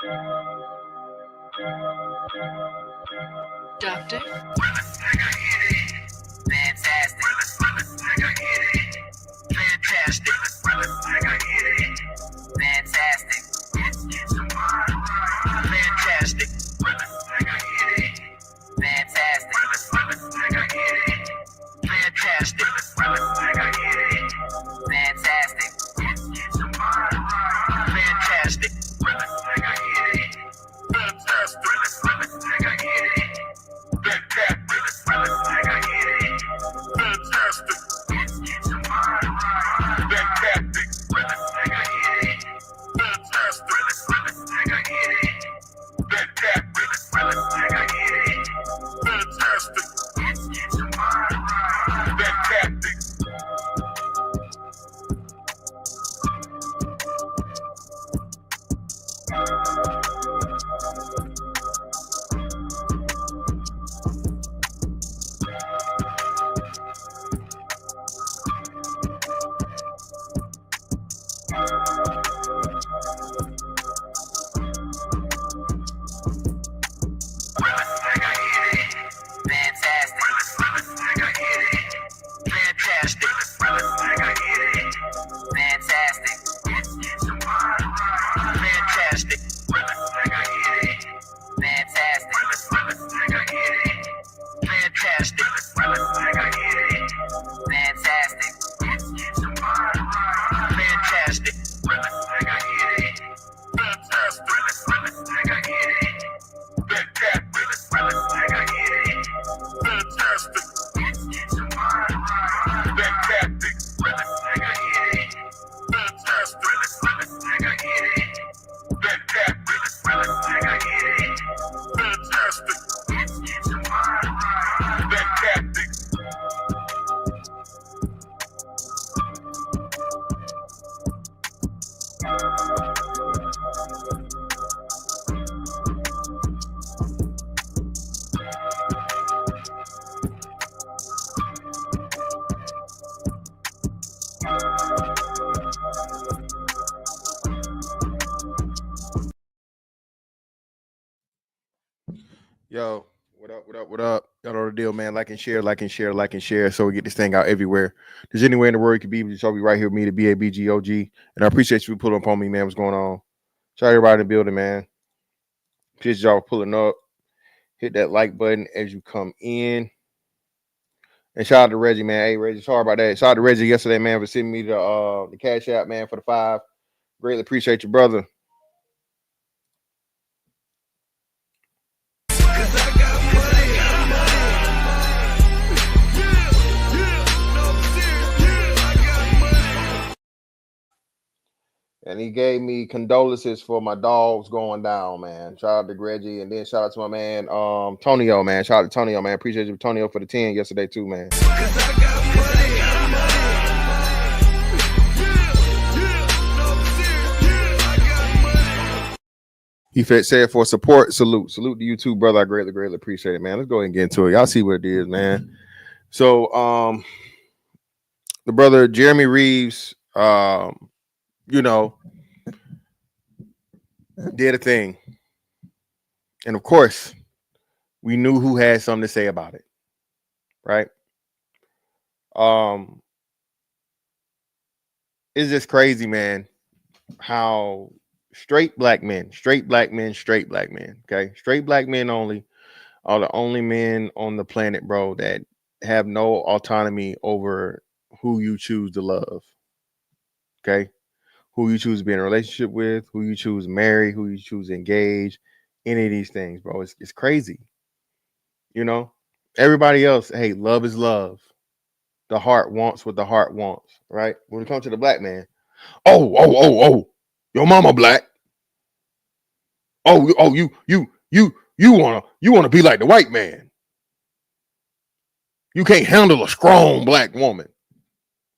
Doctor? Fantastic. Fantastic. Fantastic. Fantastic. Fantastic. Fantastic. Yo, what up, what up, what up? Y'all know the deal, man. Like and share, like and share, like and share, so we get this thing out everywhere. There's anywhere in the world you could be, just be right here with me, the BABGOG. And I appreciate you pulling up on me, man. What's going on? Shout out everybody in the building, man. Appreciate y'all pulling up. Hit that like button as you come in. And shout out to Reggie, man. Hey, Reggie, sorry about that. Shout out to Reggie yesterday, man, for sending me the cash app, man, for the 5. Greatly appreciate you, brother. And he gave me condolences for my dogs going down, man. Shout out to Reggie, and then shout out to my man, Tonio, man. Shout out to Tonio, man. Appreciate you, Tonio, for the 10 yesterday too, man. He said for support, salute to you too, brother. I greatly appreciate it, man. Let's go ahead and get into it. Y'all see what it is, man. So, the brother Jeremy Reaves, did a thing. And of course, we knew who had something to say about it. Right? It's just crazy, man, how straight black men, okay? Straight black men only are the only men on the planet, bro, that have no autonomy over who you choose to love. Okay? Who you choose to be in a relationship with, who you choose to marry, who you choose to engage, any of these things, bro. It's crazy. You know, everybody else, hey, love is love. The heart wants what the heart wants, right? When it comes to the black man, oh, your mama black. Oh, you wanna be like the white man. You can't handle a strong black woman.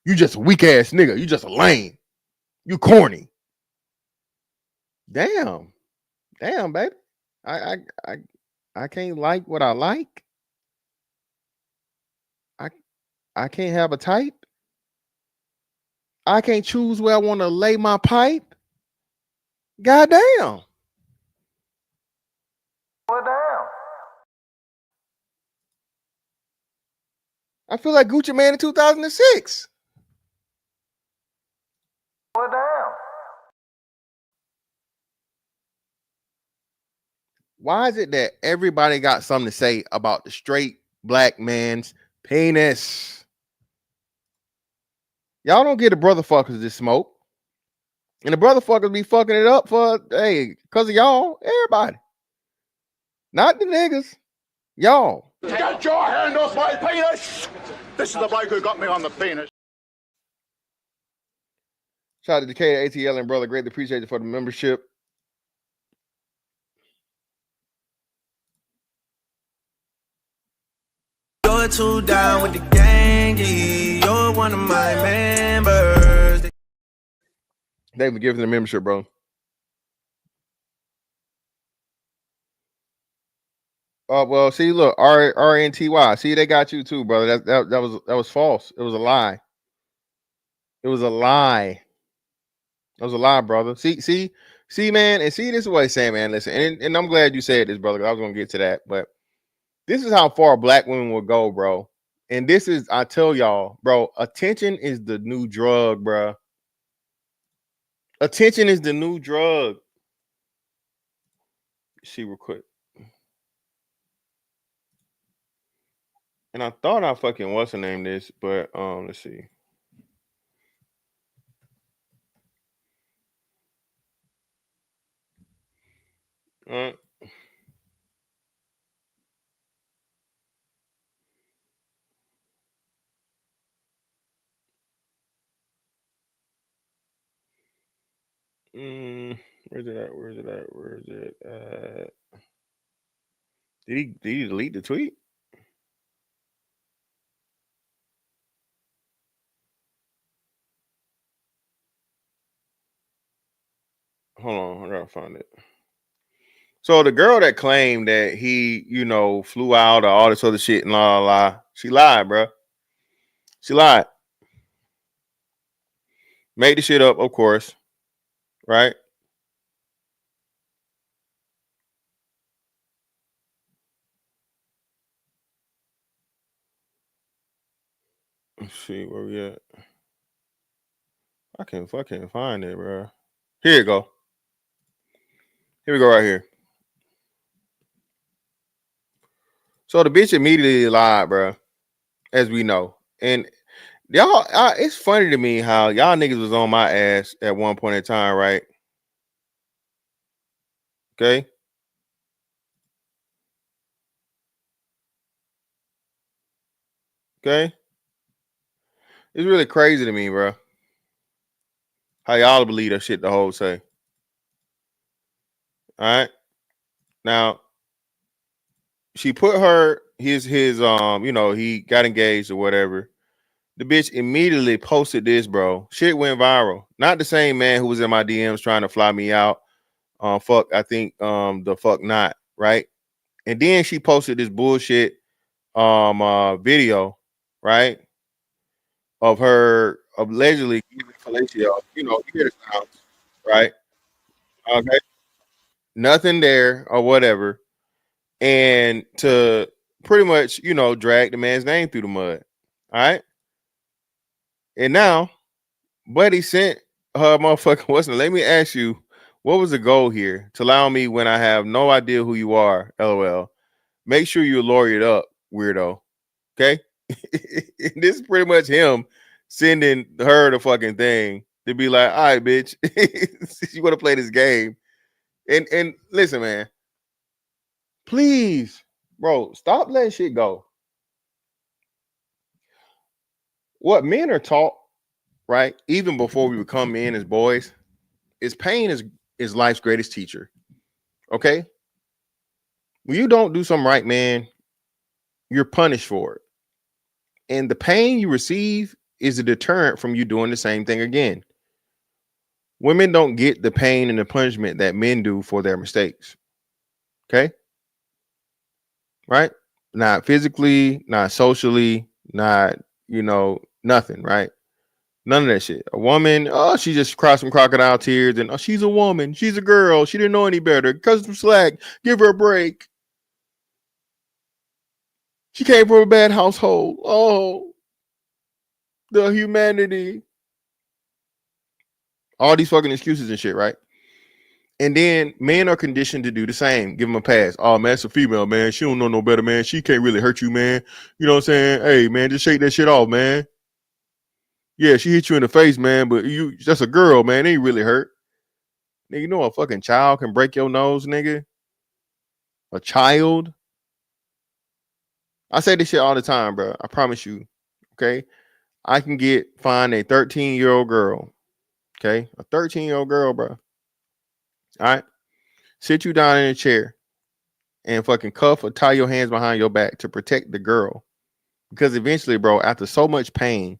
You just a weak ass nigga. You just a lame. You corny. Damn, baby. I can't like what I like. I can't have a type. I can't choose where I want to lay my pipe. Goddamn. I feel like Gucci Man in 2006. Well, damn. Why is it that everybody got something to say about the straight black man's penis? Y'all don't get the brother fuckers this smoke. And the brother fuckers be fucking it up for, hey, because of y'all, everybody. Not the niggas. Y'all. Get your hand off my penis! This is the bloke who got me on the penis. Shout out to Decatur, ATL, and brother. Greatly appreciate you for the membership. You're too down with the gang, you're one of my members. Thank you for giving the membership, bro. Well, see, look, RNTY. See, they got you too, brother. That was false. It was a lie. It was a lie. It was a lie, brother. See, man, and see, this is what he's saying, man. Listen, and I'm glad you said this, brother. I was gonna get to that, but this is how far black women will go, bro. And this is, I tell y'all, bro, attention is the new drug, bro. Attention is the new drug. See real quick. And I thought I fucking what's the name this, but let's see. Where's it at? Where's it at? Did he delete the tweet? Hold on, I gotta find it. So the girl that claimed that he, flew out or all this other shit and la, she lied, bro. She lied. Made the shit up, of course, right? Let's see where we at. I can't fucking find it, bro. Here you go. Here we go right here. So the bitch immediately lied, bro, as we know. And y'all, it's funny to me how y'all niggas was on my ass at one point in time, right? Okay. Okay. It's really crazy to me, bro. How y'all believe that shit the whole say. All right. Now, she put his he got engaged or whatever. The bitch immediately posted this, bro. Shit went viral. Not the same man who was in my DMs trying to fly me out. The fuck not, right? And then she posted this bullshit video, right? Of her allegedly giving fellatio. You hear the sounds, right? Okay. Nothing there or whatever. And to pretty much, drag the man's name through the mud. All right. And now, Buddy sent her motherfucking wasn't. Let me ask you, what was the goal here? To allow me when I have no idea who you are, LOL. Make sure you lawyer it up, weirdo. Okay. This is pretty much him sending her the fucking thing to be like, all right, bitch, you want to play this game. And listen, man, please, bro, stop letting shit go. What men are taught, right, even before we become men as boys, is pain is life's greatest teacher. Okay? When you don't do something right, man, you're punished for it. And the pain you receive is a deterrent from you doing the same thing again. Women don't get the pain and the punishment that men do for their mistakes. Okay? Right? Not physically, not socially, not, nothing, right? None of that shit. A woman, she just cried some crocodile tears and she's a woman. She's a girl. She didn't know any better. Cut some slack. Give her a break. She came from a bad household. Oh, the humanity. All these fucking excuses and shit, right? And then men are conditioned to do the same. Give them a pass. Oh, man, it's a female, man. She don't know no better, man. She can't really hurt you, man. You know what I'm saying? Hey, man, just shake that shit off, man. Yeah, she hit you in the face, man, but you just a girl, man. It ain't really hurt. Nigga, you know a fucking child can break your nose, nigga? A child? I say this shit all the time, bro. I promise you. Okay? I can find a 13-year-old girl. Okay? A 13-year-old girl, bro. All right? Sit you down in a chair and fucking cuff or tie your hands behind your back to protect the girl. Because eventually, bro, after so much pain,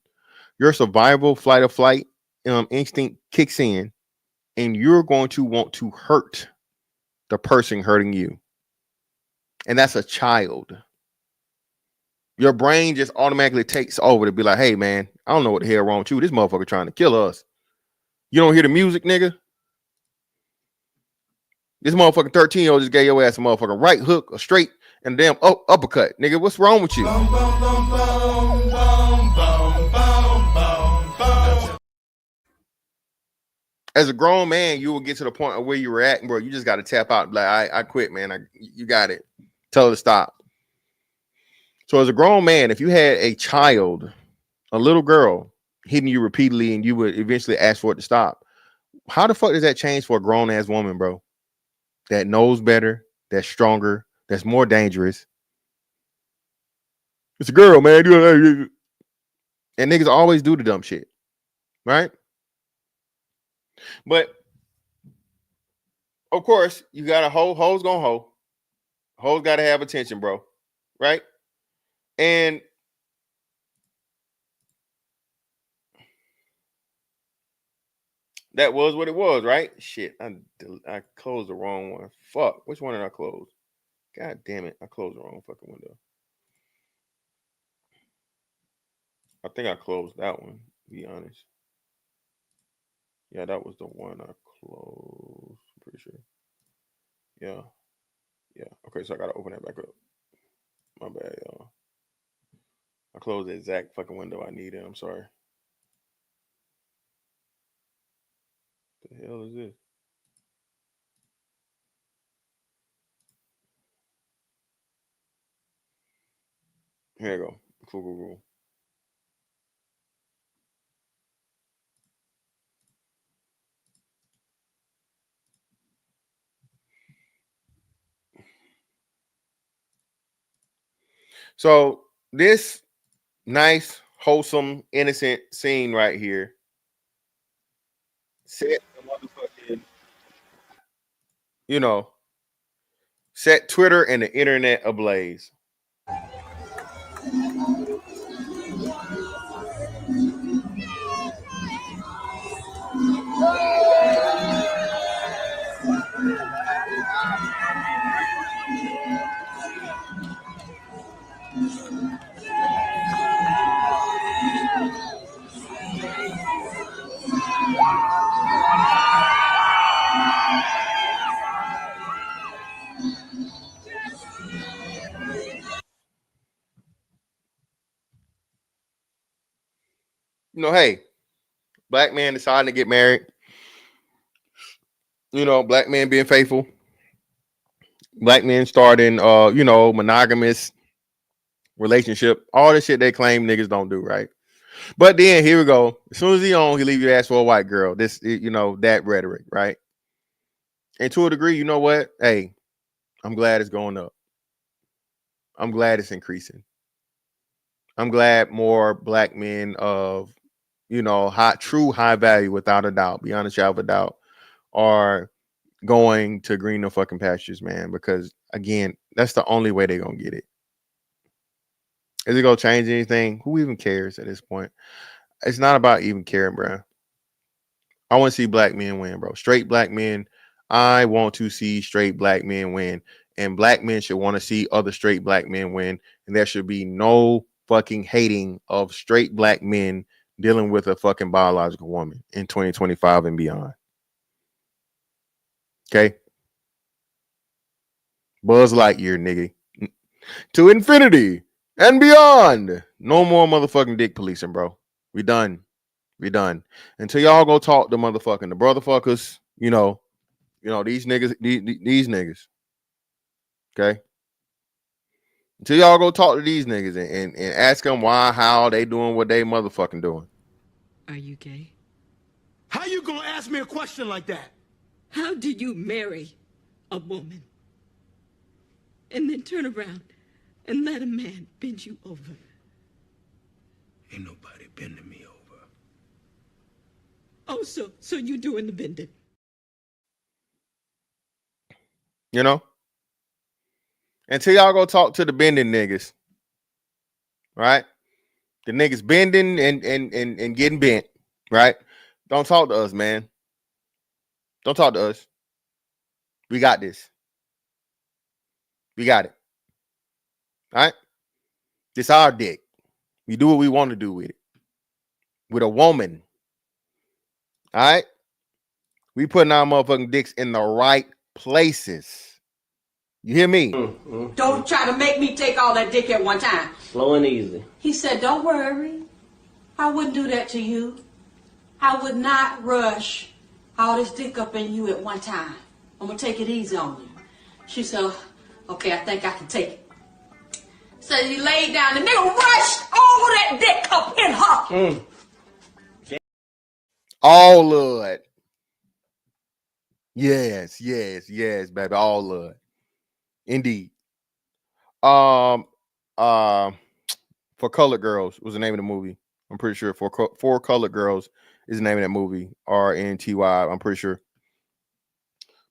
your survival flight or flight instinct kicks in, and you're going to want to hurt the person hurting you. And that's a child. Your brain just automatically takes over to be like, hey, man, I don't know what the hell wrong with you. This motherfucker trying to kill us. You don't hear the music, nigga? This motherfucking 13-year-old just gave your ass a motherfucking right hook, a straight, and a damn uppercut. Nigga, what's wrong with you? As a grown man, you will get to the point of where you were at, bro. You just got to tap out. Like, I quit, man. You got it. Tell her to stop. So as a grown man, if you had a child, a little girl hitting you repeatedly and you would eventually ask for it to stop, how the fuck does that change for a grown-ass woman, bro? That knows better, that's stronger, that's more dangerous. It's a girl, man. And niggas always do the dumb shit, right? But of course, you got a hoes gonna hoe. Hoes gotta have attention, bro. Right? And that was what it was, right? Shit, I closed the wrong one. Fuck, which one did I close? God damn it, I closed the wrong fucking window. I think I closed that one, to be honest. Yeah, that was the one I closed. I'm pretty sure. Yeah. Okay, so I gotta open that back up. My bad, y'all. I closed the exact fucking window I needed. I'm sorry. What the hell is this? Here you go. Cool. So this nice, wholesome, innocent scene right here set the motherfucking, set Twitter and the internet ablaze. Hey, black man deciding to get married. Black men being faithful. Black men starting, monogamous relationship. All the shit they claim niggas don't do, right? But then here we go. As soon as he leave your ass for a white girl. This, that rhetoric, right? And to a degree, you know what? Hey, I'm glad it's going up. I'm glad it's increasing. I'm glad more black men of, true high value, without a doubt, beyond a shadow of a doubt, are going to greener fucking pastures, man. Because again, that's the only way they're gonna get it. Is it gonna change anything? Who even cares at this point? It's not about even caring, bro. I want to see black men win, bro. Straight black men. I want to see straight black men win. And black men should want to see other straight black men win. And there should be no fucking hating of straight black men dealing with a fucking biological woman in 2025 and beyond. Okay? Buzz Lightyear, nigga. To infinity and beyond. No more motherfucking dick policing, bro. We done. We done. Until y'all go talk to motherfucking the brotherfuckers, these niggas, these niggas. Okay. Until y'all go talk to these niggas and ask them why, how they doing what they motherfucking doing. Are you gay? How you gonna ask me a question like that? How do you marry a woman and then turn around and let a man bend you over? Ain't nobody bending me over. Oh, so you doing the bending? You know? Until y'all go talk to the bending niggas. Right? The niggas bending and getting bent. Right? Don't talk to us, man. Don't talk to us. We got this. We got it. All right? This our dick. We do what we want to do with it. With a woman. All right? We putting our motherfucking dicks in the right places. You hear me? Don't try to make me take all that dick at one time. Slow and easy. He said, don't worry. I wouldn't do that to you. I would not rush all this dick up in you at one time. I'm going to take it easy on you. She said, okay, I think I can take it. So he laid down. The nigga rushed all of that dick up in her. All of it. Yes, baby. All of it. Indeed. For Colored Girls was the name of the movie. I'm pretty sure for Colored Girls is the name of that movie. RNTY. I'm pretty sure.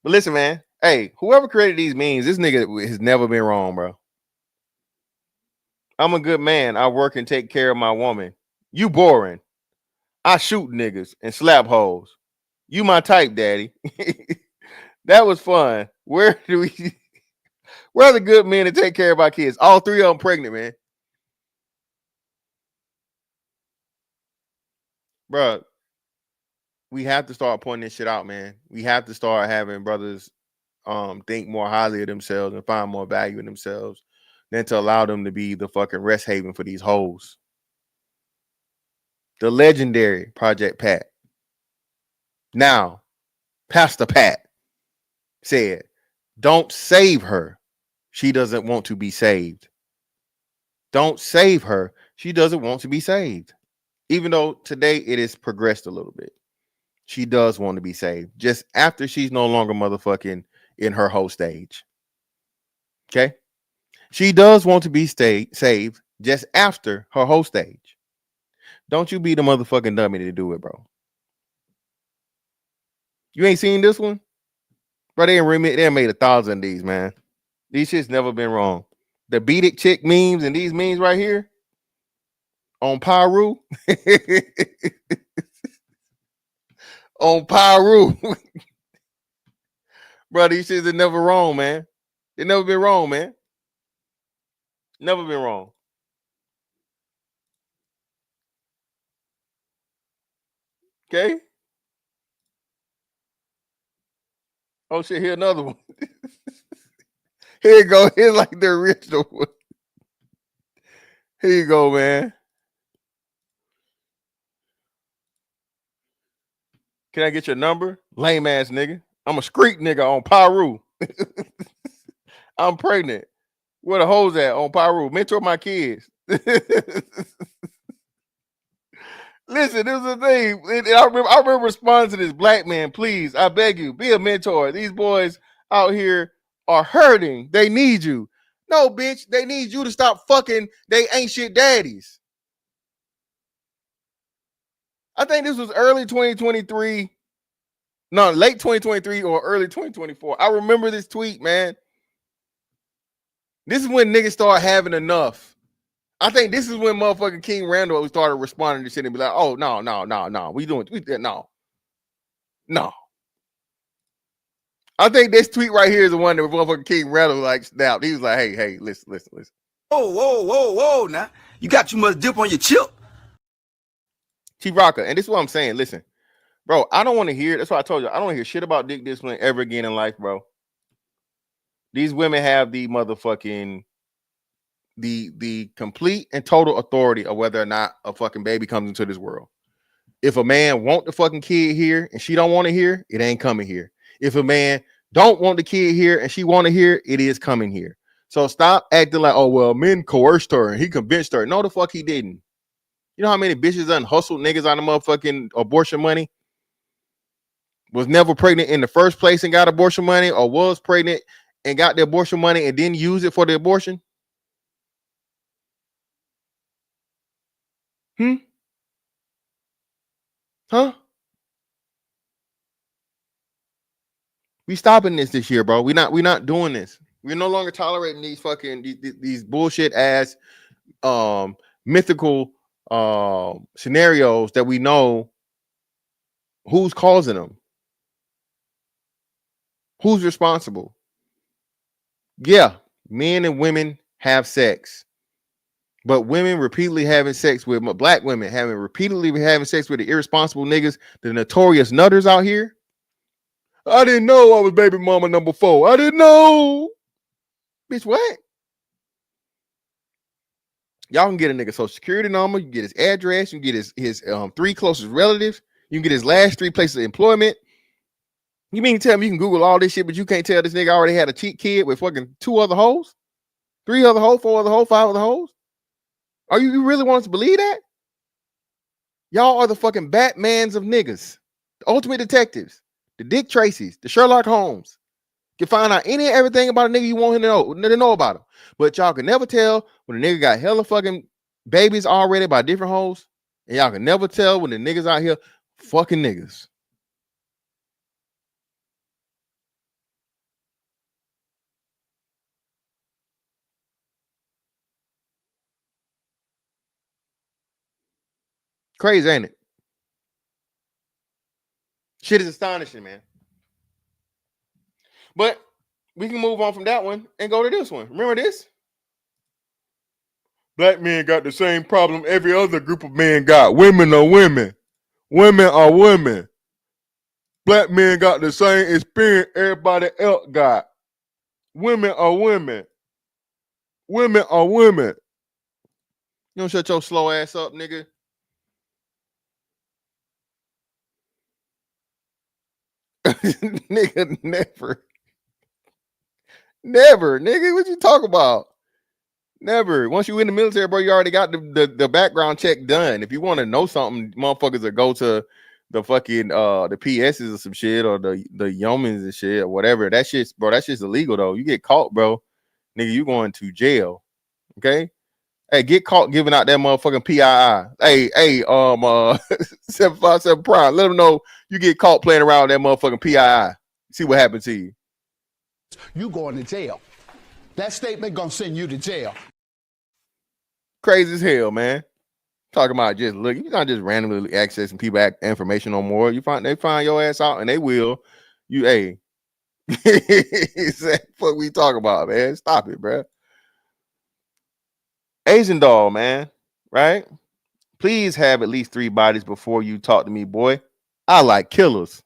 But listen, man. Hey, whoever created these memes, this nigga has never been wrong, bro. I'm a good man. I work and take care of my woman. You boring. I shoot niggas and slap hoes. You my type, daddy. That was fun. Where are the good men to take care of our kids? All three of them pregnant, man. Bro, we have to start pointing this shit out, man. We have to start having brothers think more highly of themselves and find more value in themselves than to allow them to be the fucking rest haven for these hoes. The legendary Project Pat. Now, Pastor Pat said, don't save her. She doesn't want to be saved. Don't save her. She doesn't want to be saved. Even though today it has progressed a little bit. She does want to be saved. Just after she's no longer motherfucking in her whole stage. Okay? She does want to be saved just after her whole stage. Don't you be the motherfucking dummy to do it, bro. You ain't seen this one? Bro, they made 1,000 of these, man. These shit's never been wrong. The beat it chick memes and these memes right here on Pyru. On Pyru. Bro, these shits are never wrong, man. They never been wrong, man. Never been wrong. Okay. Oh shit, here another one. Here you go. Here's like the original one. Here you go, man. Can I get your number? Lame ass nigga. I'm a street nigga on Pyru. I'm pregnant. Where the hoes at on Pyru? Mentor my kids. Listen, this is the thing. I remember responding to this. Black man, please, I beg you, be a mentor. These boys out here are hurting. They need you. No, bitch, they need you to stop fucking they ain't shit daddies. I think this was early 2023. No, late 2023 or early 2024. I remember this tweet, man. This is when niggas start having enough. I think this is when motherfucking King Randall started responding to shit and be like, oh, no. No. I think this tweet right here is the one that motherfucking King Randall like snapped. He was like, hey, listen. Whoa, now. You got too much dip on your chip. Chief Rocker, and this is what I'm saying. Listen, bro, I don't want to hear, that's why I told you, I don't want to hear shit about dick discipline ever again in life, bro. These women have the motherfucking the complete and total authority of whether or not a fucking baby comes into this world. If a man want the fucking kid here and she don't want it here, it ain't coming here. If a man don't want the kid here and she want to here, it is coming here. So stop acting like, oh, well, men coerced her and he convinced her. No, the fuck he didn't. You know how many bitches done hustled niggas on the motherfucking abortion money? Was never pregnant in the first place and got abortion money, or was pregnant and got the abortion money and didn't use it for the abortion? Huh? We stopping this year, bro. We not doing this. We're no longer tolerating these fucking these bullshit ass mythical scenarios that we know who's causing them. Who's responsible? Yeah, men and women have sex. But women repeatedly having sex with black women repeatedly having sex with the irresponsible niggas, the notorious nutters out here. I didn't know I was baby mama number 4. I didn't know. Bitch, what? Y'all can get a nigga social security number. You can get his address. You can get his 3 closest relatives. You can get his last 3 places of employment. You mean to tell me you can Google all this shit, but you can't tell this nigga already had a cheat kid with fucking 2 other hoes? 3 other hoes, 4 other hoes, 5 other hoes? Are you really want us to believe that? Y'all are the fucking Batmans of niggas, the ultimate detectives, the Dick Tracys, the Sherlock Holmes. You can find out any and everything about a nigga you want him to know about him. But y'all can never tell when a nigga got hella fucking babies already by different hoes. And y'all can never tell when the niggas out here fucking niggas. Crazy, ain't it? Shit is astonishing, man. But we can move on from that one and go to this one. Remember this? Black men got the same problem every other group of men got. Women are women. Women are women. Black men got the same experience everybody else got. Women are women. Women are women. You don't shut your slow ass up, nigga. Nigga, never. Never, nigga. What you talk about? Never. Once you in the military, bro, you already got the background check done. If you want to know something, motherfuckers will go to the fucking the PSs or some shit, or the yeomans and shit or whatever. That shit's, bro, that shit's illegal though. You get caught, bro, nigga, you going to jail. Okay? Hey, get caught giving out that motherfucking PII. Hey, 757 Prime. Let them know you get caught playing around with that motherfucking PII. See what happens to you. You going to jail. That statement gonna send you to jail. Crazy as hell, man. Talking about just look, you're not just randomly accessing people information no more. They find your ass out, and they will. You, hey, that's what we talk about, man. Stop it, bro. Asian doll, man. Right? Please have at least 3 bodies before you talk to me, boy. I like killers.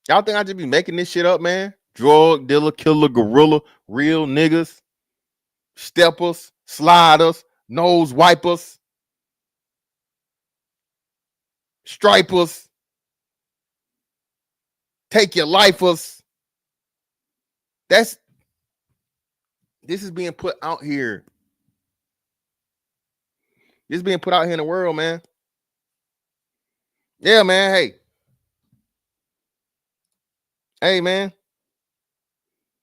Y'all think I just be making this shit up, man? Drug dealer, killer, gorilla, real niggas, steppers, sliders, nose wipers, stripers, take your lifers. This is being put out here. This is being put out here in the world, man. Yeah, man. Hey, man.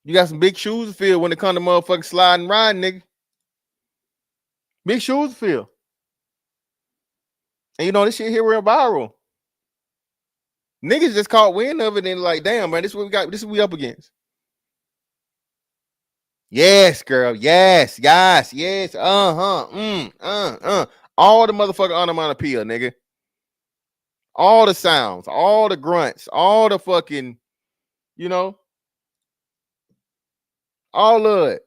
You got some big shoes to fill when it comes to motherfucking sliding and riding, nigga. Big shoes to fill. And you know, this shit here real viral. Niggas just caught wind of it and like, damn, man, this is what we got. This is what we up against. Yes, girl. Yes. All the motherfucking onomatopoeia, nigga. All the sounds, all the grunts, all the fucking, you know, all of it.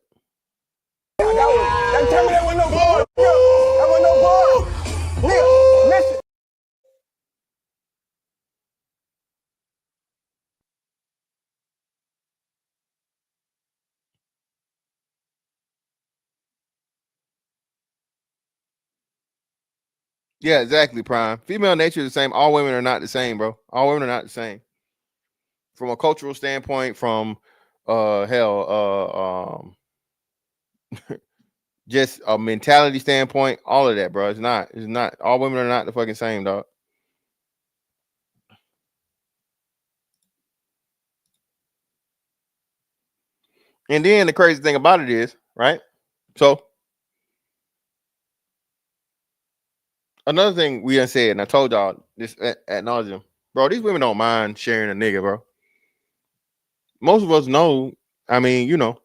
Tell me that was no bar. That was no bar. Nigga, listen. Yeah, exactly, Prime. Female nature is the same. All women are not the same, bro. All women are not the same. From a cultural standpoint, from just a mentality standpoint, all of that, bro. It's not. It's not. All women are not the fucking same, dog. And then the crazy thing about it is, right? So another thing we done said, and I told y'all this at nauseum, bro. These women don't mind sharing a nigga, bro. Most of us know. I mean, you know,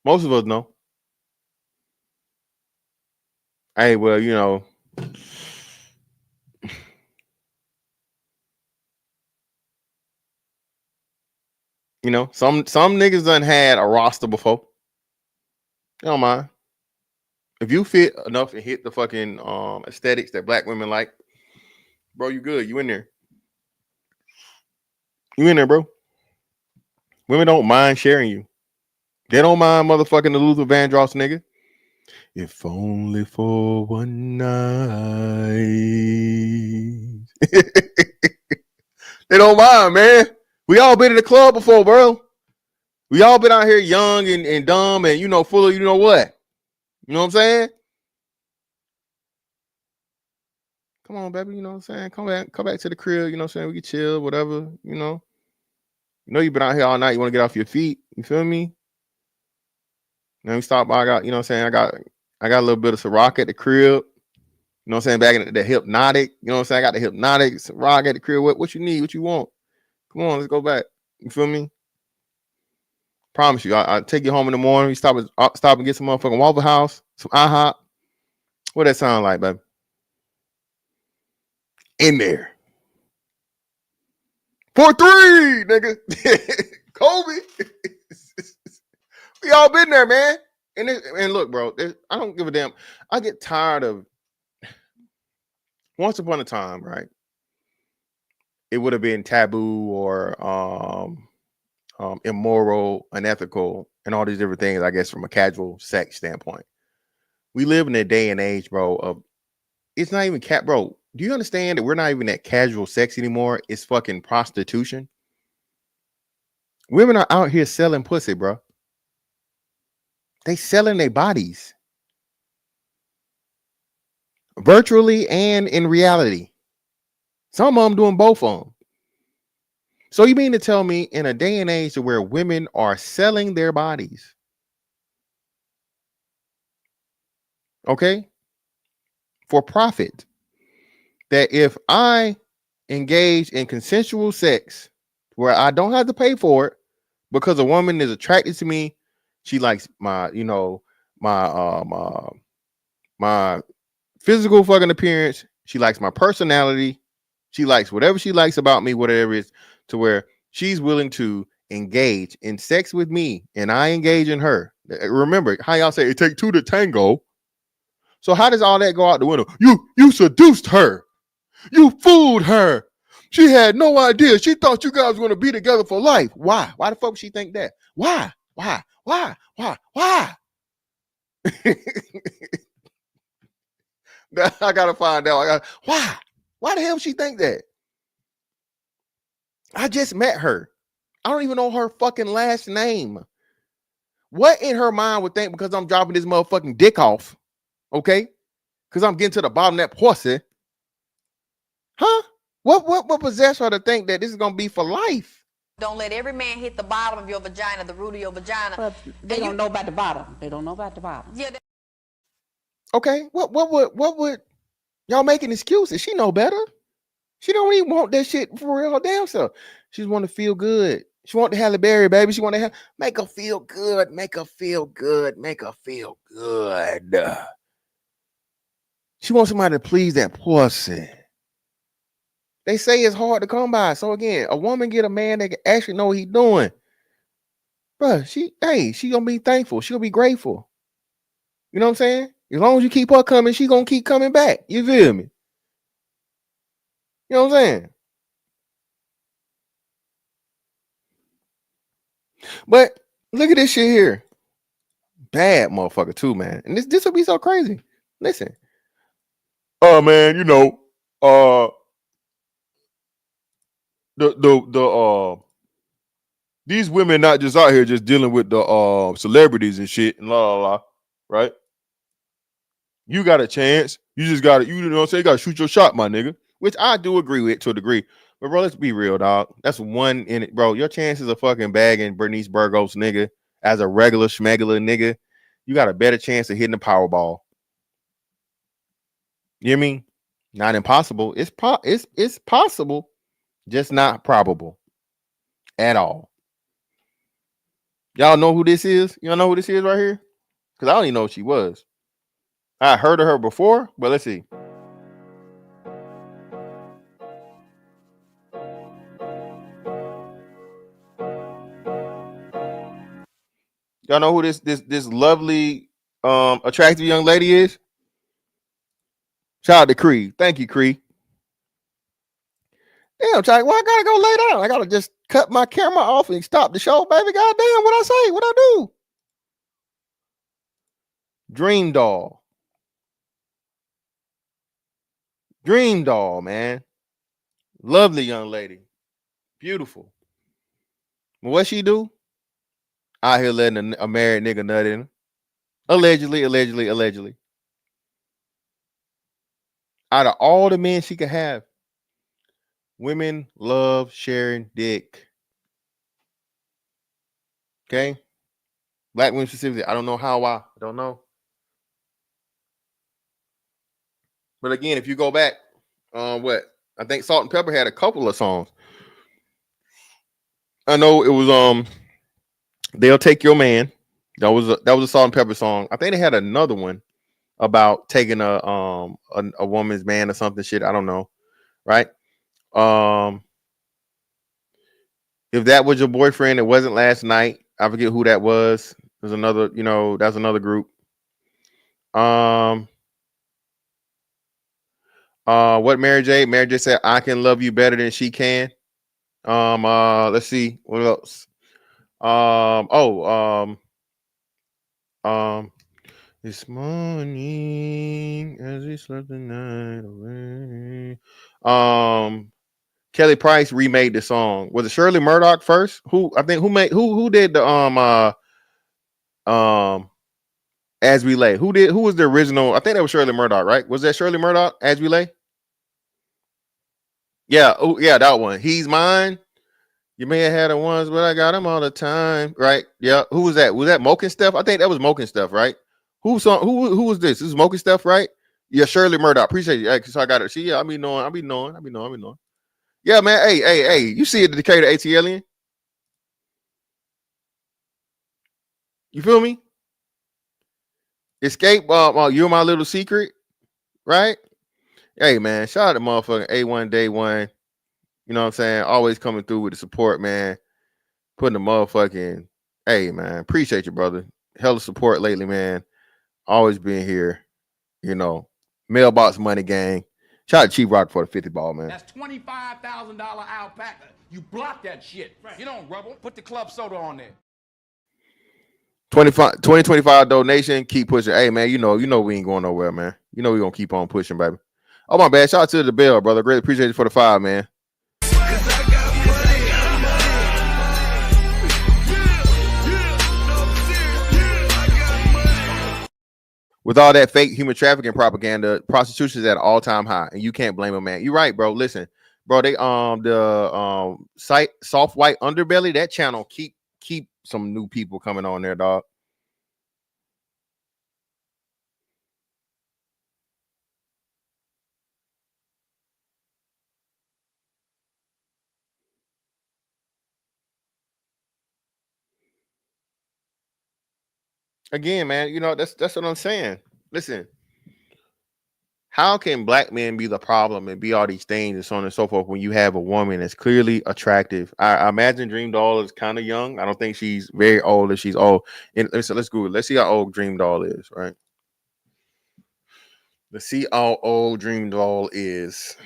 most of us know. Hey, well, some niggas done had a roster before. You don't mind. If you fit enough and hit the fucking aesthetics that black women like, bro, you good. You in there. You in there, bro. Women don't mind sharing you. They don't mind motherfucking the Luther Vandross nigga. If only for one night. They don't mind, man. We all been in the club before, bro. We all been out here young and dumb and, full of you know what. You know what I'm saying? Come on, baby. You know what I'm saying? Come back to the crib. You know what I'm saying? We can chill, whatever, You know you've been out here all night. You want to get off your feet. You feel me? Then we stop by. I got, you know what I'm saying? I got a little bit of Ciroc at the crib. You know what I'm saying? Back in the hypnotic. You know what I'm saying? I got the hypnotic Ciroc at the crib. What you need? What you want? Come on, let's go back. You feel me? Promise you, I'll take you home in the morning. You stop and get some motherfucking Waffle House, some IHOP. What that sound like, baby? In there. 4-3, nigga. Kobe. We all been there, man. And look, bro, I don't give a damn. I get tired of once upon a time, right? It would have been taboo or immoral, unethical, and all these different things, I guess, from a casual sex standpoint. We live in a day and age, bro, of it's not even bro. Do you understand that we're not even at casual sex anymore? It's fucking prostitution. Women are out here selling pussy, bro. They selling their bodies. Virtually and in reality. Some of them doing both of them. So you mean to tell me in a day and age where women are selling their bodies, okay, for profit, that if I engage in consensual sex where I don't have to pay for it because a woman is attracted to me, she likes my, my physical fucking appearance, she likes my personality, she likes whatever she likes about me, whatever it is, to where she's willing to engage in sex with me and I engage in her. Remember how y'all say it take two to tango. So how does all that go out the window? You seduced her. You fooled her. She had no idea. She thought you guys were going to be together for life. Why? Why the fuck would she think that? Why? I gotta find out. Why? Why the hell would she think that? I just met her. I don't even know her fucking last name. What in her mind would think because I'm dropping this motherfucking dick off, okay? Because I'm getting to the bottom of that pussy. Huh? What possessed her to think that this is gonna be for life? Don't let every man hit the bottom of your vagina, the root of your vagina. But they don't know about the bottom. They don't know about the bottom. Yeah. Okay. What would y'all making excuses? She know better. She don't even want that shit for real damn self. She just want to feel good. She want the Halle Berry, baby. She want to make her feel good. Make her feel good. Make her feel good. She wants somebody to please that pussy. They say it's hard to come by. So again, a woman get a man that can actually know what he's doing. Bruh, she gonna be thankful. She'll be grateful. You know what I'm saying? As long as you keep her coming, she gonna keep coming back. You feel me? You know what I'm saying? But look at this shit here. Bad motherfucker too, man. And this will be so crazy. Listen, oh man, you know, the these women not just out here just dealing with the celebrities and shit and la la la, right? You got a chance. You just got to, you know what I'm saying? You got to shoot your shot, my nigga. Which I do agree with to a degree. But bro, let's be real, dog. That's one in it, bro. Your chances of fucking bagging Bernice Burgos, nigga, as a regular schmegular nigga, you got a better chance of hitting the Powerball. You hear me? Not impossible. It's possible, just not probable at all. Y'all know who this is? Y'all know who this is right here? Because I don't even know who she was. I heard of her before, but let's see. Y'all know who this lovely, attractive young lady is? Shout out to Cree. Thank you, Cree. Damn, Chuck, well, I gotta go lay down. I gotta just cut my camera off and stop the show, baby. Goddamn, what I say? What I do? Dream doll. Dream doll, man. Lovely young lady. Beautiful. What she do? Out here letting a married nigga nut in her. Allegedly. Out of all the men she could have, women love sharing dick. Okay? Black women specifically. I don't know how. Why. I don't know. But again, if you go back, what? I think Salt and Pepper had a couple of songs. I know it was They'll Take Your Man. That was a Salt and Pepper song. I think they had another one about taking a woman's man or something shit. I don't know. Right? If that was your boyfriend, it wasn't last night. I forget who that was. There's another, that's another group. What Mary J? Mary J said, I can love you better than she can. Let's see what else. This morning as we slept the night away. Kelly Price remade the song. Was it Shirley Murdoch first? Who did the As We Lay? Who was the original? I think that was Shirley Murdoch, right? Was that Shirley Murdoch, As We Lay? Yeah, oh yeah, that one. He's mine. You may have had it once, but I got him all the time, right? Yeah. Who was that? Was that Moke and Steph? I think that was Moke and Steph, right? Who was this? This is Moke and Steph, right? Yeah, Shirley Murdoch. Appreciate you. So I got it. See, yeah, I be knowing. Yeah, man. Hey. You see it, the Decatur AT Alien? You feel me? Escape. You're my little secret, right? Hey, man. Shout out to motherfucking A1 Day One. You know what I'm saying? Always coming through with the support, man. Putting the motherfucking, hey, man. Appreciate you, brother. Hella support lately, man. Always being here. Mailbox money gang. Shout out to Chief Rock for the 50 ball, man. That's $25,000 alpaca. You block that shit. Right. You don't rubble. Put the club soda on there. 2025 donation. Keep pushing. Hey, man, we ain't going nowhere, man. We gonna keep on pushing, baby. Oh, my bad. Shout out to the bell, brother. Great appreciate you for the 5, man. With all that fake human trafficking propaganda, prostitution is at an all-time high, and you can't blame a man. You're right, bro. Listen, bro, they the site Soft White Underbelly, that channel keep some new people coming on there, dog. Again, man, that's what I'm saying. Listen, how can black men be the problem and be all these things and so on and so forth when you have a woman that's clearly attractive? I imagine Dream Doll is kind of young. I don't think she's very old if she's old. And let's Google. Let's see how old Dream Doll is, right? Let's see how old Dream Doll is.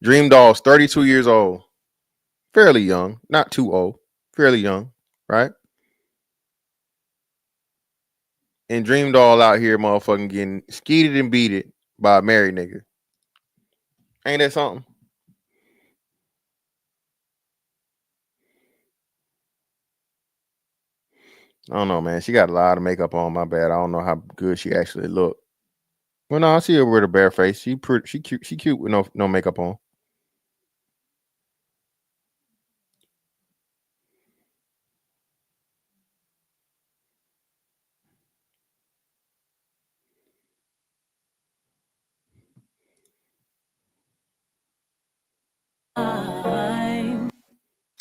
Dream Doll's 32 years old. Fairly young, not too old. Fairly young, right? and Dream Doll out here motherfucking getting skeeted and beated by a married nigga. Ain't that something? I don't know, man. She got a lot of makeup on. My bad. I don't know how good she actually look. Well, no, I see her with a bare face. She pretty. She cute. She cute with no makeup on.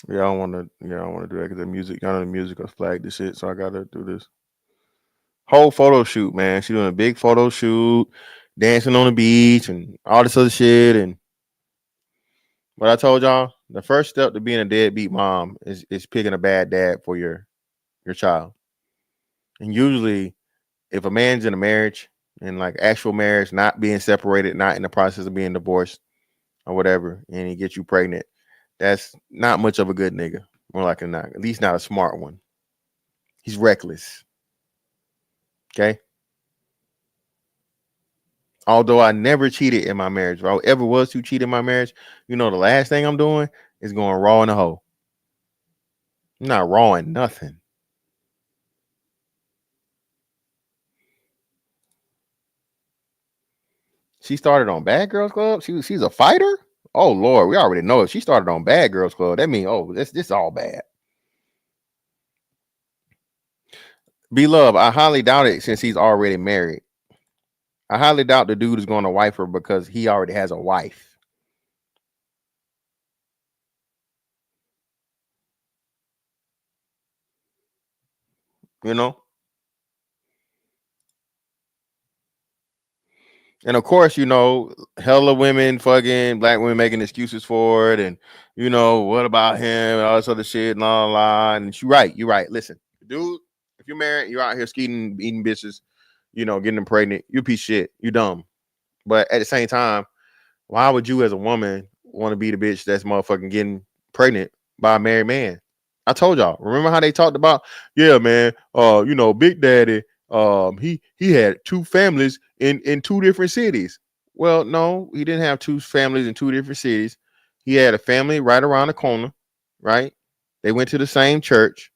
Yeah, I don't want to. Yeah, I don't want to do that because the music. Y'all know the music was flagged this shit, so I gotta do this whole photo shoot, man. She doing a big photo shoot, dancing on the beach, and all this other shit. And what I told y'all, the first step to being a deadbeat mom is picking a bad dad for your child. And usually, if a man's in a marriage and like actual marriage, not being separated, not in the process of being divorced or whatever, and he gets you pregnant, that's not much of a good nigga. More like not, at least not a smart one. He's reckless. Okay. Although I never cheated in my marriage, if I ever was to cheat in my marriage, you know, the last thing I'm doing is going raw in the hole. I'm not rawing nothing. She started on Bad Girls Club. She's a fighter. Oh Lord, we already know if she started on Bad Girls Club, that means this all bad. Beloved, I highly doubt it since he's already married. I highly doubt the dude is going to wife her because he already has a wife. You know? And of course, you know, hella women, fucking black women making excuses for it. And, you know, what about him and all this other shit and la la la. And you're right. Listen, dude, if you're married, you're out here skeeting, eating bitches, you know, getting them pregnant, you piece of shit. You dumb. But at the same time, why would you as a woman want to be the bitch that's motherfucking getting pregnant by a married man? I told y'all. Remember how they talked about, yeah, man, you know, Big Daddy, he had two families in two different cities. Well, no, he didn't have two families in two different cities. He had a family right around the corner, right? They went to the same church.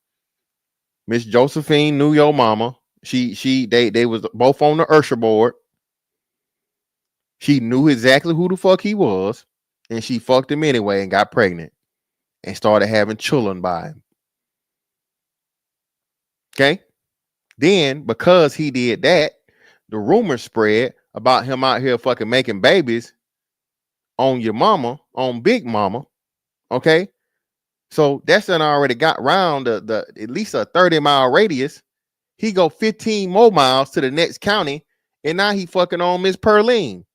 Miss Josephine knew your mama. They was both on the Ursher board. She knew exactly who the fuck he was, and she fucked him anyway and got pregnant and started having children by him. Okay? Then, because he did that, the rumor spread about him out here fucking making babies on your mama, on Big Mama. Okay? So that's done already got round the at least a 30-mile radius. He go 15 more miles to the next county, and now he fucking on Miss Perline.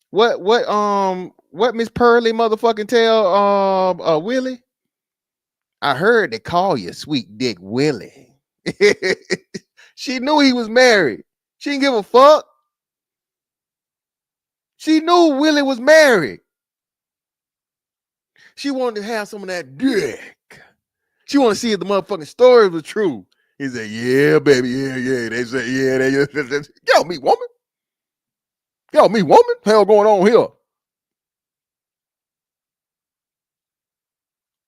What Miss Pearly motherfucking tell Willie? I heard they call you Sweet Dick Willie. She knew he was married. She didn't give a fuck. She knew Willie was married. She wanted to have some of that dick. She wanted to see if the motherfucking story was true. He said, yeah, baby, yeah. They said, yeah, yo, me woman. Yo, me woman. Hell going on here.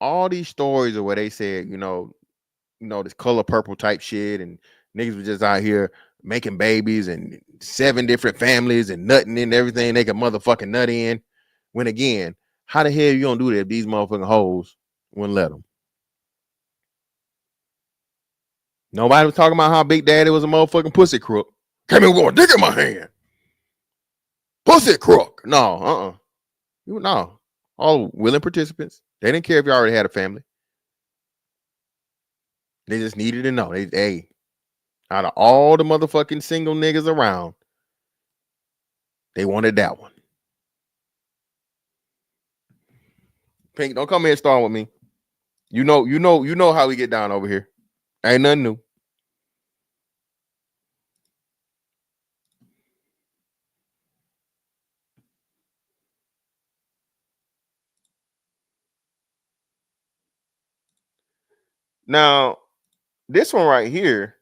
All these stories are where they said, you know, this color purple type shit, and niggas was just out here making babies and 7 different families and nutting in everything they can motherfucking nut in. When again, how the hell you gonna do that if these motherfucking hoes wouldn't let them? Nobody was talking about how Big Daddy was a motherfucking pussy crook. Came in with a dick in my hand. Pussy crook. No, no. All willing participants. They didn't care if you already had a family. They just needed to know. Hey, out of all the motherfucking single niggas around, they wanted that one. Pink, don't come here starting with me. You know how we get down over here. Ain't nothing new. Now, This one right here.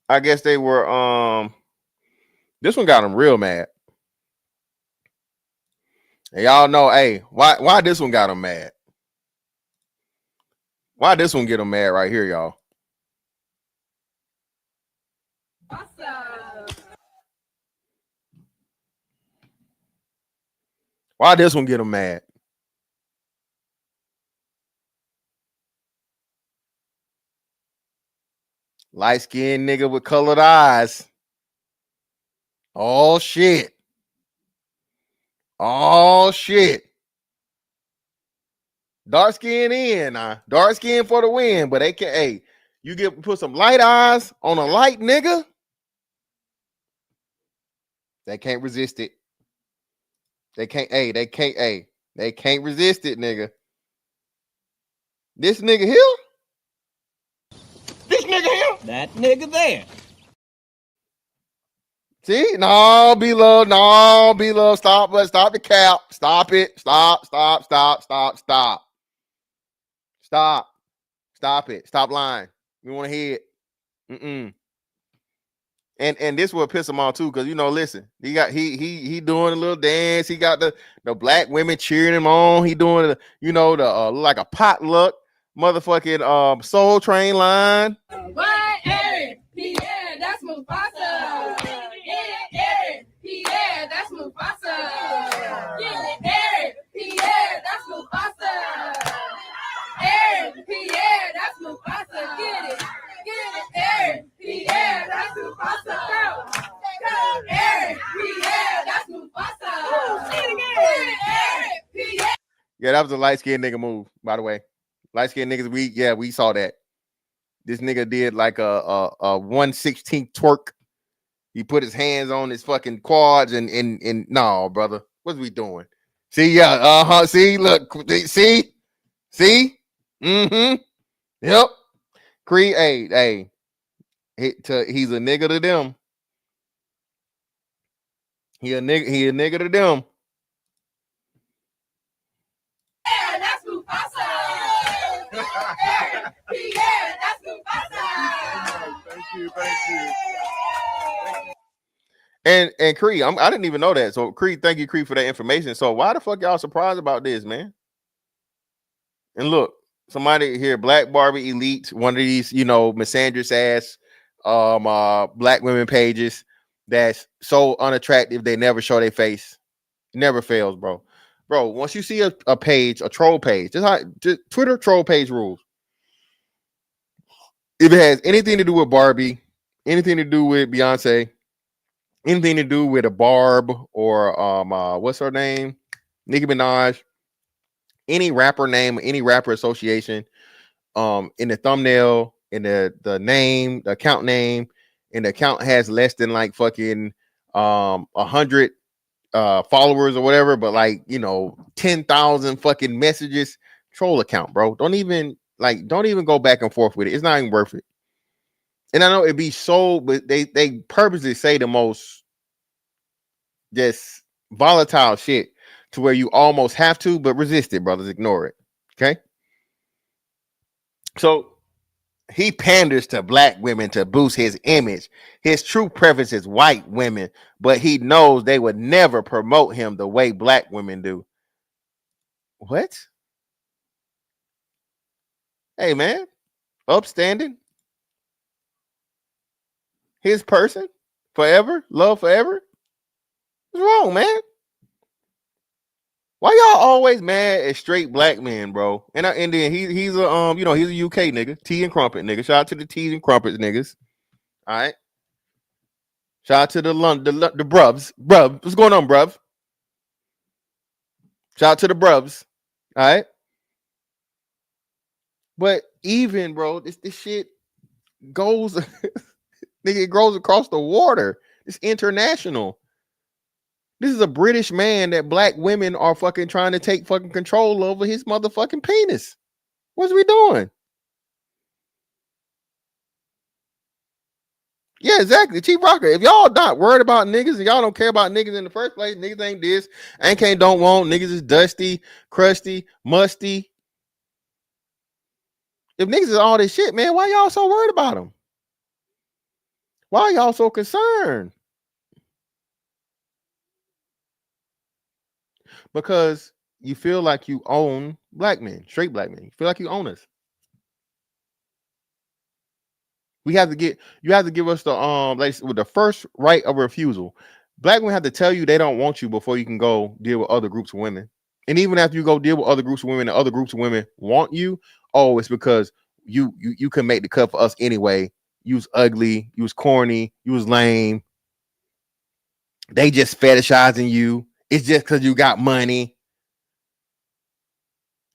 I guess they were this one got them real mad. And y'all know, hey, why this one got them mad? Why this one get them mad right here, y'all? Awesome. Why this one get them mad? Light-skinned nigga with colored eyes. Oh shit. Oh shit. Dark skin in, dark skin for the win, but they can, hey, you put some light eyes on a light nigga. They can't resist it. They can't resist it, nigga. This nigga here? This nigga here? That nigga there. See? No, B-Love, stop the cap. Stop it. Stop it. Stop lying. We want to hear it. And this will piss him off too, because listen, he doing a little dance. He got the black women cheering him on. He doing the like a potluck motherfucking Soul Train line. What Eric? Pierre, that's Mufasa. Pierre, that's Mufasa. Eric, Pierre, that's Mufasa. Eric, Pierre, that's Mufasa. Get it, Eric, Pierre, that's Mufasa. Go, Eric, Pierre, that's Mufasa. Say it again. Eric, Pierre. Yeah, that was a light-skinned nigga move, by the way. Light-skinned niggas, we saw that. This nigga did like a 1/16 twerk. He put his hands on his fucking quads and no, brother. What's we doing? See, yeah, see, look, see? Mm-hmm. Yep. Creed, hey. He's a nigga to them. He a nigga to them. Yeah, that's Mufasa. Yeah, that's Mufasa. Thank you. And Creed, I didn't even know that. So Creed, thank you, Creed, for that information. So why the fuck y'all surprised about this, man? And look, somebody here, Black Barbie Elite, one of these, misandrous ass black women pages that's so unattractive they never show their face. Never fails, bro. Bro, once you see a page, a troll page, just Twitter troll page rules. If it has anything to do with Barbie, anything to do with Beyonce, anything to do with a Barb or what's her name? Nicki Minaj, any rapper name, any rapper association, in the thumbnail, in the name, the account name, and the account has less than like fucking 100 followers or whatever, but like 10,000 fucking messages, troll account, bro. Don't even go back and forth with it. It's not even worth it. And I know it'd be so, but they purposely say the most just volatile shit to where you almost have to, but resist it, brothers. Ignore it. Okay. So he panders to black women to boost his image. His true preference is white women, but he knows they would never promote him the way black women do. What? Hey, man. Upstanding. His person forever, love forever. What's wrong, man? Why y'all always mad at straight black men, bro? And then he's a he's a UK nigga, tea and crumpet nigga. Shout out to the teas and crumpets niggas. All right. Shout out to the brubs. What's going on, bruv? Shout out to the brubs. All right. But even, bro, this shit goes. Nigga, it grows across the water. It's international. This is a British man that black women are fucking trying to take fucking control over his motherfucking penis. What's we doing? Yeah, exactly. Chief Rocker. If y'all not worried about niggas and y'all don't care about niggas in the first place, niggas ain't this, ain't can't don't want, niggas is dusty, crusty, musty. If niggas is all this shit, man, why y'all so worried about them? Why y'all so concerned? Because you feel like you own black men, straight black men. You feel like you own us. You have to give us the like with the first right of refusal. Black women have to tell you they don't want you before you can go deal with other groups of women. And even after you go deal with other groups of women and other groups of women want you, oh, it's because you can make the cut for us anyway. You was ugly, you was corny, you was lame. They just fetishizing you. It's just because you got money.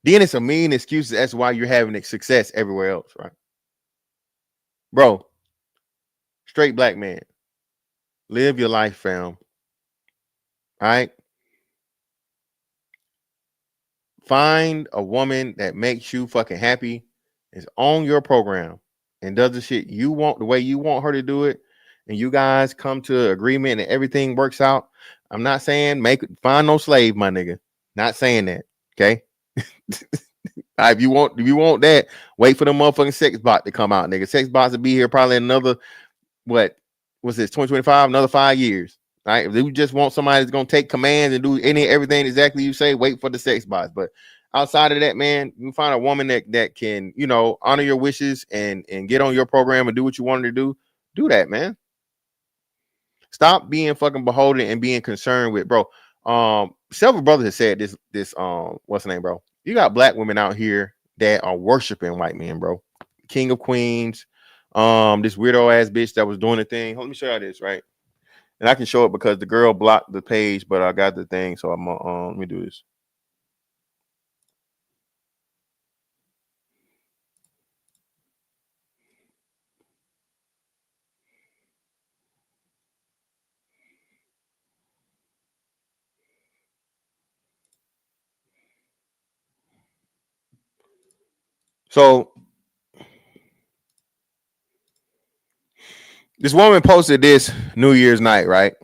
Then it's a mean excuses as to why you're having success everywhere else, right? Bro, straight black man, live your life, fam. All right? Find a woman that makes you fucking happy, is on your program, and does the shit you want the way you want her to do it, and you guys come to agreement and everything works out. I'm not saying find no slave, my nigga. Not saying that, okay? If you want that, wait for the motherfucking sex bot to come out, nigga. Sex bots will be here probably another what's this 2025, another 5 years. Right? If you just want somebody that's gonna take commands and do everything exactly you say, wait for the sex bots. But outside of that, man, you find a woman that can, honor your wishes and get on your program and do what you want her to do. Do that, man. Stop being fucking beholden and being concerned with, bro. Several brothers have said this what's the name, bro? You got black women out here that are worshiping white men, bro. King of Queens, this weirdo ass bitch that was doing the thing. Let me show you this, right? And I can show it because the girl blocked the page, but I got the thing, so I'm let me do this. So this woman posted this New Year's night, right?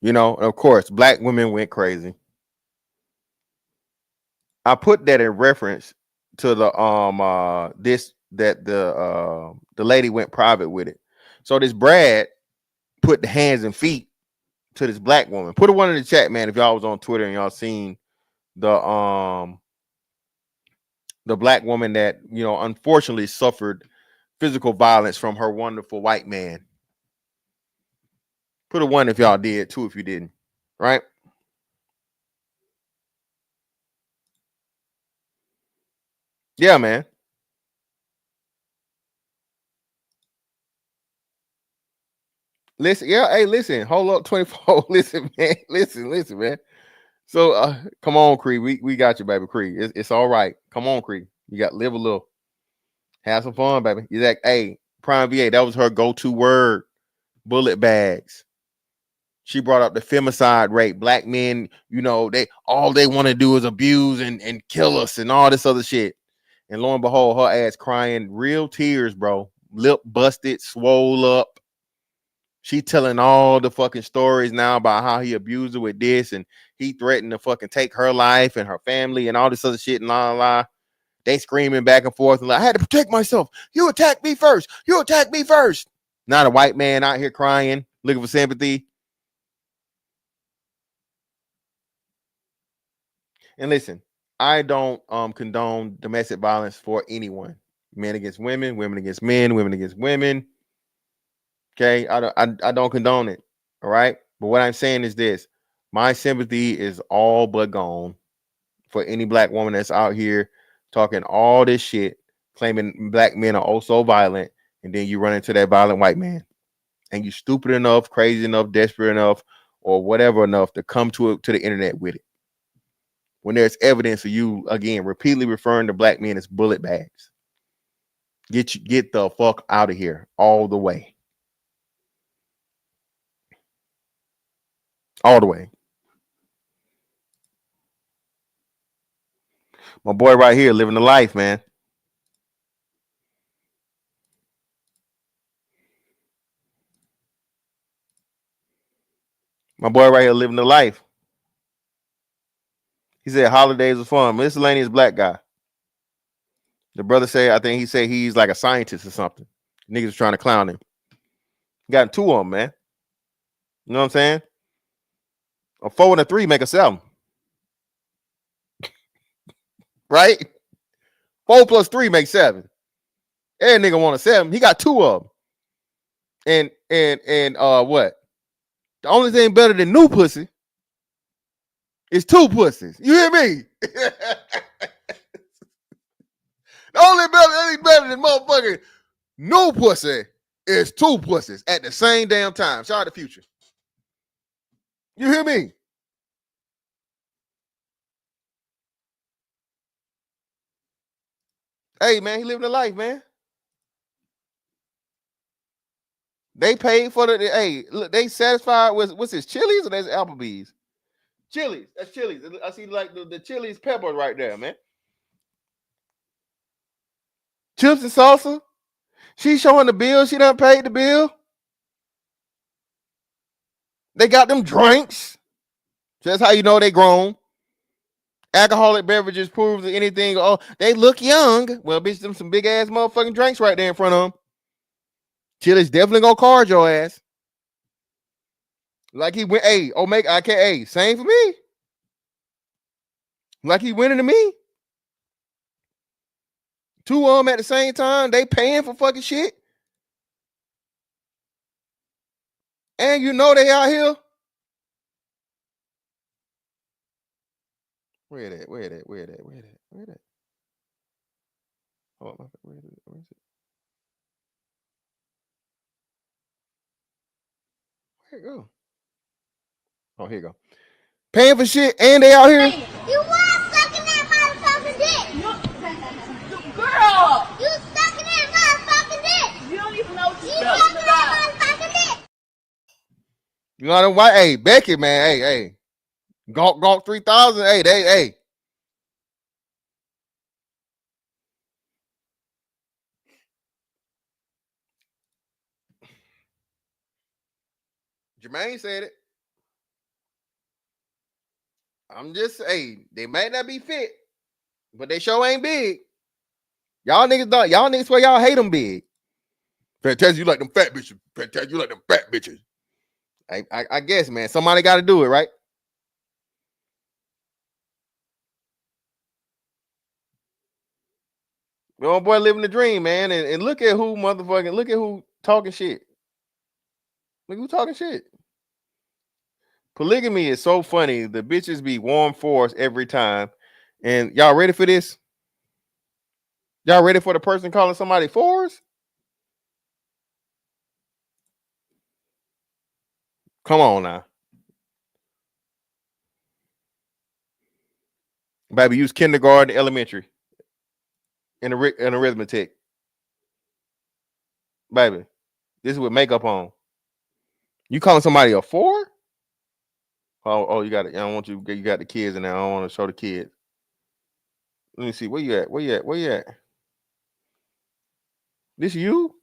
Of course, black women went crazy. I put that in reference to the the lady went private with it. So this Brad put the hands and feet to this black woman. Put a one in the chat, man, if y'all was on Twitter and y'all seen the black woman that unfortunately suffered physical violence from her wonderful white man. Put a one if y'all did, two if you didn't, right? Yeah, man. Listen, yeah, hey, listen, hold up, 24. Listen, man. Listen, man. So come on, Cree. We got you, baby. Cree. It's all right. Come on, Cree. You got live a little. Have some fun, baby. You're like, hey, Prime VA, that was her go-to word. Bullet bags. She brought up the femicide rate. Black men, they want to do is abuse and kill us and all this other shit. And lo and behold, her ass crying real tears, bro. Lip busted, swole up. She telling all the fucking stories now about how he abused her with this and he threatened to fucking take her life and her family and all this other shit and la. They screaming back and forth and like, I had to protect myself. You attacked me first. You attacked me first. Not a white man out here crying, looking for sympathy. And listen, I don't condone domestic violence for anyone. Men against women, women against men, women against women. Okay, I don't condone it. All right, but what I'm saying is this: my sympathy is all but gone for any black woman that's out here talking all this shit, claiming black men are also violent, and then you run into that violent white man, and you stupid enough, crazy enough, desperate enough, or whatever enough to come to the internet with it. When there's evidence of you again repeatedly referring to black men as bullet bags, get the fuck out of here all the way. All the way. My boy right here living the life, man. My boy right here living the life. He said holidays are fun. Miscellaneous black guy. The brother said, I think he said he's like a scientist or something. Niggas was trying to clown him. Got 2 of them, man. You know what I'm saying? A 4 and a 3 make a 7. Right? 4 plus 3 makes 7. Every nigga want a 7. He got 2 of them. And what? The only thing better than new pussy is 2 pussies. You hear me? The only better than motherfucking new pussy is 2 pussies at the same damn time. Shout out to Future. You hear me? Hey, man, he living the life, man. They paid for the, hey, look, they satisfied with, what's this, Chili's or that's Applebee's? Chili's. That's Chili's. I see like the Chili's pepper right there, man. Chips and salsa. She showing the bill. She done paid the bill. They got them drinks. That's how you know they grown. Alcoholic beverages proves that anything. Oh, they look young. Well, bitch, them some big ass motherfucking drinks right there in front of them. Chili's definitely gonna card your ass. Like he went, hey, Omega, I can't, hey, same for me. Like he winning to me. 2 of them at the same time. They paying for fucking shit. And you know they out here. Where that? Hold on, where is it? Where it go? Oh, here you go. Paying for shit and they out here. Hey, you was sucking that motherfucking dick. Girl, you sucking that motherfucking dick. You don't even know what you're sucking that motherfucking dick. You know what? Hey, Becky, man. Hey. Gawk 3000. Hey. Jermaine said it. I'm just saying, they might not be fit, but they sure ain't big. Y'all niggas swear y'all hate them big. Fantastic, you like them fat bitches. Fantastic, you like them fat bitches. I guess, man. Somebody got to do it, right? Your boy living the dream, man. And look at who talking shit. Look who talking shit. Polygamy is so funny. The bitches be warm force every time. And y'all ready for this? Y'all ready for the person calling somebody fours? Come on now. Baby, use kindergarten, elementary, and arithmetic. Baby, this is with makeup on. You calling somebody a 4? Oh, you got it. I don't want you got the kids in there. I don't want to show the kids. Let me see. Where you at? This you?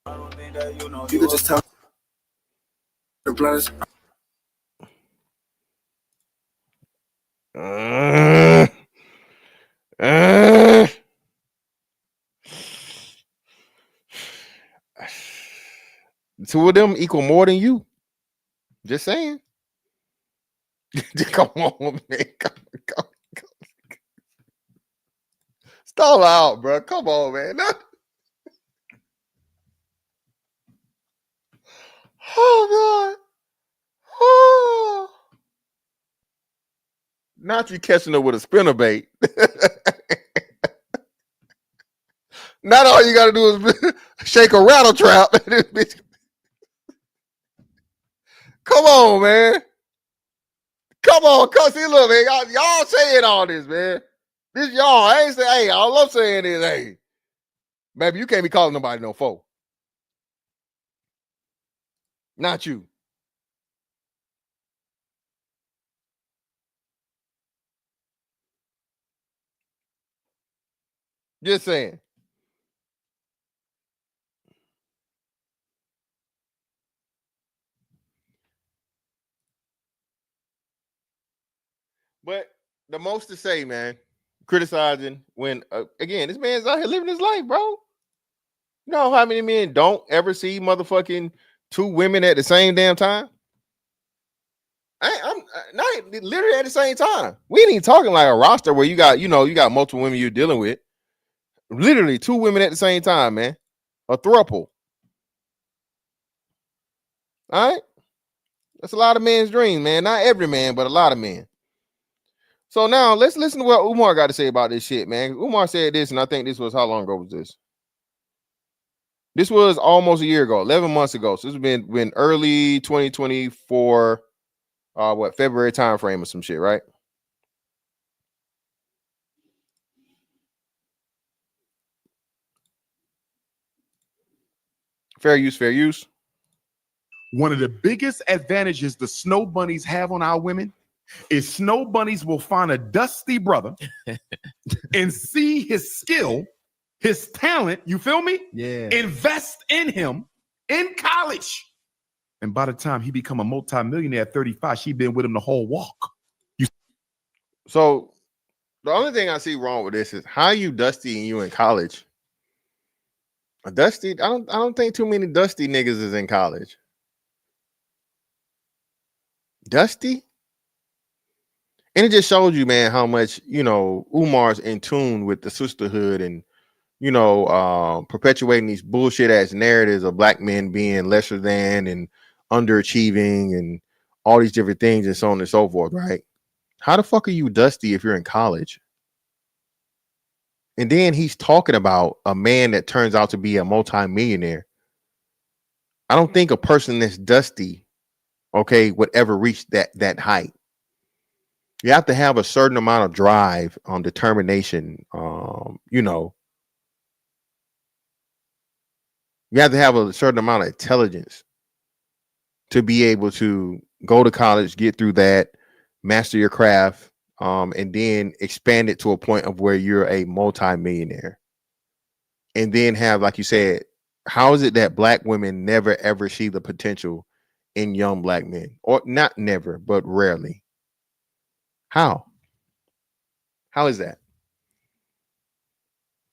You could just tell the brothers. Two of them equal more than you. Just saying. Come on, man. Come. Stall out, bro. Come on, man. Oh, God. Oh. Not you catching her with a spinnerbait. Not all you got to do is shake a rattle trap. Come on, man. Come on, see, look, man. Y'all saying all this, man. This y'all. I ain't saying, hey, all I'm saying is, hey, baby, you can't be calling nobody no foe. Not you. Just saying. But the most to say, man, criticizing when again, this man's out here living his life, bro. You know how many men don't ever see motherfucking two women at the same damn time? I'm not literally at the same time. We ain't even talking like a roster where you got multiple women you're dealing with. Literally two women at the same time, man. A throuple. All right. That's a lot of men's dreams, man. Not every man, but a lot of men. So now let's listen to what Umar got to say about this shit, man. Umar said this, and I think this was how long ago was this? This was almost a year ago, 11 months ago. So this has been early 2024, February time frame or some shit, right? Fair use. One of the biggest advantages the snow bunnies have on our women is snow bunnies will find a dusty brother and see his skill, his talent, you feel me? Yeah. Invest in him in college. And by the time he become a multimillionaire at 35, she been with him the whole walk. So the only thing I see wrong with this is how you dusty and you in college. A dusty, I don't think too many dusty niggas is in college. Dusty? And it just shows you, man, how much, Umar's in tune with the sisterhood and, perpetuating these bullshit ass narratives of black men being lesser than and underachieving and all these different things and so on and so forth, right? How the fuck are you dusty if you're in college? And then he's talking about a man that turns out to be a multimillionaire. I don't think a person that's dusty, would ever reach that height. You have to have a certain amount of drive, determination. You have to have a certain amount of intelligence to be able to go to college, get through that, master your craft, and then expand it to a point of where you're a multimillionaire. And then have, like you said, how is it that black women never ever see the potential in young black men? Or not never, but rarely. How is that?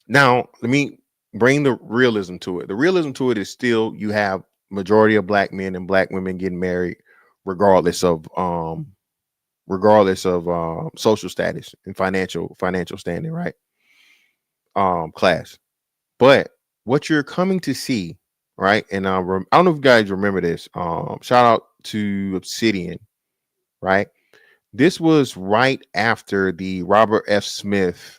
Now, let me bring the realism to it. The realism to it is still you have majority of black men and black women getting married regardless of social status and financial standing, right? Class. But what you're coming to see, right? And I don't know if you guys remember this. Shout out to Obsidian, right? This was right after the Robert F. Smith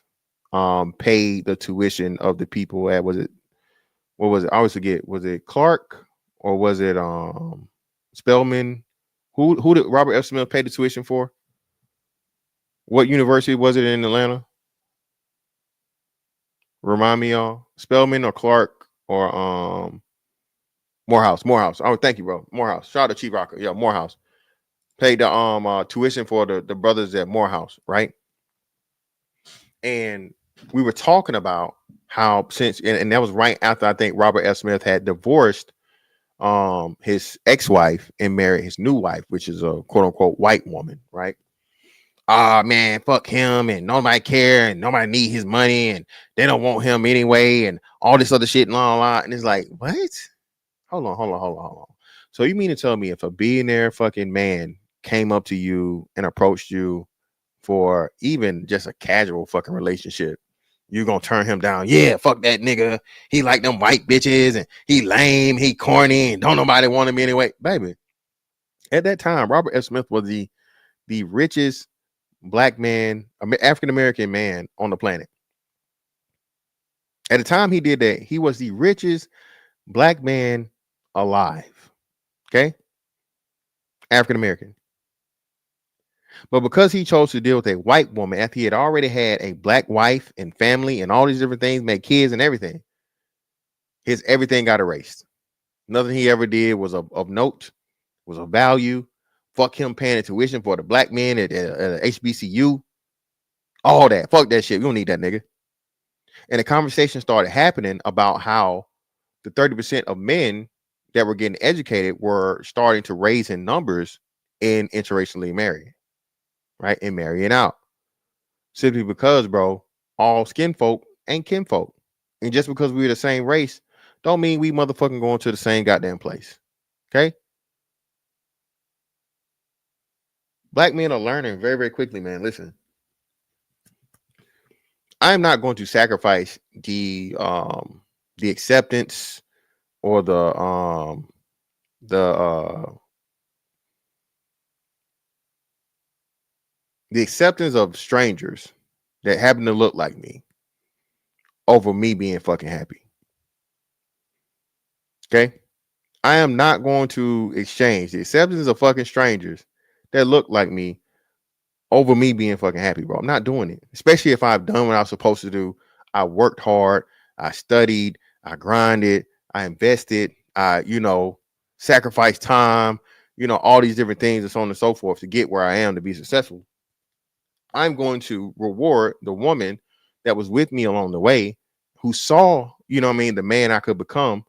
paid the tuition of the people at, what was it? I always forget. Was it Clark or was it Spelman? Who did Robert F. Smith pay the tuition for? What university was it in Atlanta? Remind me, y'all. Spelman or Clark or Morehouse. Oh, thank you, bro. Morehouse. Shout out to Chief Rocker. Yeah, Morehouse. Paid the tuition for the brothers at Morehouse, right? And we were talking about how and that was right after I think Robert F. Smith had divorced his ex-wife and married his new wife, which is a quote unquote white woman, right? Man, fuck him and nobody care and nobody need his money and they don't want him anyway and all this other shit and blah. And it's like, what? Hold on. So you mean to tell me if a billionaire fucking man came up to you and approached you for even just a casual fucking relationship, you're gonna turn him down? Yeah, fuck that nigga. He like them white bitches and he lame, he corny, and don't nobody want him anyway. Baby, at that time, Robert F. Smith was the richest black man, African-American man on the planet. At the time he did that, he was the richest black man alive. Okay? African-American. But because he chose to deal with a white woman after he had already had a black wife and family and all these different things, made kids and everything, his everything got erased. Nothing he ever did was of note, was of value. Fuck him paying the tuition for the black men at HBCU. All that. Fuck that shit. We don't need that nigga. And the conversation started happening about how the 30% of men that were getting educated were starting to raise in numbers in interracially married. right, and marrying out. Simply because, bro, all skin folk ain't kinfolk. And just because we're the same race, don't mean we motherfucking going to the same goddamn place. Okay? Black men are learning very, very quickly, man. Listen, I'm not going to sacrifice the acceptance or the acceptance of strangers that happen to look like me over me being fucking happy. Okay? I am not going to exchange the acceptance of fucking strangers that look like me over me being fucking happy, bro. I'm not doing it. Especially if I've done what I was supposed to do. I worked hard, I studied, I grinded, I invested, I, sacrificed time, all these different things and so on and so forth to get where I am to be successful. I'm going to reward the woman that was with me along the way who saw, the man I could become,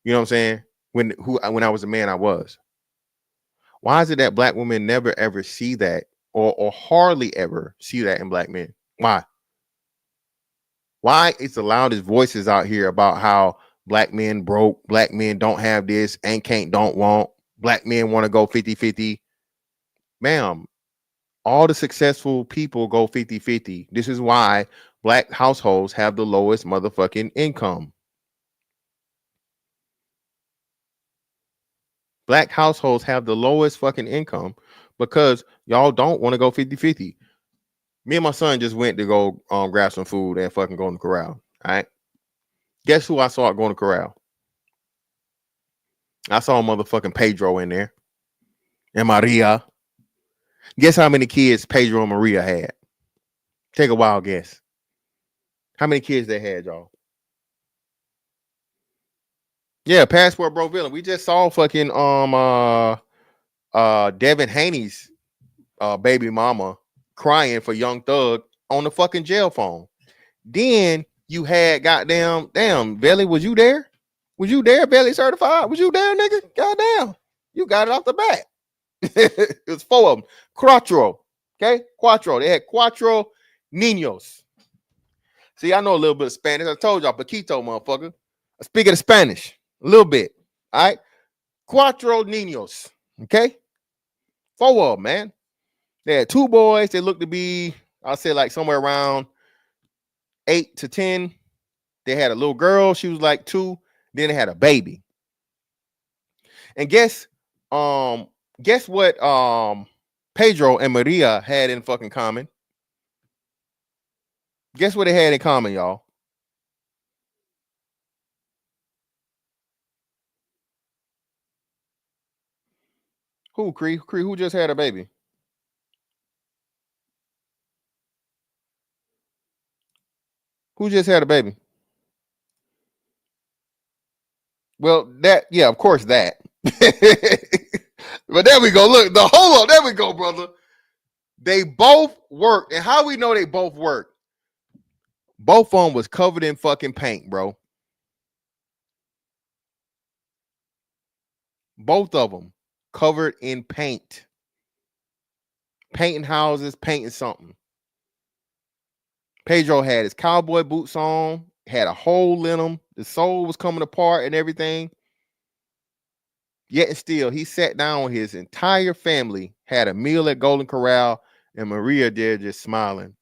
you know what I'm saying? When I was the man I was. Why is it that black women never ever see that or hardly ever see that in black men? Why? Why it's the loudest voices out here about how black men broke, black men don't have this, and can't, don't want, black men want to go 50-50. Ma'am, all the successful people go 50-50. This is why black households have the lowest motherfucking income. Black households have the lowest fucking income because y'all don't want to go 50-50. Me and my son just went to go grab some food and fucking go in the corral. All right. Guess who I saw at going to corral? I saw motherfucking Pedro in there. And Maria. Guess how many kids Pedro and Maria had? Take a wild guess. How many kids they had, y'all? Yeah, Passport Bro Villain. We just saw fucking Devin Haney's baby mama crying for Young Thug on the fucking jail phone. Then you had damn, Belly, was you there? Was you there, Belly certified? Was you there, nigga? Goddamn. You got it off the bat. It was 4 of them. Cuatro. Okay? Cuatro. They had Cuatro Niños. See, I know a little bit of Spanish. I told y'all, Paquito, motherfucker. I speak of the Spanish. A little bit. All right? Cuatro Niños. Okay? 4 of them, man. They had 2 boys. They looked to be, I'll say, like somewhere around 8 to 10. They had a little girl. She was like 2. Then they had a baby. And guess what Pedro and Maria had in fucking common? Guess what they had in common, y'all? Who, Cree? Who just had a baby? Who just had a baby? Well, of course that. But there we go. Look, hold on. There we go, brother. They both worked. And how we know they both worked? Both of them was covered in fucking paint, bro. Both of them covered in paint. Painting houses, painting something. Pedro had his cowboy boots on, had a hole in them. The sole was coming apart and everything. Yet and still, he sat down with his entire family, had a meal at Golden Corral, and Maria there just smiling.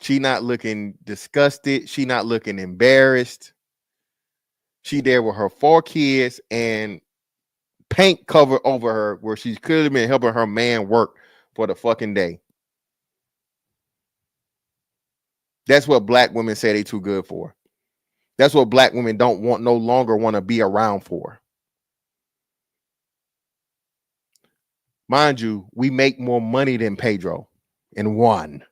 She not looking disgusted. She not looking embarrassed. She there with her 4 kids and paint cover over her where she could have been helping her man work for the fucking day. That's what black women say they too good for. That's what black women no longer want to be around for. Mind you, we make more money than Pedro in one.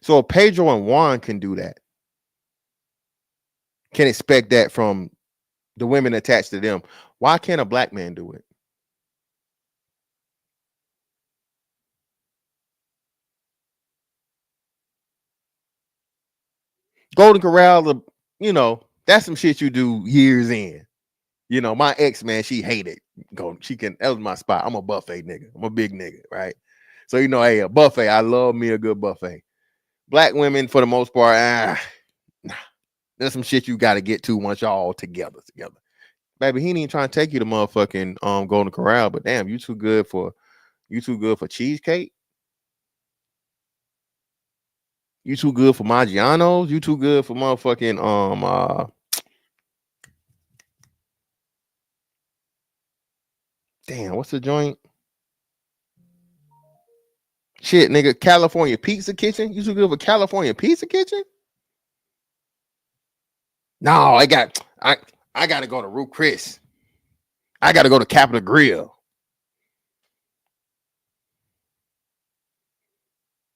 So if Pedro and Juan can do that, can expect that from the women attached to them, why can't a black man do it? Golden Corral, That's some shit you do years in. You know, my ex, man, she hated that was my spot. I'm a buffet nigga. I'm a big nigga, right? So, you know, hey, a buffet, I love me a good buffet. Black women, for the most part, there's some shit you got to get to once y'all all together. Baby, he ain't even trying to take you to motherfucking Golden Corral, but damn, you too good for cheesecake. You too good for Maggiano's. You too good for motherfucking damn, what's the joint? Shit, nigga, California Pizza Kitchen. You too good for California Pizza Kitchen? No, I gotta go to Ruth Chris. I gotta go to Capitol Grill.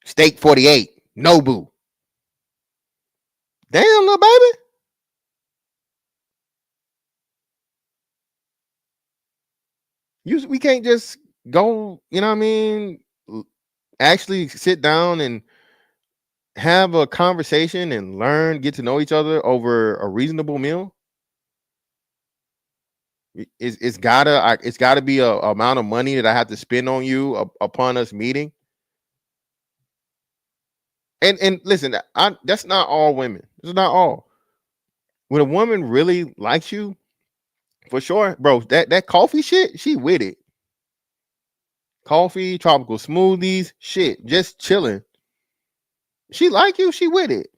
Steak 48, Nobu. Damn, little baby. We can't just go, you know what I mean? Actually sit down and have a conversation and learn, get to know each other over a reasonable meal. It's gotta be a amount of money that I have to spend on you upon us meeting. And listen, that's not all women. It's not all. When a woman really likes you, for sure, bro, that coffee shit, she with it. Coffee, tropical smoothies, shit, just chilling. She like you, she with it.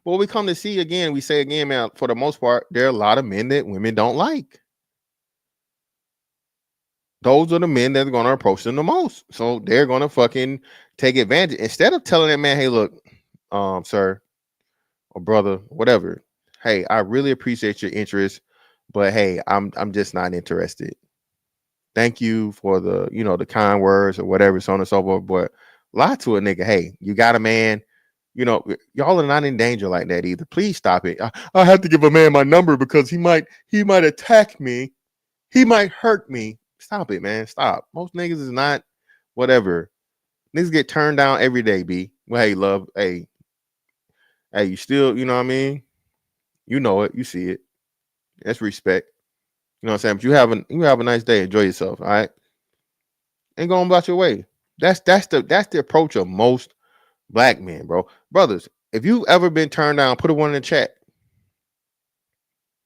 But we come to see again, we say again, man, for the most part, there are a lot of men that women don't like. Those are the men that are going to approach them the most. So they're going to fucking take advantage. Instead of telling that man, hey, look, sir or brother, whatever. Hey, I really appreciate your interest, but hey, I'm just not interested. Thank you for the, you know, the kind words or whatever, so on and so forth. But lie to a nigga, hey, you got a man, you know, y'all are not in danger like that either. Please stop it. I have to give a man my number because he might attack me. He might hurt me. Stop it, man. Stop. Most niggas is not whatever. Niggas get turned down every day, B. Well, hey, love, hey, you still, you know what I mean? You know it, you see it. That's respect. You know what I'm saying? But you have a nice day. Enjoy yourself. All right. And go on about your way. That's the approach of most black men, bro. Brothers, if you've ever been turned down, put a one in the chat.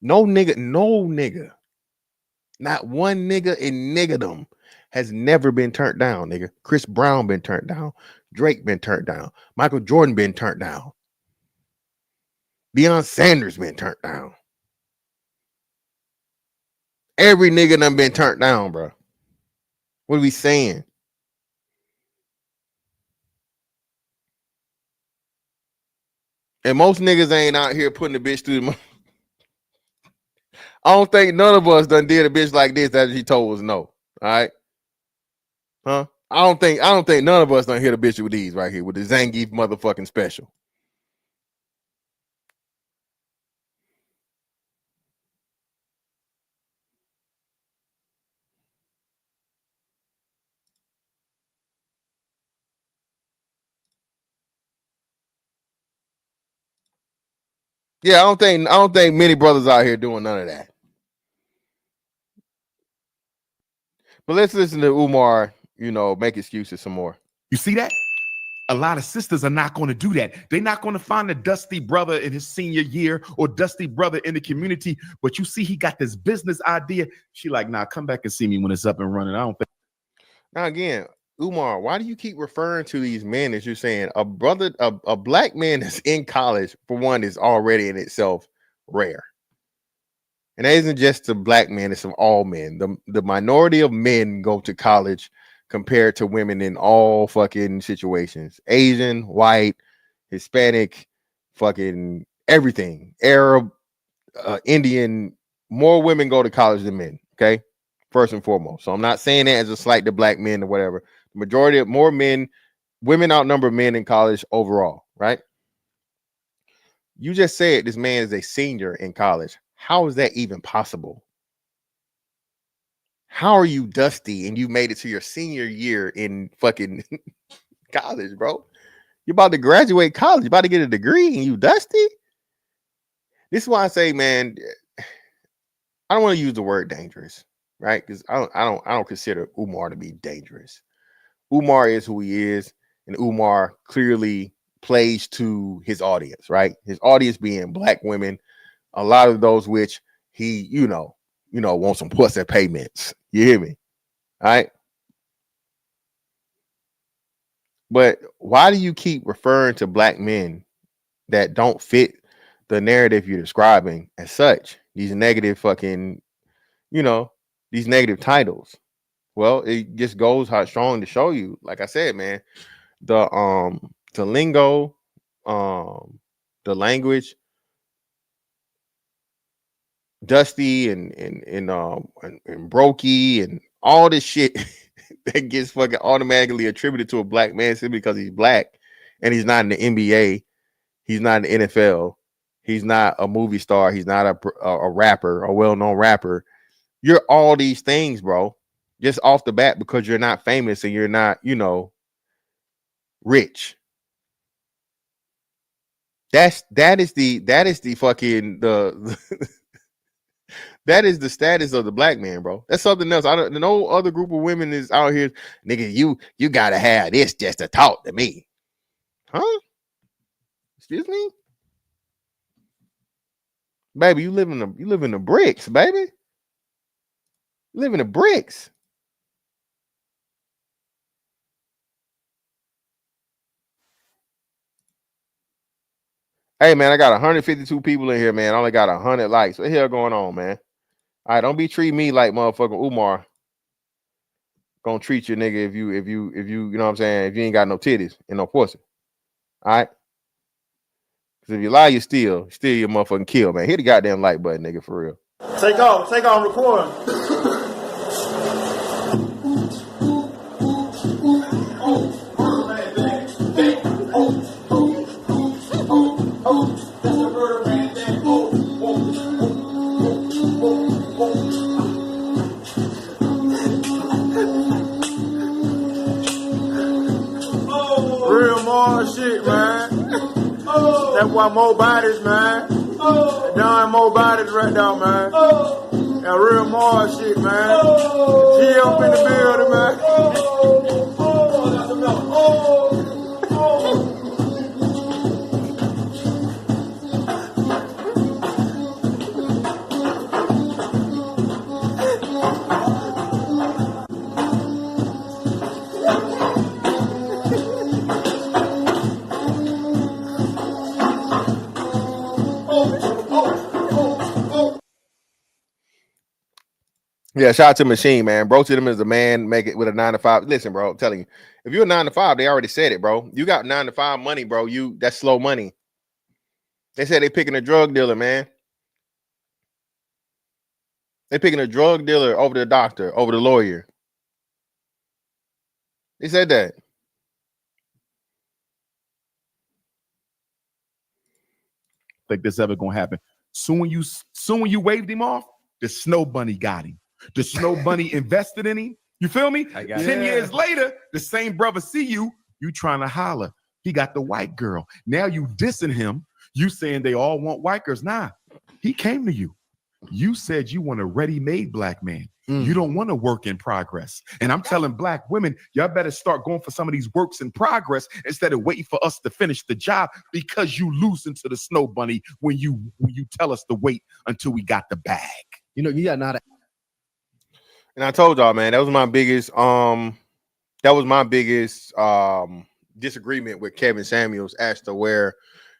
No nigga, not one nigga in niggerdom has never been turned down, nigga. Chris Brown been turned down. Drake been turned down. Michael Jordan been turned down. Deion Sanders been turned down. Every nigga done been turned down, bro. What are we saying? And most niggas ain't out here putting the bitch through the. I don't think none of us done did a bitch like this that she told us no. All right, huh? I don't think none of us done hit a bitch with these right here with the Zangief motherfucking special. Yeah, I don't think many brothers out here doing none of that. But let's listen to Umar, you know, make excuses some more. You see that? A lot of sisters are not going to do that. They're not going to find a dusty brother in his senior year or dusty brother in the community. But you see, he got this business idea. She like, nah, come back and see me when it's up and running. I don't think. Now again, Umar, why do you keep referring to these men as you're saying a black man that's in college, for one, is already in itself rare. And that isn't just the black men, it's of all men. The minority of men go to college compared to women in all fucking situations. Asian, white, Hispanic, fucking everything. Arab, Indian, more women go to college than men, okay? First and foremost. So I'm not saying that as a slight to black men or whatever. The majority of more women outnumber men in college overall, right? You just said this man is a senior in college. How is that even possible? How are you dusty and you made it to your senior year in fucking college, bro? You're about to graduate college, you're about to get a degree and you dusty? This is why I say, man, I don't want to use the word dangerous, right? Because I don't consider Umar to be dangerous. Umar is who he is, and Umar clearly plays to his audience, right? His audience being black women, a lot of those which he, want some pussy payments. You hear me? All right. But why do you keep referring to black men that don't fit the narrative you're describing as such? These negative fucking, these negative titles. Well, it just goes how strong to show you. Like I said, man, the lingo, the language, Dusty and Brokey and all this shit that gets fucking automatically attributed to a black man simply because he's black and he's not in the NBA, he's not in the NFL, he's not a movie star, he's not a rapper, a well-known rapper. You're all these things, bro, just off the bat because you're not famous and you're not, rich. That is the fucking that is the status of the black man, bro. That's something else. No other group of women is out here, nigga. You gotta have this just to talk to me, huh? Excuse me, baby. You live in the bricks, baby. You live in the bricks. Hey, man, I got 152 people in here, man. I only got 100 likes. What the hell going on, man? All right, don't be treating me like motherfucking Umar. Gonna treat you, nigga, if you you know what I'm saying, if you ain't got no titties and no pussy. All right? Because if you lie, you steal your motherfucking kill, man. Hit the goddamn like button, nigga, for real. Take off, record. Real more shit, man. That's why more bodies, man. Darn more bodies right now, man. That real more shit, man. G up in the building, man. Yeah, shout out to Machine, man. Bro, to them as a man, make it with a 9 to 5. Listen, bro, I'm telling you, if you're a 9 to 5, they already said it, bro. You got 9 to 5 money, bro. That's slow money. They said they picking a drug dealer, man. They picking a drug dealer over the doctor, over the lawyer. They said that. Think this ever gonna happen? Soon when you waved him off, the snow bunny got him. The snow bunny invested in him. You feel me? 10 years later, the same brother see you trying to holler. He got the white girl. Now you dissing him. You saying they all want white girls. Nah, he came to you. You said you want a ready-made black man. You don't want to work in progress. And I'm telling black women, y'all better start going for some of these works in progress instead of waiting for us to finish the job, because you lose into the snow bunny when you tell us to wait until we got the bag. You got not. And I told y'all, man, that was my biggest disagreement with Kevin Samuels as to where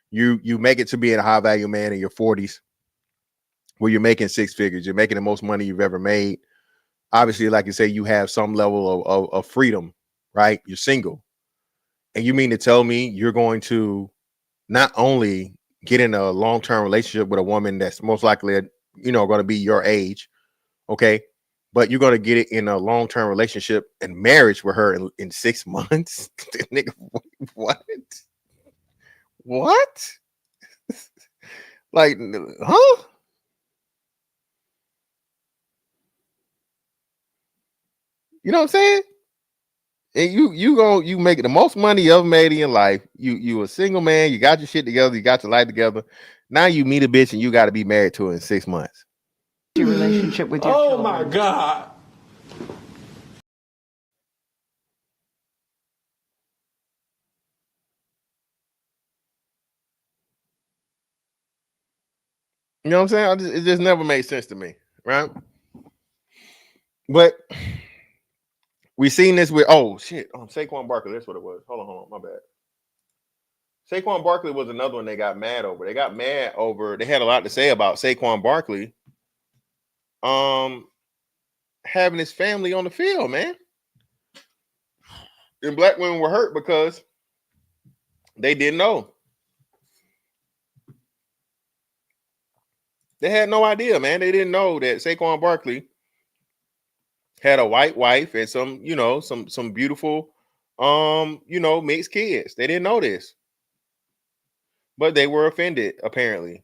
you make it to being a high value man in your 40s, where you're making 6 figures, you're making the most money you've ever made. Obviously, like you say, you have some level of freedom, right? You're single. And you mean to tell me you're going to not only get in a long-term relationship with a woman that's most likely, going to be your age, okay, but you're going to get it in a long-term relationship and marriage with her in 6 months? Nigga, what? What? Like, huh? You know what I'm saying? And you make the most money you ever made in your life. You a single man, you got your shit together, you got your life together. Now you meet a bitch and you got to be married to her in 6 months. Your relationship with your children. My God. You know what I'm saying? It just never made sense to me, right? But we seen this with Saquan Barkley. That's what it was. Hold on, my bad. Saquan Barkley was another one they got mad over. They got mad over. They had a lot to say about Saquan Barkley, having his family on the field, man. And black women were hurt because they didn't know. They had no idea, man. They didn't know that Saquon Barkley had a white wife and some beautiful, mixed kids. They didn't know this. But they were offended, apparently,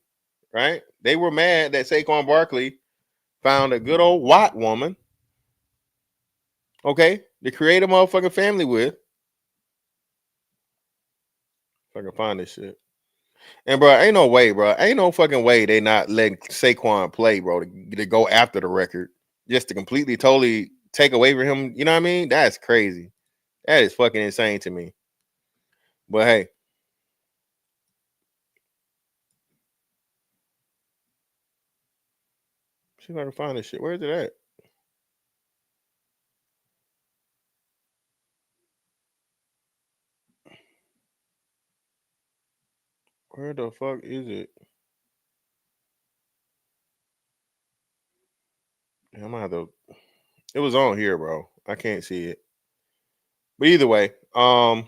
right? They were mad that Saquon Barkley found a good old white woman, okay, to create a motherfucking family with. If I can find this shit. And bro, ain't no way, bro. Ain't no fucking way they not letting Saquon play, bro, to go after the record. Just to completely, totally take away from him. You know what I mean? That's crazy. That is fucking insane to me. But hey. See if I can find this shit. Where is it at? Where the fuck is it? I might have to. It was on here, bro. I can't see it. But either way, Saquon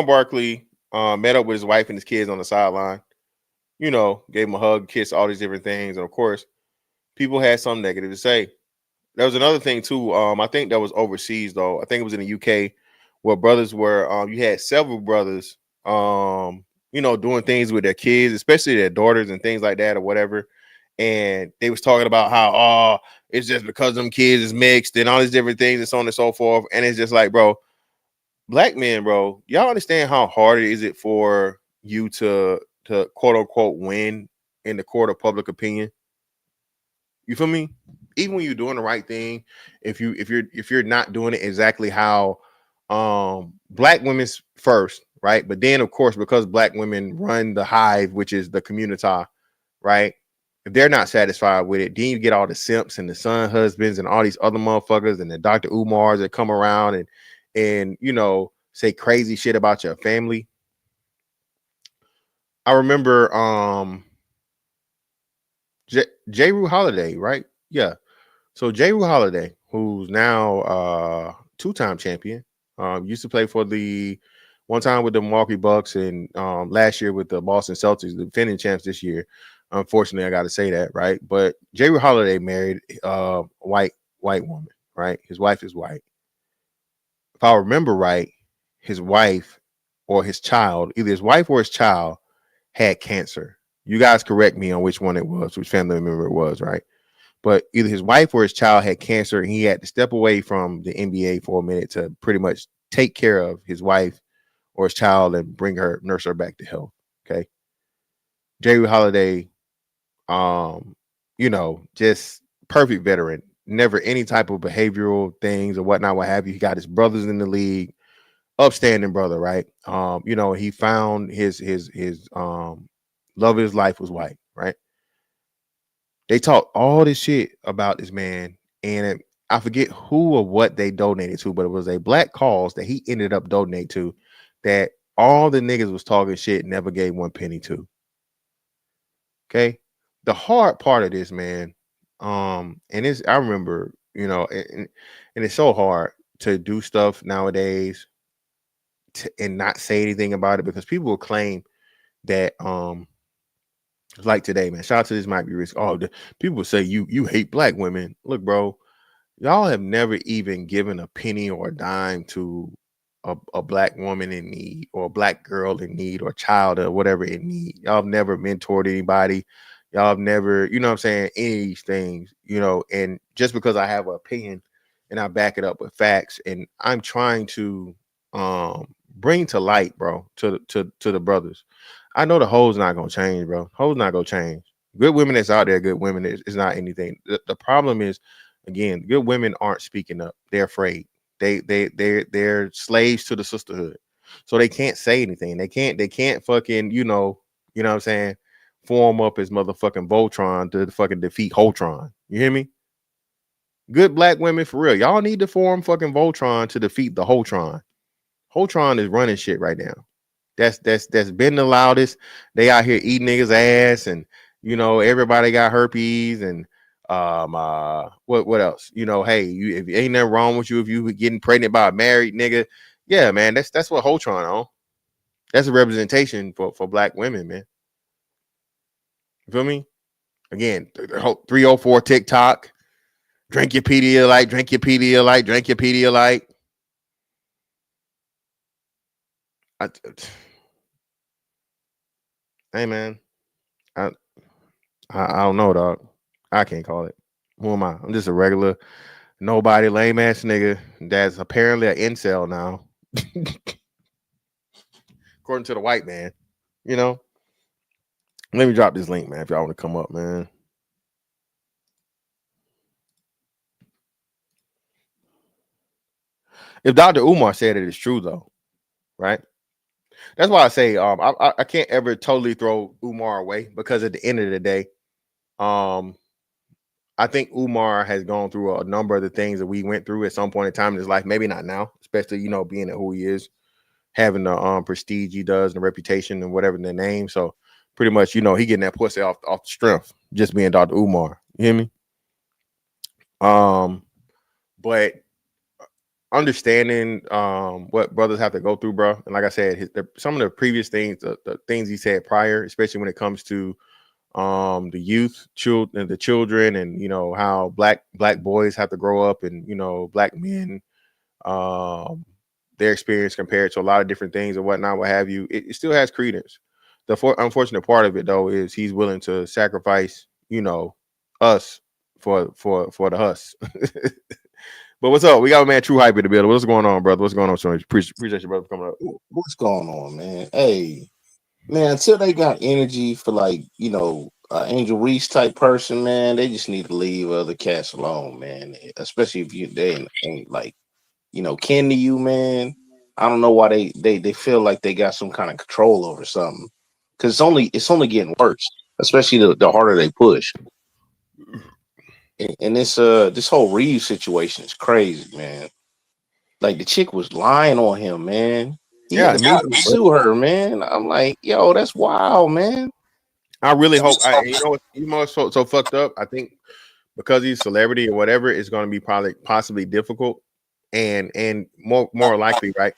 Barkley met up with his wife and his kids on the sideline. You know, gave him a hug, kiss, all these different things. And of course, people had some negative to say. There was another thing too. I think that was overseas though. I think it was in the UK where brothers were. You had several brothers, doing things with their kids, especially their daughters and things like that or whatever. And they was talking about how it's just because them kids is mixed and all these different things and so on and so forth. And it's just like, bro, black men, bro, y'all understand how hard it is for you to quote unquote win in the court of public opinion? You feel me? Even when you're doing the right thing, if you're not doing it exactly how black women's first, right? But then of course, because black women run the hive, which is the community, right? If they're not satisfied with it, then you get all the simps and the son husbands and all these other motherfuckers and the Dr. Umars that come around and say crazy shit about your family. I remember J. Rue Holiday, right? Yeah. So J. Rue Holiday, who's now two-time champion, used to play for the one time with the Milwaukee Bucks and last year with the Boston Celtics, the defending champs this year. Unfortunately, I got to say that, right? But J. Rue Holiday married a white woman, right? His wife is white. If I remember right, his wife or his child, either his wife or his child, had cancer. You guys correct me on which one it was, which family member it was, right? But either his wife or his child had cancer and he had to step away from the NBA for a minute to pretty much take care of his wife or his child and nurse her back to health. Okay. J. Rue Holiday, just perfect veteran, never any type of behavioral things or whatnot, what have you. He got his brothers in the league, upstanding brother, right? He found his love of his life was white, right? They talk all this shit about this man, and I forget who or what they donated to, but it was a black cause that he ended up donating to that all the niggas was talking shit, never gave 1 penny to. Okay. The hard part of this, man, and I remember, and it's so hard to do stuff nowadays and not say anything about it because people will claim that, like today, man, shout out to this might be risk. People say you hate black women. Look, bro, y'all have never even given a penny or a dime to a black woman in need or a black girl in need or child or whatever in need. Y'all have never mentored anybody. Y'all have never, any of these things, and just because I have an opinion and I back it up with facts, and I'm trying to bring to light, bro, to the brothers. I know the hoes not gonna change, bro. Hoes not gonna change. Good women that's out there, good women is not anything. The problem is, again, good women aren't speaking up. They're afraid. They're slaves to the sisterhood, so they can't say anything. They can't fucking you know what I'm saying, form up as motherfucking Voltron to fucking defeat Holtron. You hear me? Good black women, for real, y'all need to form fucking Voltron to defeat the Holtron. Holtron is running shit right now. That's been the loudest. They out here eating niggas ass, and you know everybody got herpes, and what else? You know, hey, if ain't nothing wrong with you if you getting pregnant by a married nigga. Yeah, man, that's what Holtron on. That's a representation for black women, man. You feel me? Again, 304 TikTok. Drink your Pedialyte, drink your Pedialyte, drink your Pedialyte. Hey, man. I don't know, dog. I can't call it. Who am I? I'm just a regular, nobody, lame ass nigga that's apparently an incel now. According to the white man, you know. Let me drop this link, man, if y'all want to come up, man. If Dr. Umar said it, it's true though, right? That's why I say I can't ever totally throw Umar away, because at the end of the day, I think Umar has gone through a number of the things that we went through at some point in time in his life. Maybe not now, especially, you know, being who he is, having the prestige he does, and the reputation and whatever the name. So pretty much, you know, he getting that pussy off the strength, just being Dr. Umar. You hear me? But understanding what brothers have to go through, bro. And like I said, some of the previous things, the things he said prior, especially when it comes to the youth, the children, and you know how black boys have to grow up, and you know black men, their experience compared to a lot of different things and whatnot, what have you. It still has credence. The unfortunate part of it though is he's willing to sacrifice, you know, us for the us. But what's up? We got a man True Hype in the building. What's going on, brother? What's going on, Sonny? Appreciate your brother coming up. What's going on, man? Hey, man, until they got energy for like, you know, Angel Reese type person, man, they just need to leave other cats alone, man. Especially if they ain't like, you know, kin to you, man. I don't know why they feel like they got some kind of control over something, because it's only getting worse, especially the harder they push. And this whole Reeves situation is crazy, man. Like the chick was lying on him, man. He had to sue her, man. I'm like, yo, that's wild, man. I really hope. You know, so fucked up. I think because he's a celebrity or whatever, it's going to be possibly difficult, and more likely, right?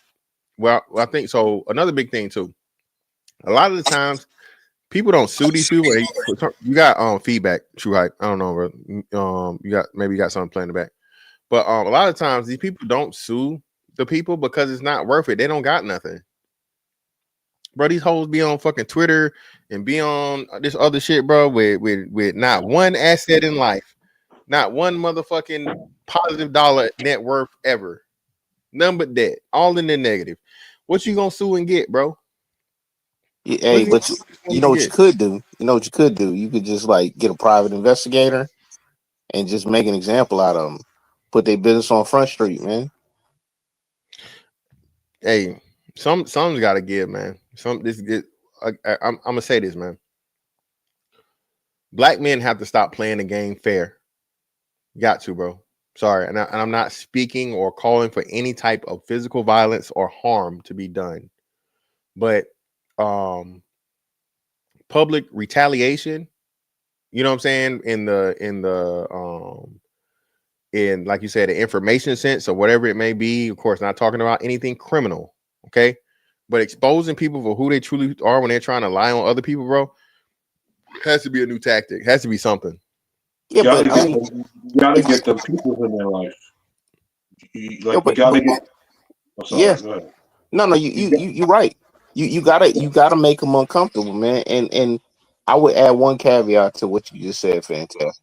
Well, I think so. Another big thing too. A lot of the times, people don't sue these people. You got feedback, True Hype. I don't know, bro. You got something playing in the back. But a lot of times these people don't sue the people because it's not worth it. They don't got nothing. Bro, these hoes be on fucking Twitter and be on this other shit, bro, with not one asset in life, not one motherfucking positive dollar net worth ever. None but debt. All in the negative. What you gonna sue and get, bro? Hey, but you know what you could do? You know what you could do? You could just like get a private investigator and just make an example out of them. Put their business on Front Street, man. Hey, something's got to give, man. I'm gonna say this, man. Black men have to stop playing the game fair. Got to, bro. Sorry, and I'm not speaking or calling for any type of physical violence or harm to be done, but public retaliation, you know what I'm saying, in like you said, the information sense or whatever it may be. Of course, not talking about anything criminal, okay, but exposing people for who they truly are when they're trying to lie on other people, bro, has to be a new tactic. Has to be something. Yeah, you gotta get the people in their life. You're right. You gotta make them uncomfortable, man. And I would add one caveat to what you just said, Fantastic.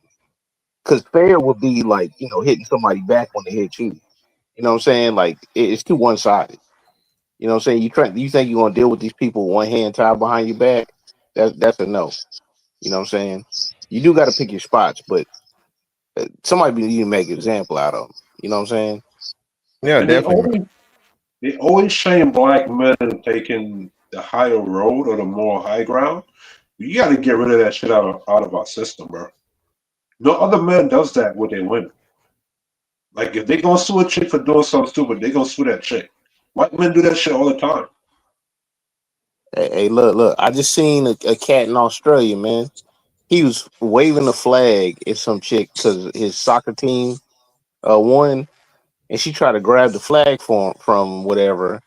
Because fair would be like, hitting somebody back when they hit you. You know what I'm saying? Like it's too one sided. You know what I'm saying? You think you're gonna deal with these people with one hand tied behind your back? That's a no. You know what I'm saying? You do got to pick your spots, but somebody need to make an example out of them. You know what I'm saying? Yeah, And definitely. they always shame black men taking the higher road or the more high ground. You got to get rid of that shit out of our system, bro. No other man does that with their women. Like if they gonna sue a chick for doing something stupid, they gonna sue that chick. White men do that shit all the time. Hey, look! I just seen a cat in Australia, man. He was waving the flag at some chick because his soccer team won, and she tried to grab the flag from whatever.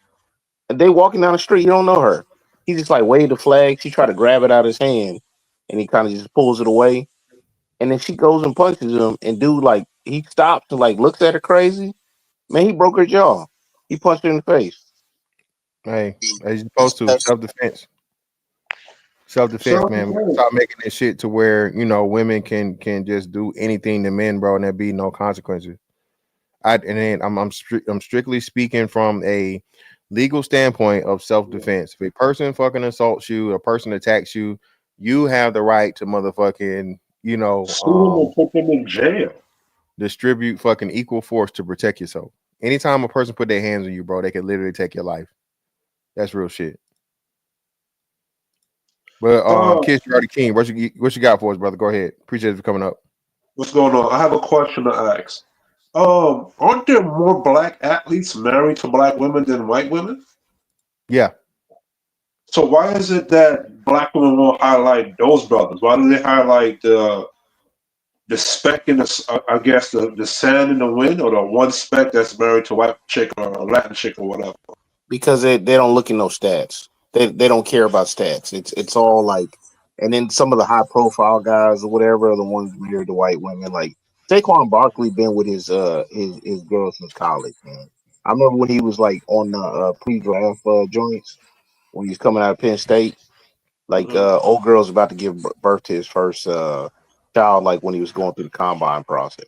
And they walking down the street, you don't know her. He just like waved the flag. She tried to grab it out of his hand, and he kind of just pulls it away. And then she goes and punches him, and dude like he stops and like looks at her crazy. Man, he broke her jaw. He punched her in the face. Hey, as you're supposed to, self-defense. Self-defense, man. We gotta start making this shit to where women can just do anything to men, bro, and there be no consequences. I'm strictly speaking from a legal standpoint of self-defense. If a person fucking assaults you, a person attacks you, you have the right to motherfucking put them in jail. Distribute fucking equal force to protect yourself. Anytime a person put their hands on you, bro, they can literally take your life. That's real shit. But Kiss Charlie King, what you got for us, brother? Go ahead. Appreciate it for coming up. What's going on? I have a question to ask. Aren't there more black athletes married to black women than white women? Yeah. So why is it that black women won't highlight those brothers? Why do they highlight the speck in the sand in the wind, or the one speck that's married to a white chick or a Latin chick or whatever? Because they don't look at no stats. They don't care about stats. It's all like, and then some of the high profile guys or whatever are the ones married to white women. Like Saquan Barkley been with his girl since college, man. I remember when he was like on the pre-draft joints when he was coming out of Penn State. Like old girl's about to give birth to his first child, like when he was going through the combine process.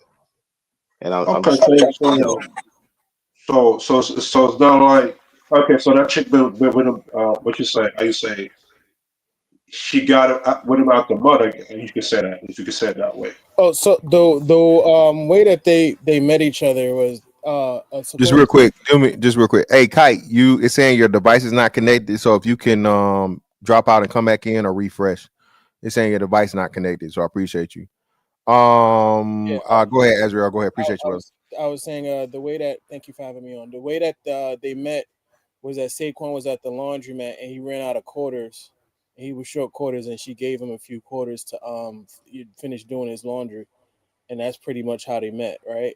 And I'm just so it's not like, okay, so that chick been with him. What you say? How you say? She got it with him out the mud. And you can say that if you can say it that way. Oh, so the way that they met each other was just real quick. Hey, Kite, it's saying your device is not connected. So if you can drop out and come back in or refresh, it's saying your device is not connected. So I appreciate you. Go ahead, Ezra. Go ahead. Appreciate you, brother. I was saying the way that, thank you for having me on. The way that they met was that Saquon was at the laundromat and he ran out of quarters. And he was short quarters, and she gave him a few quarters to finish doing his laundry, and that's pretty much how they met, right?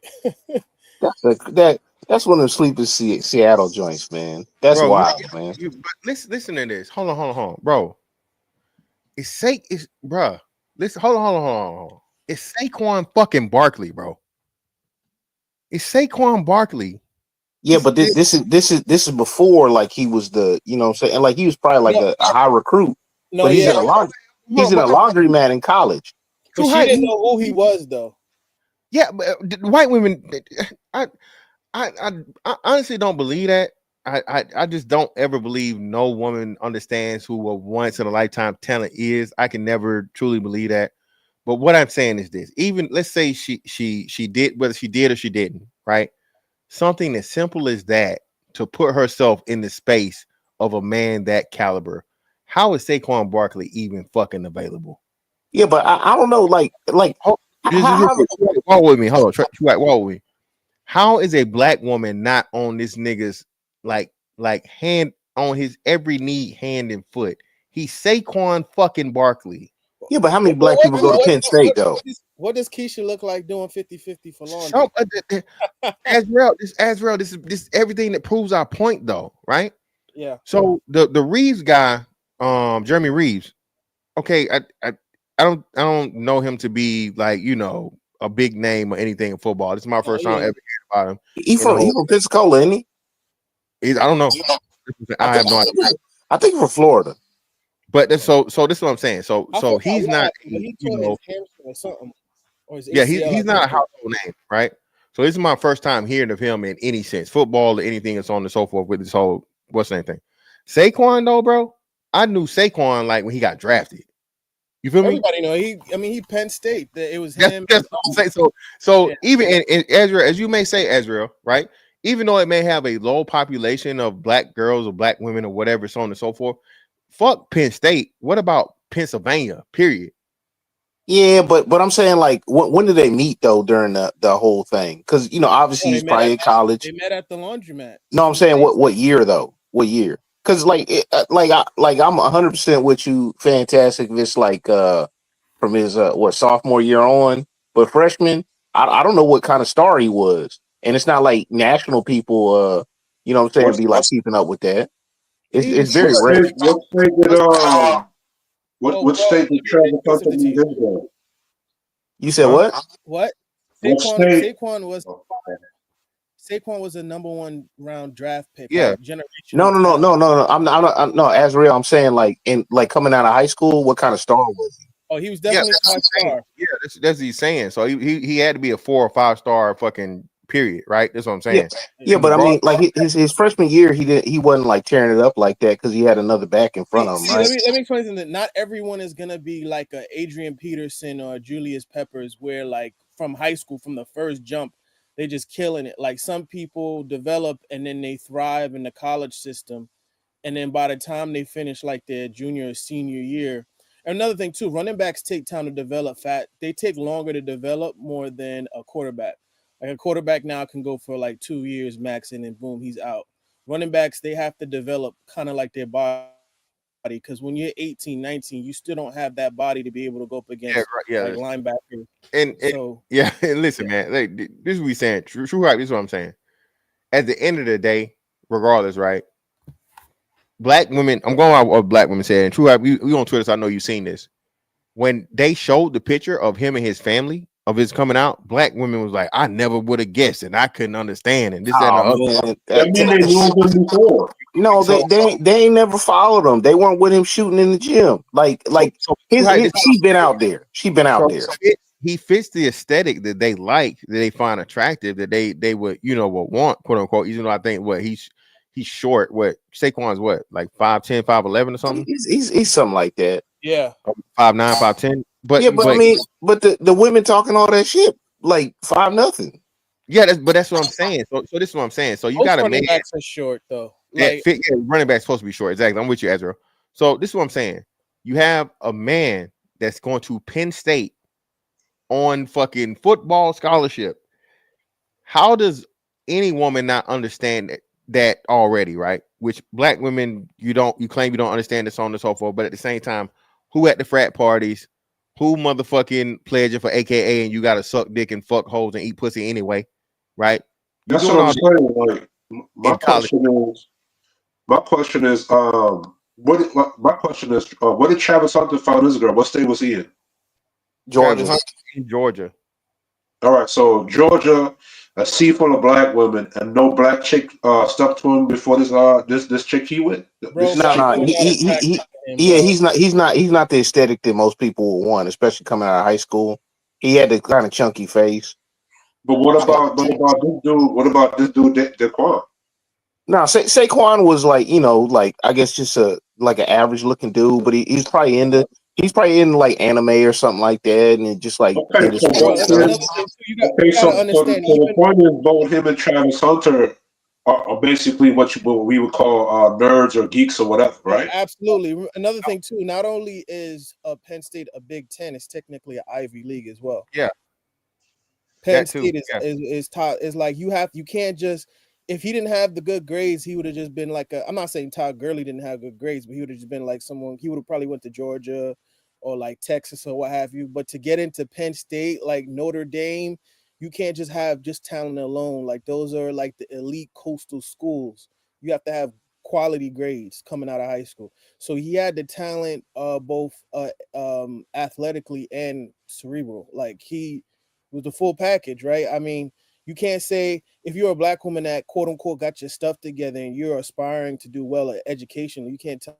That's one of the sleeping Seattle joints, man. That's wild, man. But listen to this. Hold on, bro. Listen, hold on. It's Saquon fucking Barkley, bro. It's Saquon Barkley. Yeah, but this is before like he was the, you know what I'm saying, and like he was probably like a high recruit. No, but he's in a laundromat in college. But she didn't know who he was though. Yeah, but white women, I honestly don't believe that. I just don't ever believe no woman understands who a once in a lifetime talent is. I can never truly believe that. But what I'm saying is this: even let's say she did, whether she did or she didn't, right? Something as simple as that to put herself in the space of a man that caliber. How is Saquon Barkley even fucking available? Yeah, but I don't know. Like, walk with me. Hold on, walk with me. How is a black woman not on this nigga's like hand on his every knee, hand and foot? He's Saquon fucking Barkley. Yeah, but how many black people go to Penn State though? What does Keisha look like doing 50-50 for laundry? Azrael, this is everything that proves our point, though, right? Yeah. So the Reaves guy, Jeremy Reaves. Okay, I don't know him to be like a big name or anything in football. This is my first time ever hearing about him. He from Pensacola, isn't he? I don't know. I have no idea. I think from Florida. But so this is what I'm saying. So he's not. He tore his hamstring or something. Or is Yeah, ACL, I he's not a think. household name, right? So this is my first time hearing of him in any sense, football or anything that's on and so forth with this whole what's the name thing. Saquon though, bro, I knew Saquon like when he got drafted. You feel me? Everybody know he Penn State. It was That's, him. that's what I'm saying. So Yeah. even in Ezra, as you may say, Ezra, right? Even though it may have a low population of black girls or black women or whatever, so on and so forth, fuck Penn State. What about Pennsylvania? Period. Yeah, but I'm saying like when did they meet though during the whole thing? Because obviously Oh, he's probably in college. They met at the laundromat. No, I'm saying what year though? What year? Because I'm 100% with you. Fantastic. If it's like from his sophomore year on, but freshman, I don't know what kind of star he was, and it's not like national people. What I'm saying, be like keeping up with that. It's very rare. What state did Travis Hunter leave in though? You said what? What? What state? Saquon was a number 1 round draft pick. Yeah. Like generational. No. I'm no Azrael. I'm saying like coming out of high school, what kind of star was he? Oh, he was definitely a 5-star. Yeah, that's what he's saying. So he had to be a 4 or 5 star fucking period, right? That's what I'm saying. Yeah, but I mean, like his freshman year, he wasn't like tearing it up like that because he had another back in front of him. Right? Let me explain something. Not everyone is gonna be like a Adrian Peterson or Julius Peppers, where like from high school, from the first jump, they just killing it. Like some people develop and then they thrive in the college system, and then by the time they finish like their junior or senior year. Another thing too, running backs take time to develop. They take longer to develop more than a quarterback. Like a quarterback now can go for like 2 years max, and then boom, he's out. Running backs, they have to develop kind of like their body, because when you're 18, 19, you still don't have that body to be able to go up against like linebackers. And listen, man, like, this is what we saying. True hype. This is what I'm saying. At the end of the day, regardless, right? Black women, I'm going out what black women said. And true hype, we on Twitter, so I know you've seen this. When they showed the picture of him and his family of his coming out, black women was like, I never would have guessed, and I couldn't understand. And this and the other. No, they ain't never followed him. They weren't with him shooting in the gym. She's been out there. She been out there. He fits the aesthetic that they like, that they find attractive, that they would would want, quote unquote. Even though I think he's short. What Saquon's what, like 5'10", 5'11" or something? He's something like that. Yeah, 5'9", 5'10". But I mean, the women talking all that shit like 5-0. Yeah, that's what I'm saying. So this is what I'm saying. So you got to make backs are short though. Like running back's supposed to be short. Exactly. I'm with you, Ezra. So this is what I'm saying. You have a man that's going to Penn State on fucking football scholarship. How does any woman not understand that already, right? Which black women you claim you don't understand this, so on and so forth, but at the same time, who at the frat parties, who motherfucking pledging for AKA, and you gotta suck dick and fuck hoes and eat pussy anyway, right? That's what I'm saying. Like my question is, what did Travis Hunter find this girl? What state was he in? Georgia. In Georgia. All right, so Georgia, a sea full of black women, and no black chick stuck to him before this chick he with. He's not the aesthetic that most people would want, especially coming out of high school. He had the kind of chunky face. But what about this dude? What about this dude, Daquan? No, Saquon was like, I guess just an average looking dude, but he's probably into like anime or something like that, and it just like so the point is, both him and Travis Hunter are basically what we would call nerds or geeks or whatever, right? Absolutely. Another thing too, not only is Penn State a Big Ten, it's technically an Ivy League as well. Yeah. Penn State is taught is like you can't just, if he didn't have the good grades, he would have just been like I'm not saying Todd Gurley didn't have good grades, but he would have just been like someone, he would have probably went to Georgia or like Texas or what have you. But to get into Penn State, like Notre Dame, you can't just have just talent alone. Like those are like the elite coastal schools. You have to have quality grades coming out of high school. So he had the talent both athletically and cerebral. Like he was the full package, right? I mean, you can't say if you're a black woman that quote unquote got your stuff together and you're aspiring to do well at education, you can't tell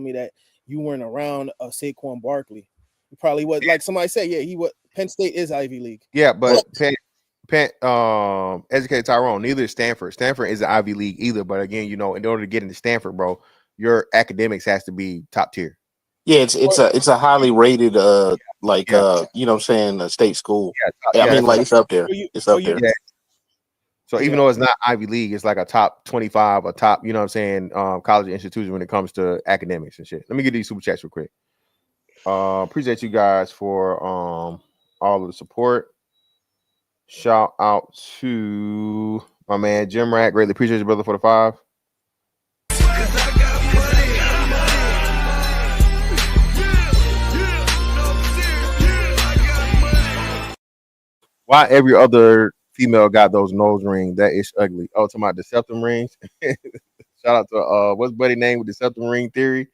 me that you weren't around Saquan Barkley. He probably was, like somebody said, yeah, he was. Penn State is Ivy League. Yeah, but Penn, educated Tyrone, neither is Stanford. Stanford isn't Ivy League either. But again, you know, in order to get into Stanford, bro, your academics has to be top tier. Yeah, it's a highly rated you know what I'm saying, a state school. Yeah, I mean, like it's up there. It's up there. Yeah. So even though it's not Ivy League, it's like a top 25, a top, you know what I'm saying, college institution when it comes to academics and shit. Let me get these super chats real quick. Appreciate you guys for all of the support. Shout out to my man Jim Rat. Greatly appreciate you, brother, for the 5. Why every other female got those nose rings? That is ugly. Oh, talking about the septum rings. Shout out to what's buddy name with the septum ring theory?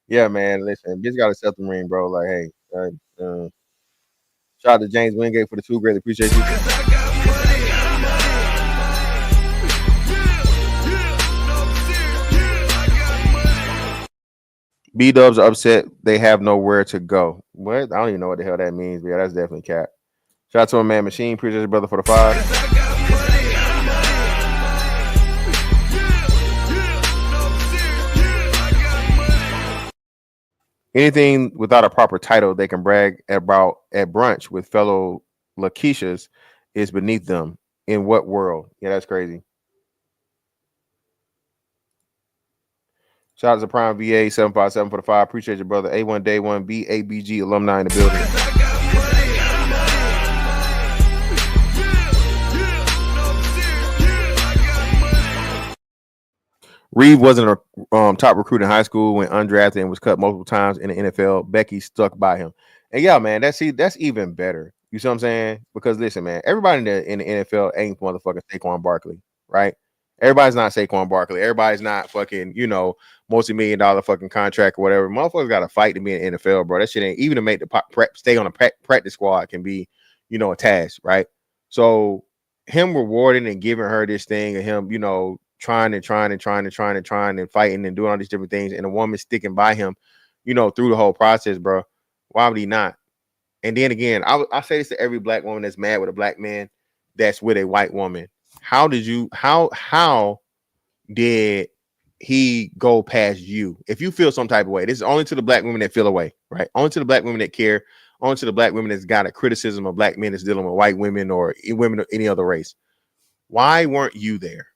Yeah, man. Listen, bitch got a septum ring, bro. Like, hey, shout out to James Wingate for the 2. Greatly appreciate you. B-dubs are upset they have nowhere to go. What? I don't even know what the hell that means. But yeah, that's definitely cap. Shout out to my man Machine. Appreciate you, brother, for the 5. Anything without a proper title they can brag about at brunch with fellow Lakeishas is beneath them. In what world? Yeah, that's crazy. Shout out to Prime VA 757 for the 5. Appreciate you, brother. A1 Day 1 BABG alumni in the building. Reeve wasn't a top recruit in high school, went undrafted and was cut multiple times in the NFL. Becky stuck by him. And yeah, man, that's even better. You see what I'm saying? Because listen, man, everybody in the NFL ain't motherfucking Saquan Barkley, right? Everybody's not Saquon Barkley. Everybody's not fucking, you know, multi-million-dollar fucking contract or whatever. Motherfuckers got to fight to be in the NFL, bro. That shit ain't even to make the stay on a practice squad can be, you know, a task, right? So him rewarding and giving her this thing and him, you know, trying and fighting and doing all these different things, and a woman sticking by him, you know, through the whole process, bro. Why would he not? And then again, I say this to every black woman that's mad with a black man that's with a white woman. How did he go past you? If you feel some type of way, this is only to the black women that feel away, right? Only to the black women that care. Only to the black women that's got a criticism of black men that's dealing with white women or women of any other race. Why weren't you there?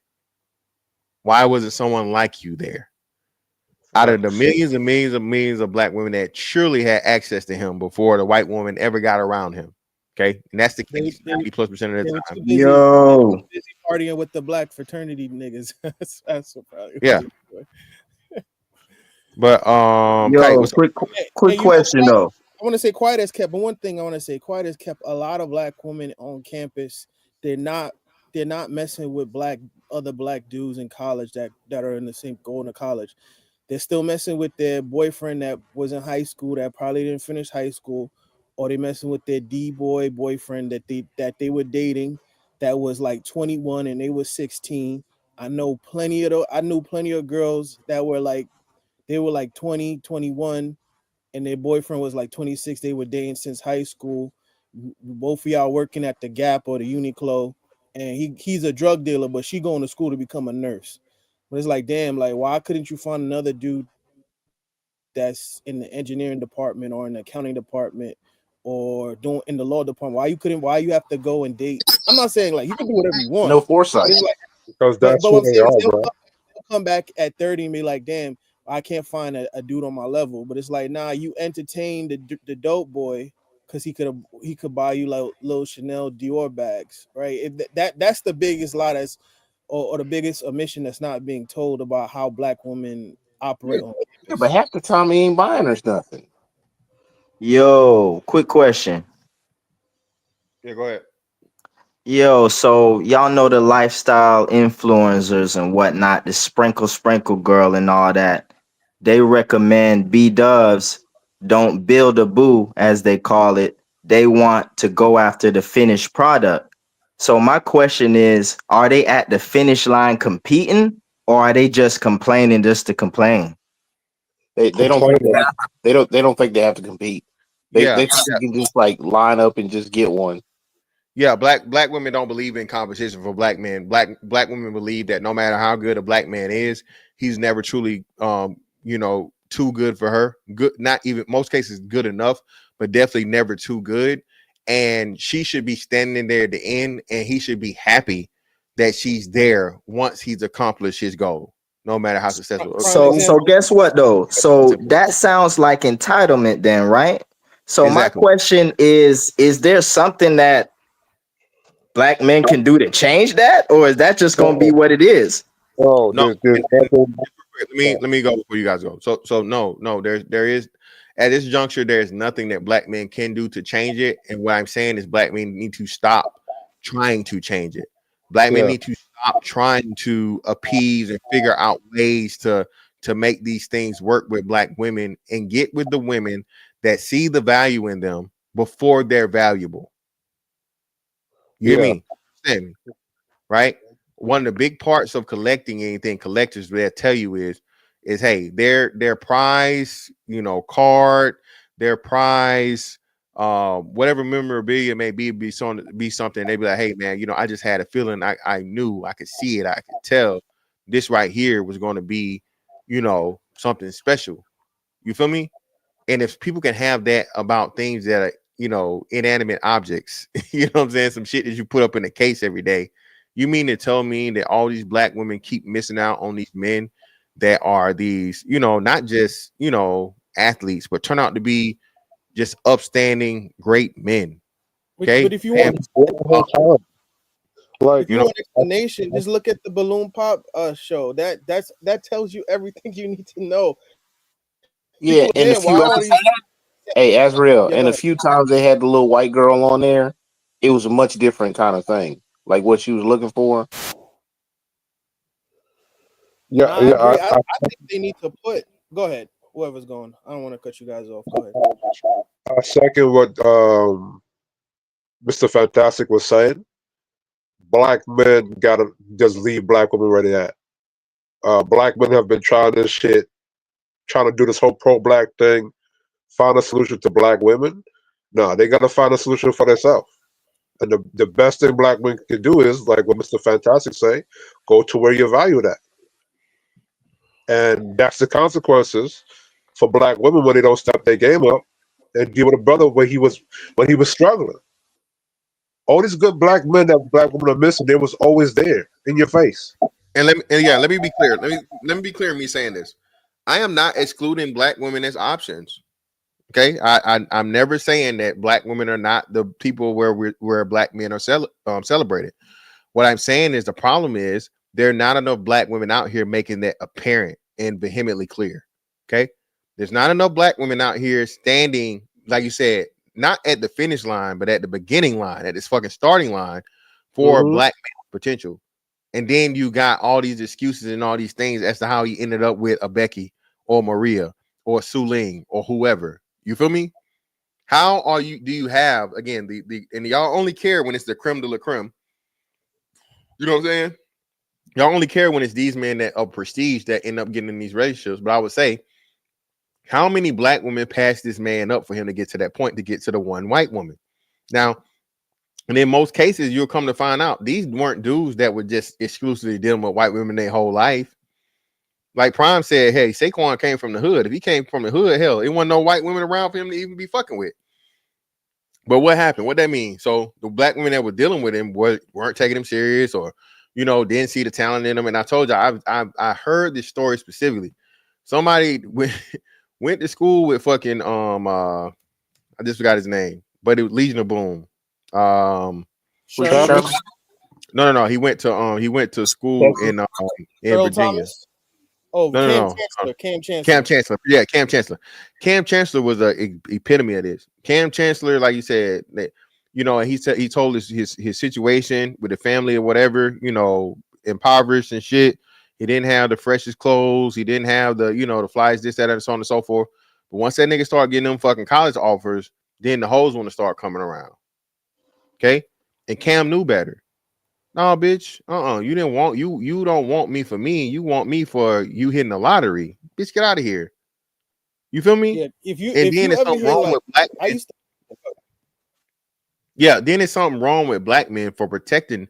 Why wasn't someone like you there? Out of the millions and millions and millions of black women that surely had access to him before the white woman ever got around him. Okay. And that's the case 90+% of the time. Busy partying with the black fraternity niggas. That's probably yeah. But quick question though. I want to say quiet as kept, but one thing I want to say, quiet as kept, a lot of black women on campus, they're not messing with other black dudes in college that are in the same going to college. They're still messing with their boyfriend that was in high school that probably didn't finish high school, or they messing with their D-boy boyfriend that they were dating that was like 21 and they were 16. I knew plenty of girls that were like 20, 21, and their boyfriend was like 26. They were dating since high school. Both of y'all working at the Gap or the Uniqlo, and he's a drug dealer, but she going to school to become a nurse. But it's like, damn, like, why couldn't you find another dude that's in the engineering department or in the accounting department or doing in the law department? Why you have to go and date? I'm not saying like you can do whatever you want. No foresight. Because that's who they are, bro. They'll come back at 30 and be like, damn, I can't find a dude on my level. But it's like, nah, you entertain the dope boy because he could buy you like little Chanel Dior bags, right? That's the biggest lie or the biggest omission that's not being told about how black women operate. Yeah, but half the time he ain't buying us nothing. Yo, quick question. Yeah, go ahead. Yo, so y'all know the lifestyle influencers and whatnot, the sprinkle girl and all that. They recommend B-dubs don't build a boo, as they call it. They want to go after the finished product. So my question is, are they at the finish line competing, or are they just complaining just to complain? They don't think they have to compete. They Yeah, think you can just like line up and just get one. yeah. Black women don't believe in competition for black men. Black women believe that no matter how good a black man is, he's never truly too good for her. Good, not even most cases good enough, but definitely never too good. And she should be standing there at the end, and he should be happy that she's there once he's accomplished his goal, no matter how successful. So guess what though? So that sounds like entitlement then, right? So my Exactly. question is there something that black men can do to change that, or is that just gonna be what it is? Oh, No, there's let me go before you guys go. So no, there is at this juncture, there's nothing that black men can do to change it. And what I'm saying is black men need to stop trying to change it. Black men need to stop trying to appease and figure out ways to make these things work with black women and get with the women that see the value in them before they're valuable. You hear me? Understand me? Right? One of the big parts of collecting anything, collectors will tell you is hey, their prize, card, their prize, whatever memorabilia may be something. They be like, hey man, I just had a feeling, I knew, I could see it, I could tell this right here was going to be, something special. You feel me? And if people can have that about things that are, inanimate objects, you know what I'm saying, some shit that you put up in a case every day. You mean to tell me that all these black women keep missing out on these men that are these, not just, athletes, but turn out to be just upstanding, great men. Okay. But if you want, like, if you want explanation, just look at the Balloon Pop show. That tells you everything you need to know. Yeah, and a few hey, Azrael, and a few times they had the little white girl on there. It was a much different kind of thing, like what she was looking for. Yeah, I agree. I think they need to put. Go ahead, whoever's going. I don't want to cut you guys off. Go ahead. I second what Mr. Fantastic was saying. Black men gotta just leave black women where they at. Black men have been trying this shit, trying to do this whole pro-black thing, find a solution to black women. No, they gotta find a solution for themselves. And the best thing black men can do is, like what Mr. Fantastic say, go to where you're valued at. And that's the consequences for black women when they don't step their game up and give it a brother when he was struggling. All these good black men that black women are missing, they was always there in your face. And let me be clear. Let me be clear in me saying this. I am not excluding black women as options. Okay, I'm never saying that black women are not the people where black men are celebrated. What I'm saying is the problem is there are not enough black women out here making that apparent and vehemently clear. Okay, there's not enough black women out here standing, like you said, not at the finish line, but at the beginning line, at this fucking starting line for black man potential. And then you got all these excuses and all these things as to how he ended up with a Becky or Maria or Su Ling or whoever. You feel me? How are you? Do you have again and y'all only care when it's the creme de la creme? You know what I'm saying? Y'all only care when it's these men that of prestige that end up getting in these relationships. But I would say, how many black women passed this man up for him to get to that point, to get to the one white woman? Now, and in most cases, you'll come to find out these weren't dudes that were just exclusively dealing with white women their whole life. Like Prime said, hey, Saquon came from the hood. If he came from the hood, hell, it wasn't no white women around for him to even be fucking with. But what happened? What that mean? So the black women that were dealing with him weren't taking him serious, or didn't see the talent in him. And I told you, I heard this story specifically. Somebody went to school with fucking I just forgot his name, but it was Legion of Boom. No. He went to school in Virginia. Thomas? Oh, No. Cam Chancellor. Cam Chancellor. Yeah, Cam Chancellor. Cam Chancellor was a epitome of this. Cam Chancellor, like you said, that, and he told his situation with the family or whatever, impoverished and shit. He didn't have the freshest clothes. He didn't have the, the flights, this, that, and so on and so forth. But once that nigga started getting them fucking college offers, then the hoes want to start coming around. Okay. And Cam knew better. No, bitch. You didn't want you don't want me for me. You want me for you hitting the lottery. Bitch, get out of here. You feel me? Yeah, if you And then ever it's something hear wrong like with black I men. used to Yeah, then it's something wrong with black men for protecting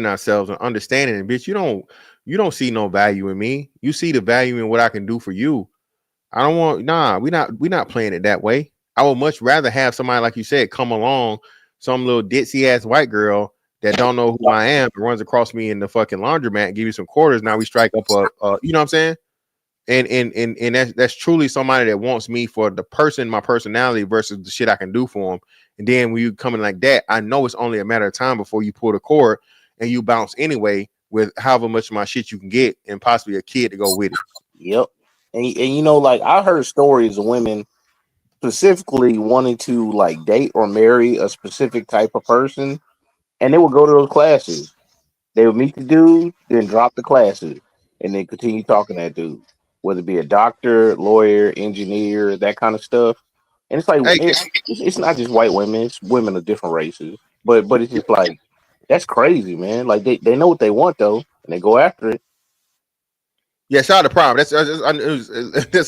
ourselves and understanding. And bitch, you don't see no value in me. You see the value in what I can do for you. I don't want we not playing it that way. I would much rather have somebody like you said come along, some little ditzy ass white girl that don't know who I am and runs across me in the fucking laundromat and give you some quarters. Now we strike up you know what I'm saying? And that's truly somebody that wants me for the person, my personality versus the shit I can do for them. And then when you come in like that, I know it's only a matter of time before you pull the cord and you bounce anyway with however much of my shit you can get and possibly a kid to go with it. Yep. And you know, like I heard stories of women specifically wanting to like date or marry a specific type of person, and they would go to those classes. They would meet the dude, then drop the classes, and then continue talking to that dude, whether it be a doctor, lawyer, engineer, that kind of stuff. And it's like Hey, it's not just white women; it's women of different races. But it's just like that's crazy, man. Like they know what they want though, and they go after it. yeah, shout out to Prime. That's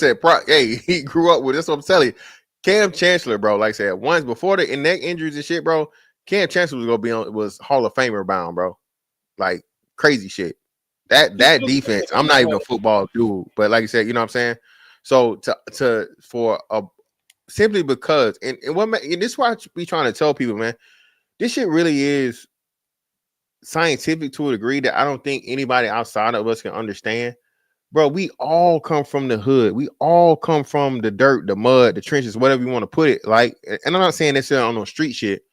it. Hey, he grew up with this. What I'm telling you, Cam Chancellor, bro. Like I said, once before the neck injuries and shit, bro. Cam Chancellor was gonna be was Hall of Famer bound, bro. Like crazy shit. That defense. I'm not even a football dude, but like you said, you know what I'm saying. So simply because and this is why I be trying to tell people, man. This shit really is scientific to a degree that I don't think anybody outside of us can understand. Bro, we all come from the hood. We all come from the dirt, the mud, the trenches, whatever you want to put it. Like, and I'm not saying this on no street shit,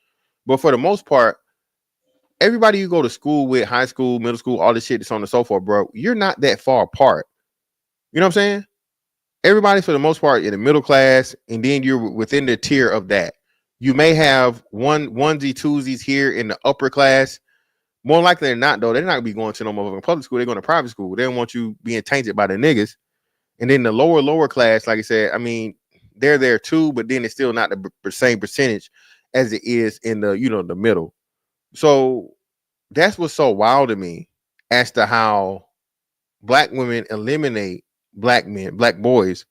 but for the most part, everybody you go to school with, high school, middle school, all this shit that's on the so forth, bro, you're not that far apart. You know what I'm saying? Everybody, for the most part, in the middle class, and then you're within the tier of that. You may have onesie twosies here in the upper class. More likely than not, though, they're not gonna be going to no motherfucking public school. They're going to private school. They don't want you being tainted by the niggas. And then the lower class, like I said, I mean, they're there too, but then it's still not the same percentage as it is in the the middle. So that's what's so wild to me as to how black women eliminate black men, black boys,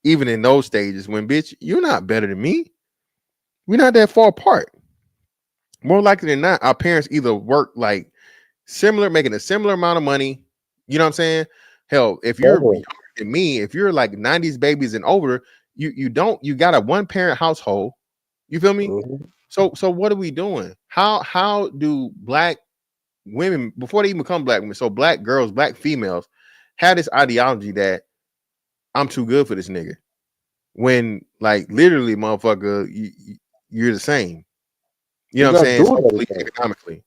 even in those stages when, bitch, you're not better than me. We're not that far apart. More likely than not, our parents either work like similar, making a similar amount of money. You know what I'm saying? Hell, if you're younger than me, if you're like 90s babies and older, you got a one parent household. You feel me? Mm-hmm. So what are we doing? How do black women, before they even become black women, so black girls, black females, have this ideology that I'm too good for this nigga, when like literally, motherfucker, you're the same. You know what I'm saying? Socially, economically.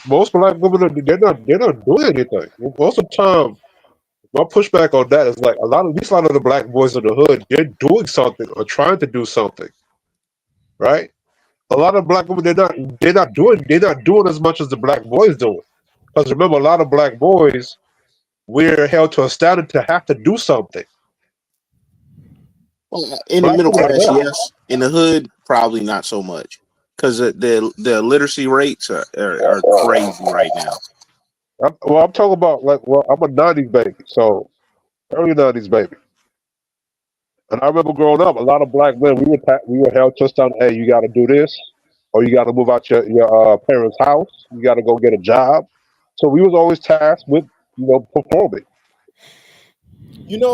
Most black women, they're not doing anything. Most of the time, my pushback on that is like a lot of the black boys in the hood, they're doing something or trying to do something, right? A lot of black women, they're not doing as much as the black boys doing. Because remember, a lot of black boys, we're held to a standard to have to do something. Well, in the middle class, yes. In the hood, probably not so much, because the literacy rates are crazy right now. I'm talking about I'm a '90s baby, so early '90s baby, and I remember growing up, a lot of black men we were held to a standard. Hey, you got to do this, or you got to move out your parents' house. You got to go get a job. So we was always tasked with performing. I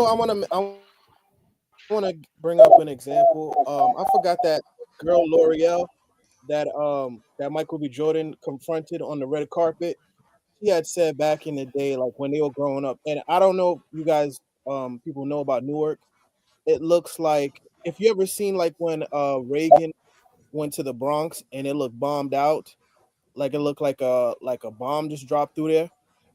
want to bring up an example. I forgot that girl L'Oreal that Michael B. Jordan confronted on the red carpet. He had said back in the day, like when they were growing up, and I don't know if you guys people know about Newark. It looks like, if you ever seen like when Reagan went to the Bronx and it looked bombed out, like it looked like a bomb just dropped through there.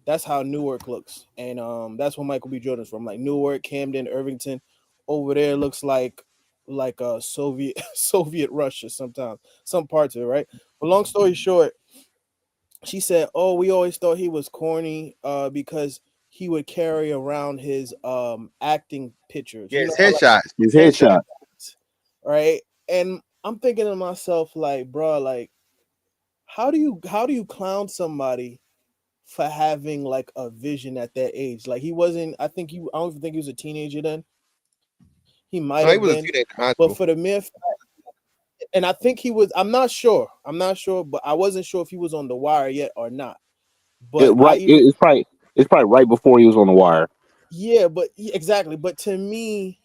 That's how Newark looks, and that's where Michael B. Jordan's from. Like Newark, Camden, Irvington, over there looks like a Soviet Russia sometimes, some parts of it, right? But long story short, she said, "Oh, we always thought he was corny because he would carry around his acting pictures. Yeah, You know, his headshots. His headshot. right?" And I'm thinking to myself, like, bro, like, how do you clown somebody for having like a vision at that age? Like, he wasn't. I don't even think he was a teenager then. He might No, he have was a been, teenager in high but school. for the mere fact, and I think he was. I'm not sure, but I wasn't sure if he was on the wire yet or not. But It's probably right before he was on the wire. yeah, but exactly. But to me,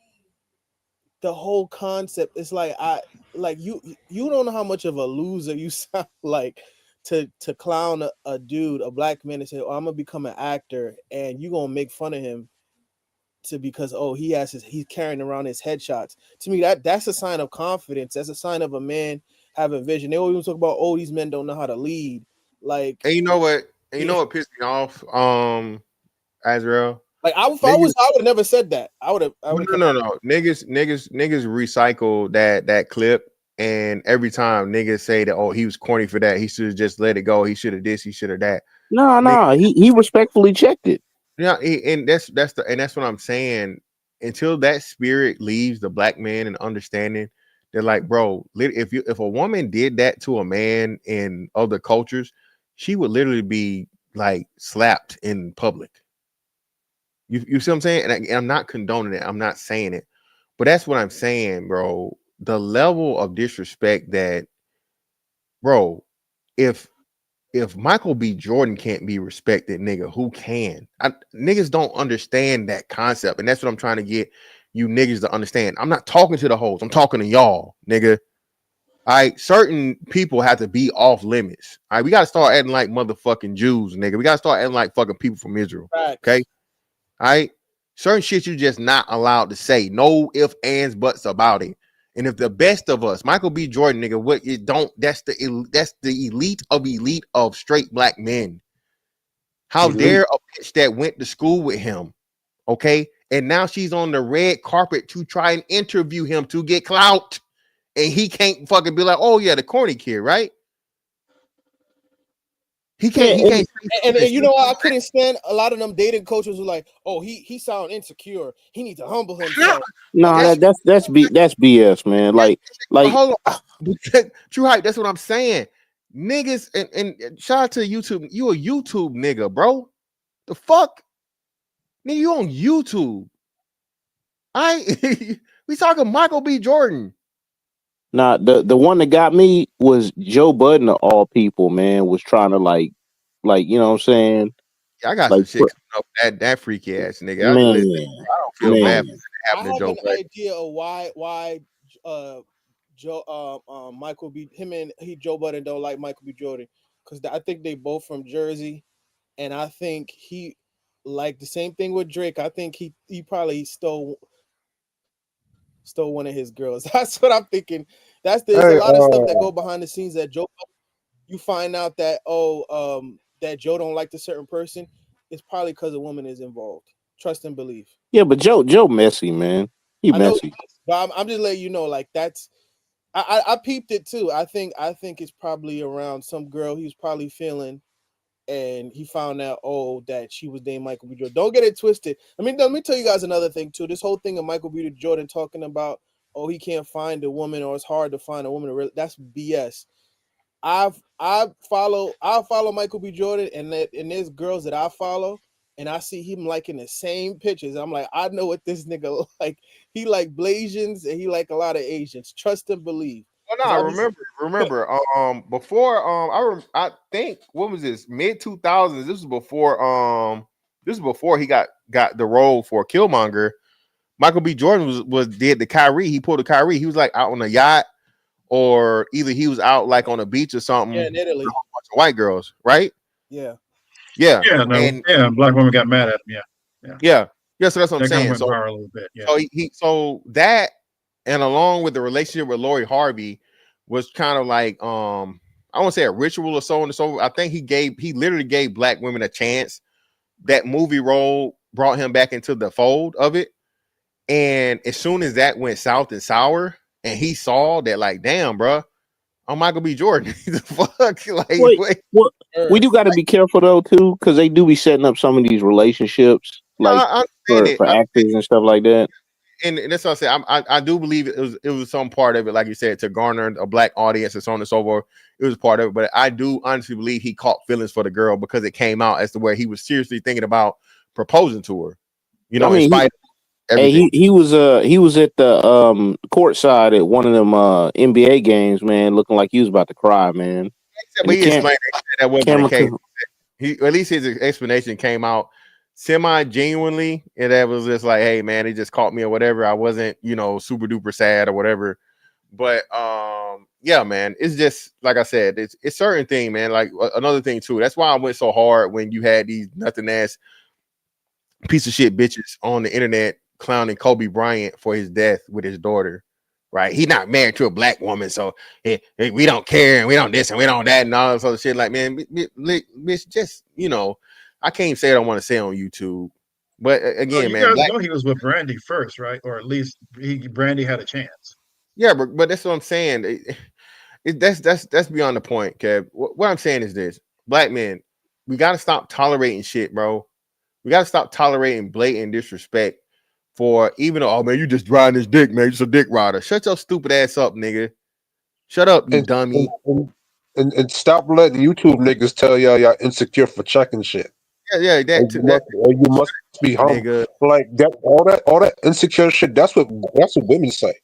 the whole concept is like you don't know how much of a loser you sound like to clown a dude, a black man, and say, "Oh, I'm gonna become an actor," and you gonna make fun of him because he's carrying around his headshots. To me, that's a sign of confidence. That's a sign of a man having vision. They always talk about, oh, these men don't know how to lead. Like, And you know what? And you know what pissed me off? Azrael. Like I would have never said that. I would have. No. Niggas recycle that clip, and every time niggas say that, oh, he was corny for that. He should have just let it go. He should have this. He should have that. No. He respectfully checked it. Yeah, and that's what I'm saying. Until that spirit leaves the black man and understanding, they're like, bro, if a woman did that to a man in other cultures, she would literally be like slapped in public. You see what I'm saying? And I'm not condoning it. I'm not saying it, but that's what I'm saying, bro. The level of disrespect that, bro, if Michael B. Jordan can't be respected, nigga, who can? Niggas don't understand that concept, and that's what I'm trying to get you niggas to understand. I'm not talking to the hoes. I'm talking to y'all, nigga. All right, certain people have to be off limits. All right, we got to start acting like motherfucking Jews, nigga. We got to start acting like fucking people from Israel. Right. Okay. All right. Certain shit you just not allowed to say. No ifs, ands, buts about it. And if the best of us, Michael B. Jordan, nigga, what it don't, that's the elite of straight black men. How dare a bitch that went to school with him, okay? And now she's on the red carpet to try and interview him to get clout. And he can't fucking be like, oh yeah, the corny kid, right? He can't. And you know what? I couldn't stand a lot of them dating coaches who like, oh, he sound insecure. He needs to humble himself. No, that's BS, man. Like hold on. True hype. That's what I'm saying. Niggas and shout out to YouTube. You a YouTube nigga, bro. The fuck? Nigga, you on YouTube. We talking Michael B. Jordan. Nah, the one that got me was Joe Budden of all people, man, was trying to like, you know what I'm saying? Yeah, I got like, some shit coming up that freaky ass nigga. Man, I don't feel bad for I have an idea of why Michael B. Joe Budden don't like Michael B. Jordan, because I think they both from Jersey, and I think he like the same thing with Drake. I think he probably stole one of his girls. That's what I'm thinking. There's a lot of stuff that go behind the scenes that Joe. You find out that that Joe don't like the certain person. It's probably because a woman is involved. Trust and believe. Yeah, but Joe messy, man. He messy. But I'm just letting you know, like that's. I peeped it too. I think it's probably around some girl he was probably feeling, and he found out that she was named Michael B. Jordan. Don't get it twisted. I mean, let me tell you guys another thing too. This whole thing of Michael B. Jordan talking about he can't find a woman or it's hard to find a woman. That's BS. I follow Michael B. Jordan, and there's girls that I follow, and I see him liking the same pictures. I'm like, I know what this nigga like. He like Blasians and he like a lot of Asians. Trust and believe. Oh no, remember. Before I think what was this mid 2000s? This was before he got the role for Killmonger. Michael B. Jordan did the Kyrie. He pulled the Kyrie. He was like out on a yacht, or either he was out like on a beach or something. Yeah, in Italy. With a bunch of white girls, right? Yeah. Black women got mad at him. Yeah. So that's what I'm That saying. went So viral a little bit. Yeah. So that, and along with the relationship with Lori Harvey, was kind of like I won't say a ritual or so on and so. I think he literally gave black women a chance. That movie role brought him back into the fold of it. And as soon as that went south and sour, and he saw that, like, damn, bro, I'm Michael B. Jordan. The fuck, like, we do got to be careful though too, because they do be setting up some of these relationships, like for actors and stuff like that. And that's what I said. I do believe it was some part of it, like you said, to garner a black audience and so on and so forth. It was part of it, but I do honestly believe he caught feelings for the girl because it came out as to where he was seriously thinking about proposing to her. You know, Hey, he was at the courtside at one of them NBA games, man, looking like he was about to cry, man. But he explained that wasn't the case. At least his explanation came out semi-genuinely, and that was just like, hey man, he just caught me or whatever. I wasn't, super duper sad or whatever. But yeah, man, it's just like I said, it's certain thing, man. Like another thing too. That's why I went so hard when you had these nothing ass piece of shit bitches on the internet clowning Kobe Bryant for his death with his daughter. Right, he's not married to a black woman, so we don't care and we don't this and we don't that and all this other shit. Like, man, bitch, just I can't say what I want to say on YouTube, but again, you man, guys know he was with Brandy first, right? Or at least Brandy had a chance. Yeah, but that's what I'm saying. That's beyond the point, Kev. What I'm saying is this: black men, we got to stop tolerating shit, bro. We got to stop tolerating blatant disrespect. For even though, oh man, you just riding this dick, man. You're just a dick rider. Shut your stupid ass up, nigga. Shut up, you dummy. And stop letting YouTube niggas tell y'all insecure for checking shit. Yeah, that you must be humble. Nigga. Like that, all that insecure shit. That's what women say.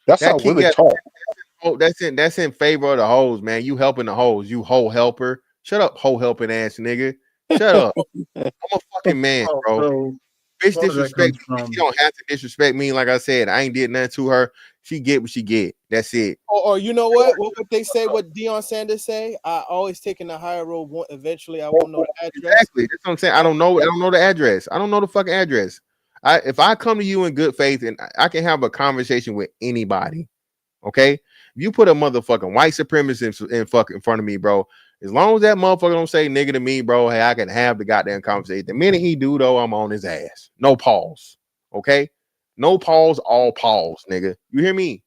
That's how women talk. That's in favor of the hoes, man. You helping the hoes, you hoe helper. Shut up, hoe helping ass nigga. Shut up. I'm a fucking man, bro. Bitch disrespect me. She don't have to disrespect me. Like I said, I ain't did nothing to her. She get what she get. That's it. Or you know what? What would they say? What Deion Sanders say? I always taking the higher road. Eventually, I won't know the address. Exactly. That's what I'm saying. I don't know the address. I don't know the fucking address. If I come to you in good faith and I can have a conversation with anybody, okay? If you put a motherfucking white supremacist in front of me, bro, as long as that motherfucker don't say nigga to me, bro, hey, I can have the goddamn conversation. The minute he do, though, I'm on his ass. No pause. Okay? No pause, all pause, nigga. You hear me?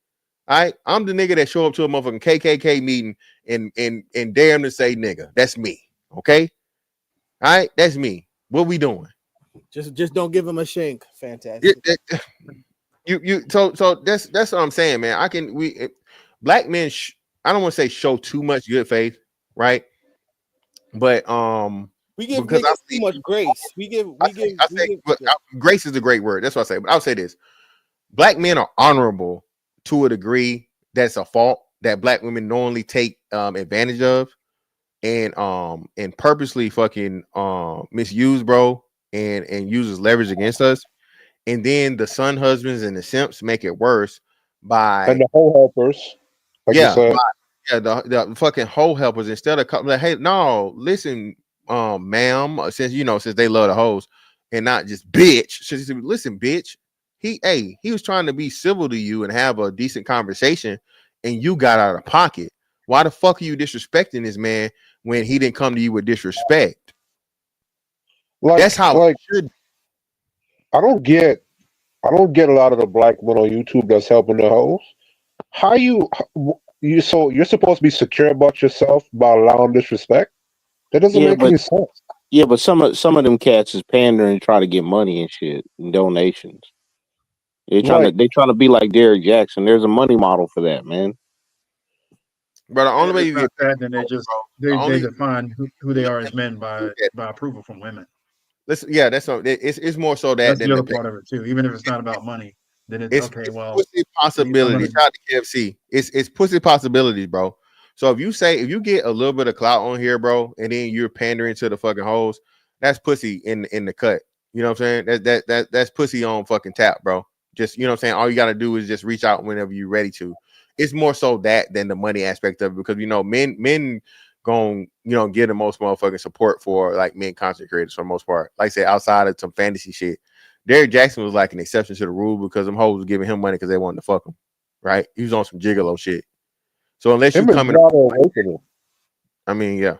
All right? I'm the nigga that show up to a motherfucking KKK meeting and dare him to say nigga. That's me. Okay? All right? That's me. What we doing? Just don't give him a shank. Fantastic. So that's what I'm saying, man. Black men I don't want to say show too much good faith, right? But we give niggas too much grace. Grace is a great word. That's what I say. But I'll say this: black men are honorable to a degree that's a fault that black women normally take advantage of and purposely fucking misuse, bro, and uses leverage against us. And then the son husbands and the simps make it worse by and the hoe helpers. Like the fucking hoe helpers instead of like, hey, no, listen, ma'am, since they love the hoes and not just bitch. Listen, bitch. He was trying to be civil to you and have a decent conversation, and you got out of pocket. Why the fuck are you disrespecting this man when he didn't come to you with disrespect? That's how it should be. I don't get a lot of the black men on YouTube that's helping the hoes. How you're supposed to be secure about yourself by allowing disrespect? That doesn't make any sense. Yeah, but some of them cats is pandering and try to get money and shit and donations. They trying to be like Derrick Jackson. There's a money model for that, man. But the only way you get that, then they define who they are as men by approval from women. It's more so that's the other part of it too. Even if it's not about money, then it's okay. Well, pussy possibilities. Shout out to KFC. It's pussy possibilities, bro. So if you get a little bit of clout on here, bro, and then you're pandering to the fucking hoes, that's pussy in the cut. You know what I'm saying? That's pussy on fucking tap, bro. Just, you know what I'm saying? All you got to do is just reach out whenever you're ready to. It's more so that than the money aspect of it, because men going get the most motherfucking support for like men content creators for the most part. Like I said, outside of some fantasy shit, Derrick Jackson was like an exception to the rule because them hoes was giving him money because they wanted to fuck him. Right? He was on some gigolo shit. So unless you come in, I mean, yeah.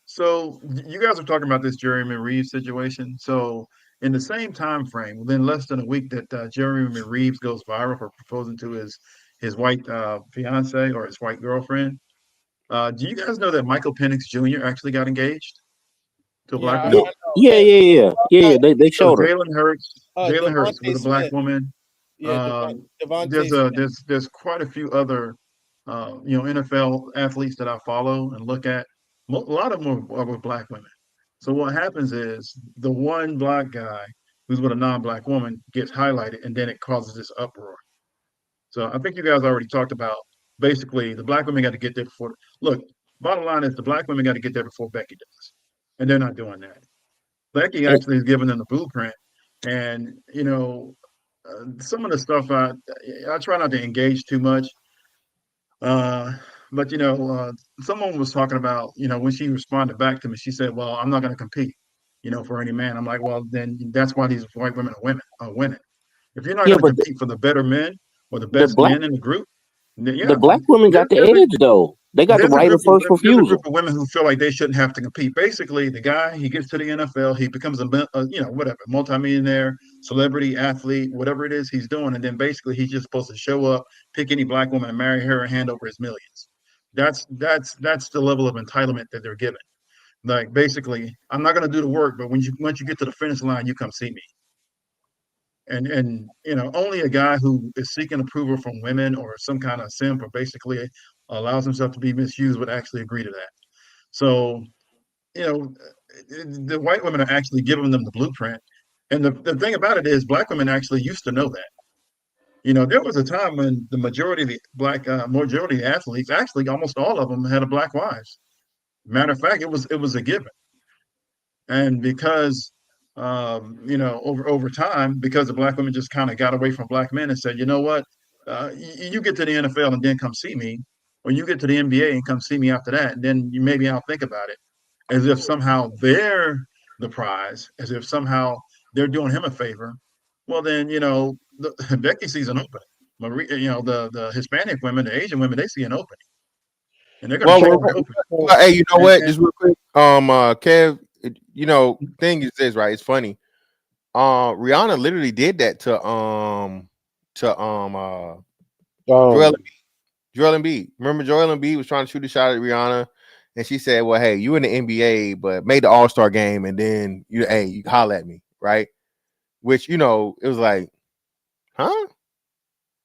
So you guys are talking about this Jeremy Reaves situation. So in the same time frame, within less than a week that Jeremy Reaves goes viral for proposing to his white fiance or his white girlfriend, do you guys know that Michael Penix Jr. actually got engaged to a black woman? Yeah. They showed her. Jalen Hurts with a black woman. There's quite a few other NFL athletes that I follow and look at. A lot of them are with black women. So what happens is the one black guy who's with a non-black woman gets highlighted, and then it causes this uproar. So I think you guys already talked about basically the black women got to get there before. Look, bottom line is the black women got to get there before Becky does, and they're not doing that. Becky actually is giving them the blueprint, and some of the stuff I try not to engage too much. But someone was talking about when she responded back to me, she said, "Well, I'm not going to compete, for any man." I'm like, "Well, then that's why these white women are winning. If you're not Yeah, going to but compete for the better men or the the best black men in the group, then the black women got the edge though. They got the right of first there's a group refusal. of women who feel like they shouldn't have to compete. Basically, the guy he gets to the NFL, he becomes a whatever multimillionaire, celebrity, athlete, whatever it is he's doing, and then basically he's just supposed to show up, pick any black woman, and marry her, and hand over his millions. That's the level of entitlement that they're given. Like basically, I'm not going to do the work, but once you get to the finish line, you come see me. And only a guy who is seeking approval from women or some kind of simp or basically allows himself to be misused would actually agree to that. So the white women are actually giving them the blueprint, and the thing about it is black women actually used to know that. There was a time when the majority of the majority of athletes, actually almost all of them, had a black wives. Matter of fact, it was a given. And because over time, because the black women just kind of got away from black men and said, you know what, you get to the NFL and then come see me, or you get to the NBA and come see me after that, and then maybe I'll think about it, as if somehow they're the prize, as if somehow they're doing him a favor. Well, then Becky sees an opening. Marie, the Hispanic women, the Asian women, they see an opening, and they're going to show that opening. Hey, you know what? Just real quick, Kev. Thing is this, right? It's funny. Rihanna literally did that to Joel Embiid. Remember, Joel Embiid was trying to shoot a shot at Rihanna, and she said, "Well, hey, you in the NBA, but made the All-Star game, and then you holler at me, right?" Which it was like, huh?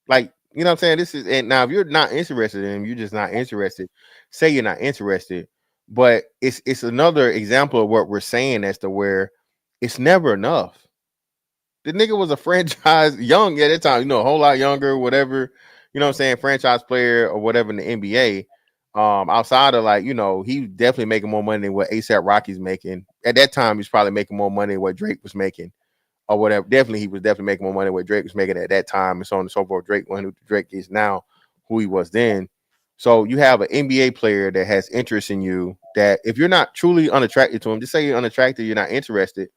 Like, what I'm saying? This is, and now if you're not interested in him, you're just not interested. Say you're not interested. But it's another example of what we're saying as to where it's never enough. The nigga was a franchise young at that time, a whole lot younger, whatever, what I'm saying, franchise player or whatever in the NBA. Outside of he definitely making more money than what ASAP Rocky's making. At that time, he's probably making more money than what Drake was making or whatever. He was definitely making more money than what Drake was making at that time, and so on and so forth. Drake is now, who he was then. So you have an NBA player that has interest in you, that if you're not truly unattracted to him, just say you're unattracted, you're not interested,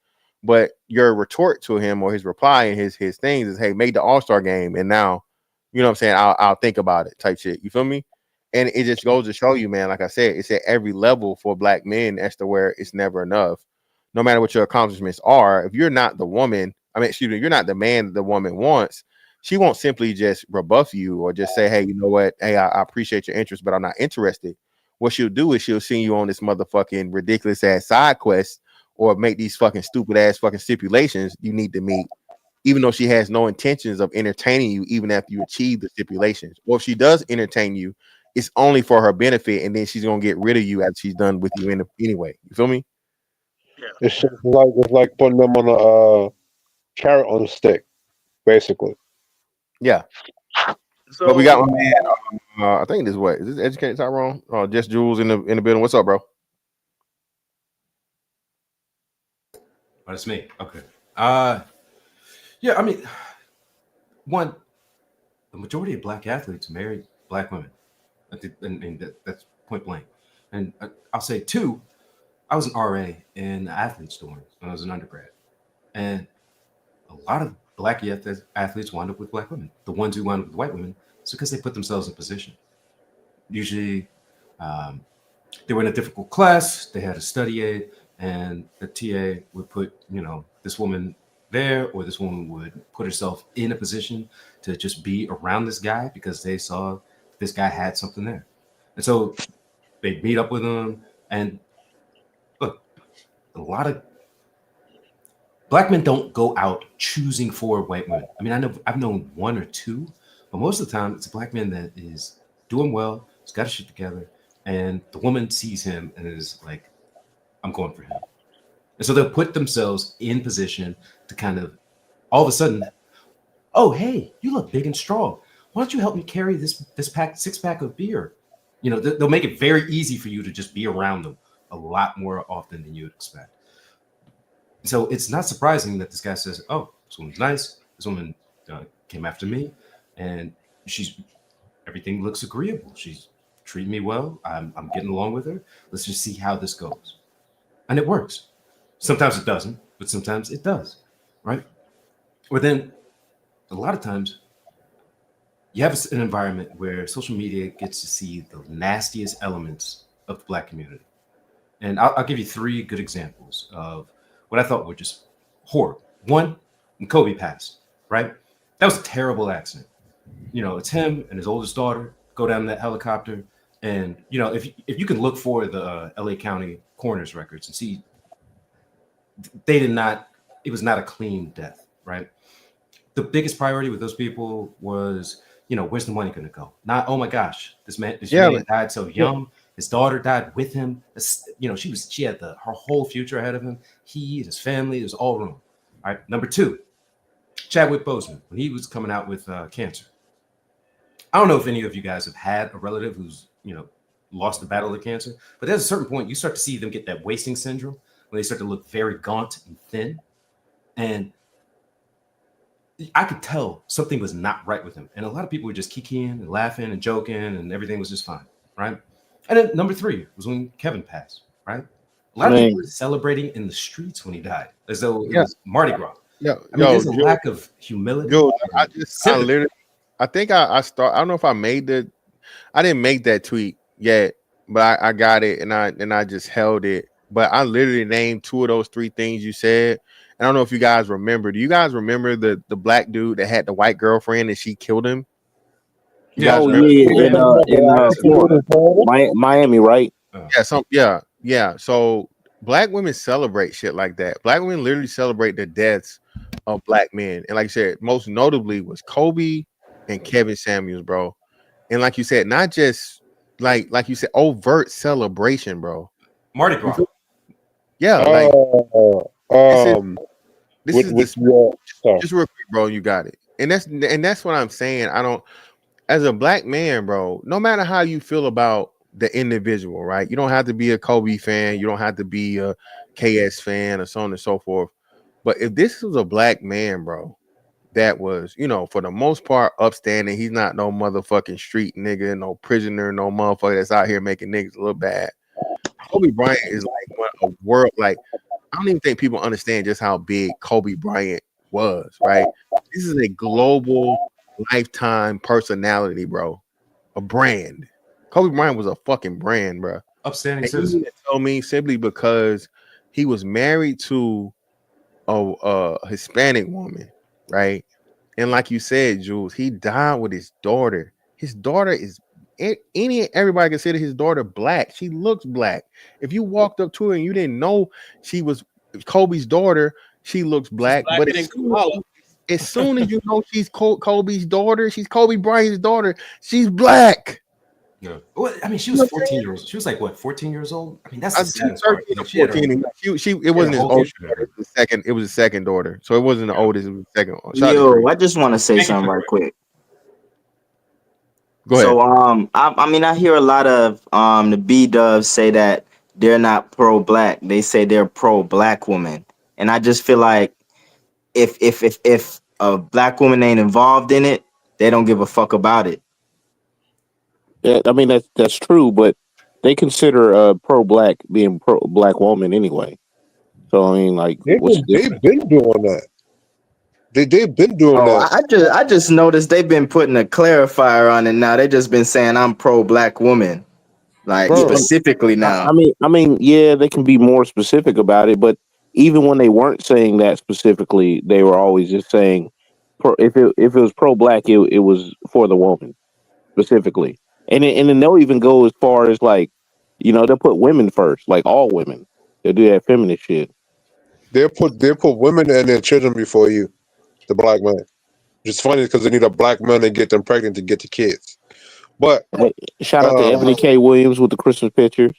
but your retort to him or his reply and his things is, hey, made the All-Star game, and now, what I'm saying, I'll think about it type shit. You feel me? And it just goes to show you, man, like I said, it's at every level for black men as to where it's never enough. No matter what your accomplishments are, if you're not the woman, you're not the man that the woman wants, she won't simply just rebuff you or just say, hey, you know what? Hey, I appreciate your interest, but I'm not interested. What she'll do is she'll send you on this motherfucking ridiculous ass side quest or make these fucking stupid ass fucking stipulations you need to meet, even though she has no intentions of entertaining you, even after you achieve the stipulations. Or if she does entertain you, it's only for her benefit, and then she's gonna get rid of you after she's done with you anyway. You feel me? It's just like putting them on a carrot on a stick, basically. Yeah. So, but we got my man. I think this is this Educated Tyrone? Just Jules in the building. What's up, bro? Oh, that's me. Okay. Yeah, one, the majority of black athletes marry black women. And that's point blank. And I'll say two, I was an RA in the athletes dorm when I was an undergrad. And a lot of black athletes wound up with black women. The ones who wound up with white women, it's because they put themselves in position. Usually they were in a difficult class, they had a study aid, and the TA would put, this woman there, or this woman would put herself in a position to just be around this guy because they saw this guy had something there. And so they'd meet up with him. And look, a lot of black men don't go out choosing for white women. I've known one or two, but most of the time it's a black man that is doing well, he's got his shit together, and the woman sees him and is like, I'm going for him. And so they'll put themselves in position to kind of all of a sudden, oh, hey, you look big and strong. Why don't you help me carry this six pack of beer? You know, they'll make it very easy for you to just be around them a lot more often than you would expect. So it's not surprising that this guy says, oh, this woman's nice. This woman came after me, and everything looks agreeable. She's treating me well. I'm getting along with her. Let's just see how this goes. And it works. Sometimes it doesn't, but sometimes it does, right? Or then a lot of times you have an environment where social media gets to see the nastiest elements of the Black community. And I'll give you 3 good examples of what I thought were just horrible. One, when Kobe passed, right? That was a terrible accident. You know, it's him and his oldest daughter go down in that helicopter. And, you know, if you can look for the LA County coroner's records and see, it was not a clean death, right? The biggest priority with those people was, you know, where's the money going to go? Not, oh my gosh, this man died so young. Yeah. His daughter died with him. You know, she had her whole future ahead of him. He and his family, there's all room. All right. Number 2, Chadwick Boseman, when he was coming out with cancer. I don't know if any of you guys have had a relative who's, you know, lost the battle of cancer, but there's a certain point you start to see them get that wasting syndrome when they start to look very gaunt and thin. And I could tell something was not right with him. And a lot of people were just kikiing and laughing and joking and everything was just fine, right? And then number 3 was when Kevin passed, right? A lot of people were celebrating in the streets when he died, as though it was Mardi Gras. Yeah, I mean, there's a lack of humility. I don't know if I didn't make that tweet yet, but I got it and I just held it. But I literally named 2 of those 3 things you said. I don't know if you guys remember. Do you guys remember the black dude that had the white girlfriend and she killed him? In Florida, Miami, right? Yeah. So Black women celebrate shit like that. Black women literally celebrate the deaths of Black men, and like I said, most notably was Kobe and Kevin Samuels, bro. And like you said, not just like you said, overt celebration, bro. Mardi Gras. Yeah, just real quick, bro. You got it, and that's what I'm saying. I don't. As a Black man, bro, no matter how you feel about the individual, right? You don't have to be a Kobe fan. You don't have to be a KS fan or so on and so forth. But if this was a Black man, bro, that was, you know, for the most part, upstanding. He's not no motherfucking street nigga, no prisoner, no motherfucker that's out here making niggas look bad. Kobe Bryant is like a world, like, I don't even think people understand just how big Kobe Bryant was, right? This is a global lifetime personality, bro. A brand. Kobe Bryant was a fucking brand, bro. Upstanding citizen. Tell me simply because he was married to a Hispanic woman, right? And like you said, Jules, he died with his daughter. His daughter is everybody consider his daughter Black. She looks Black. If you walked up to her and you didn't know she was Kobe's daughter, she looks Black. But as soon as you know she's Kobe's daughter, she's Kobe Bryant's daughter, she's Black. Yeah. Well, I mean, she was 14 years old. She was like, what, 14 years old? I mean, that's the saddest part. It wasn't his oldest daughter. It was the second daughter. So it wasn't the oldest, it was the second one. Yo, I just want to say something right quick. Go ahead. So I mean, I hear a lot of the B-dubs say that they're not pro-Black. They say they're pro-Black woman. And I just feel like if a Black woman ain't involved in it, they don't give a fuck about it. Yeah, I mean that's true, but they consider pro-Black being pro-Black woman anyway. So I mean, like, they've been doing that. They've been doing that. I just noticed they've been putting a clarifier on it now. They just been saying I'm pro-Black woman, like specifically now. I mean, yeah, they can be more specific about it, but even when they weren't saying that specifically, they were always just saying if it was pro-Black, it was for the woman specifically. And then they'll even go as far as, like, you know, they'll put women first, like all women. They'll do that feminist shit. They'll put women and their children before you, the Black man. It's funny because they need a Black man to get them pregnant to get the kids. But shout out to Ebony K. Williams with the Christmas pictures.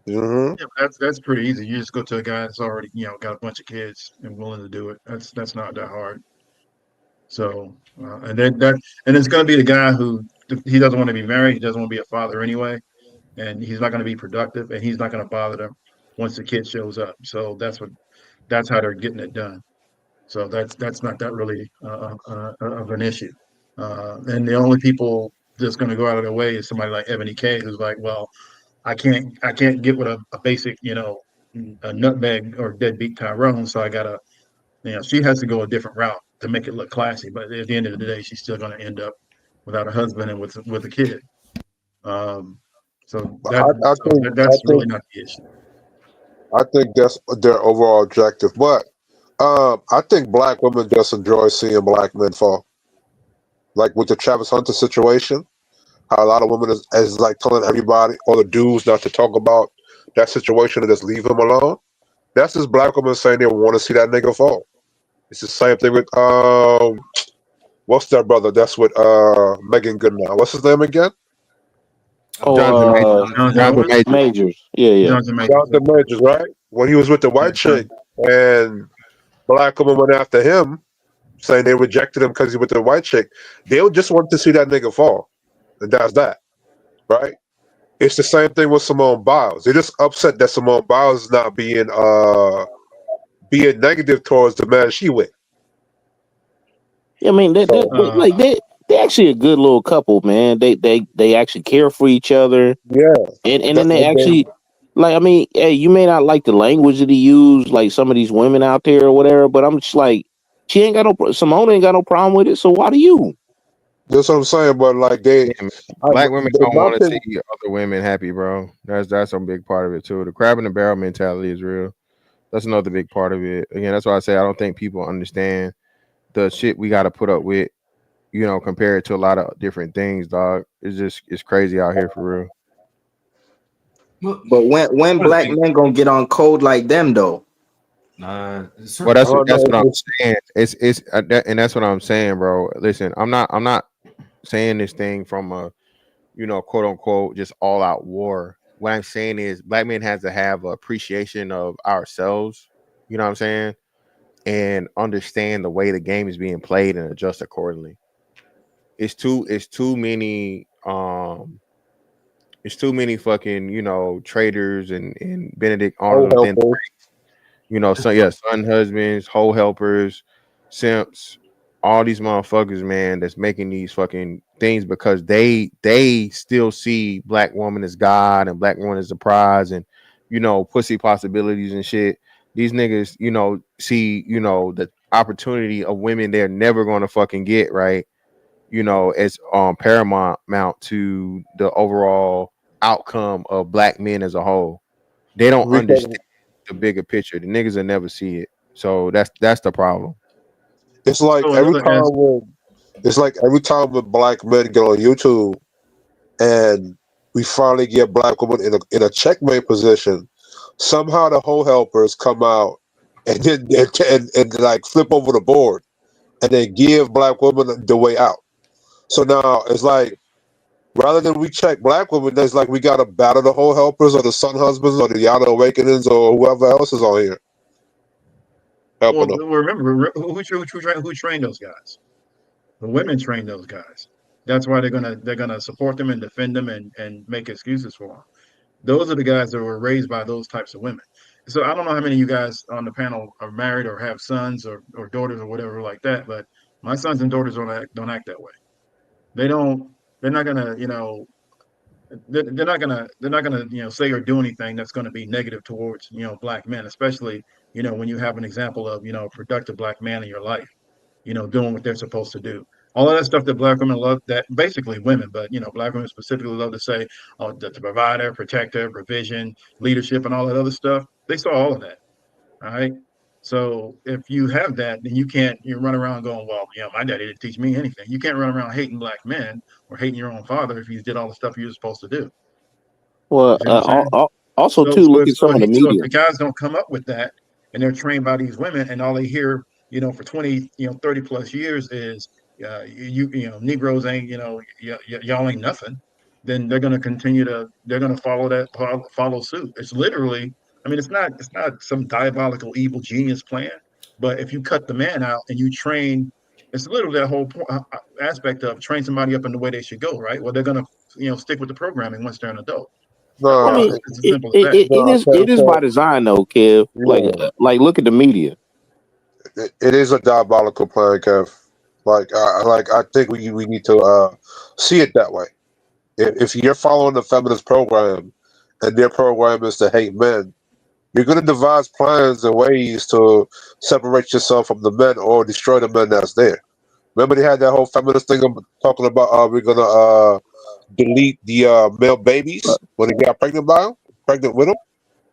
Yeah, that's pretty easy. You just go to a guy that's already got a bunch of kids and willing to do it. That's not that hard. So and it's going to be the guy who he doesn't want to be married. He doesn't want to be a father anyway, and he's not going to be productive, and he's not going to bother them once the kid shows up. So that's how they're getting it done. So that's not that really of an issue. And the only people that's going to go out of their way is somebody like Ebony K, who's like, well, I can't get with a basic, a nutmeg or deadbeat Tyrone, so I gotta, she has to go a different route to make it look classy. But at the end of the day, she's still going to end up without a husband and with a kid. So that's really not the issue. I think that's their overall objective. But I think black women just enjoy seeing black men fall. Like with the Travis Hunter situation, how a lot of women is like telling everybody, all the dudes, not to talk about that situation and just leave him alone. That's just black women saying they want to see that nigga fall. It's the same thing with what's that brother? That's with Megan Goodnow. What's his name again? Jonathan Majors. Yeah. Jonathan Majors, right? When he was with the white chick and black women went after him, saying they rejected him because he was with the white chick. They just want to see that nigga fall. And that's that. Right? It's the same thing with Simone Biles. They're just upset that Simone Biles is not being negative towards the man she with. Yeah, I mean, they actually a good little couple, man. They actually care for each other. Yeah, and then they actually like. I mean, hey, you may not like the language that he used, like some of these women out there or whatever, but I'm just like, Simone ain't got no problem with it. So why do you? That's what I'm saying. But like black women don't want to see other women happy, bro. That's a big part of it too. The crab in the barrel mentality is real. That's another big part of it. Again, that's why I say I don't think people understand the shit we got to put up with, compared to a lot of different things, dog. It's crazy out here for real. But when black men gonna get on code like them though? Well, that's what I'm saying. And that's what I'm saying, bro. Listen, I'm not saying this thing from a, quote unquote, just all out war. What I'm saying is black men has to have an appreciation of ourselves. You know what I'm saying? And understand the way the game is being played and adjust accordingly. It's too many fucking, traitors and Benedict Arnold within the ranks. Son husbands, hoe helpers, simps, all these motherfuckers, man, that's making these fucking things because they still see black woman as God and black woman as a prize and pussy possibilities and shit. These niggas, see, the opportunity of women they're never going to fucking get, right? As paramount to the overall outcome of black men as a whole. They don't understand the bigger picture. The niggas will never see it. So that's the problem. It's like every time when black men get on YouTube and we finally get black women in a checkmate position, somehow the whole helpers come out and then and like flip over the board and then give black women the way out. So now it's like rather than we check black women, it's like we gotta battle the whole helpers or the sun husbands or the Yada Awakenings or whoever else is on here. Well, remember who trained those guys? The women trained those guys. That's why they're gonna support them and defend them and make excuses for them. Those are the guys that were raised by those types of women. So I don't know how many of you guys on the panel are married or have sons or daughters or whatever like that, but my sons and daughters don't act that way. They're not gonna say or do anything that's going to be negative towards black men, especially when you have an example of a productive black man in your life, doing what they're supposed to do. All of that stuff that black women love, that basically women, but black women specifically love to say, oh, the provider, protector, provision, leadership, and all that other stuff. They saw all of that. All right. So if you have that, then you run around going, well, my daddy didn't teach me anything. You can't run around hating black men or hating your own father if you did all the stuff you were supposed to do. Well, also so, too, so look at some of the So media. if the guys don't come up with that and they're trained by these women and all they hear, for 20, 30 plus years is, Negroes ain't, y'all ain't nothing. then they're going to continue to follow suit. It's literally, I mean, it's not some diabolical evil genius plan, but if you cut the man out and you train, it's literally that whole aspect of train somebody up in the way they should go, right? Well, they're going to stick with the programming once they're an adult. I No, mean, It's as simple as that. it is by design though, Kev. Like look at the media. it is a diabolical plan, Kev. I think we need to see it that way. If you're following the feminist program, and their program is to hate men, you're going to devise plans and ways to separate yourself from the men or destroy the men that's there. Remember, they had that whole feminist thing talking about we're going to delete the male babies when they got pregnant with them.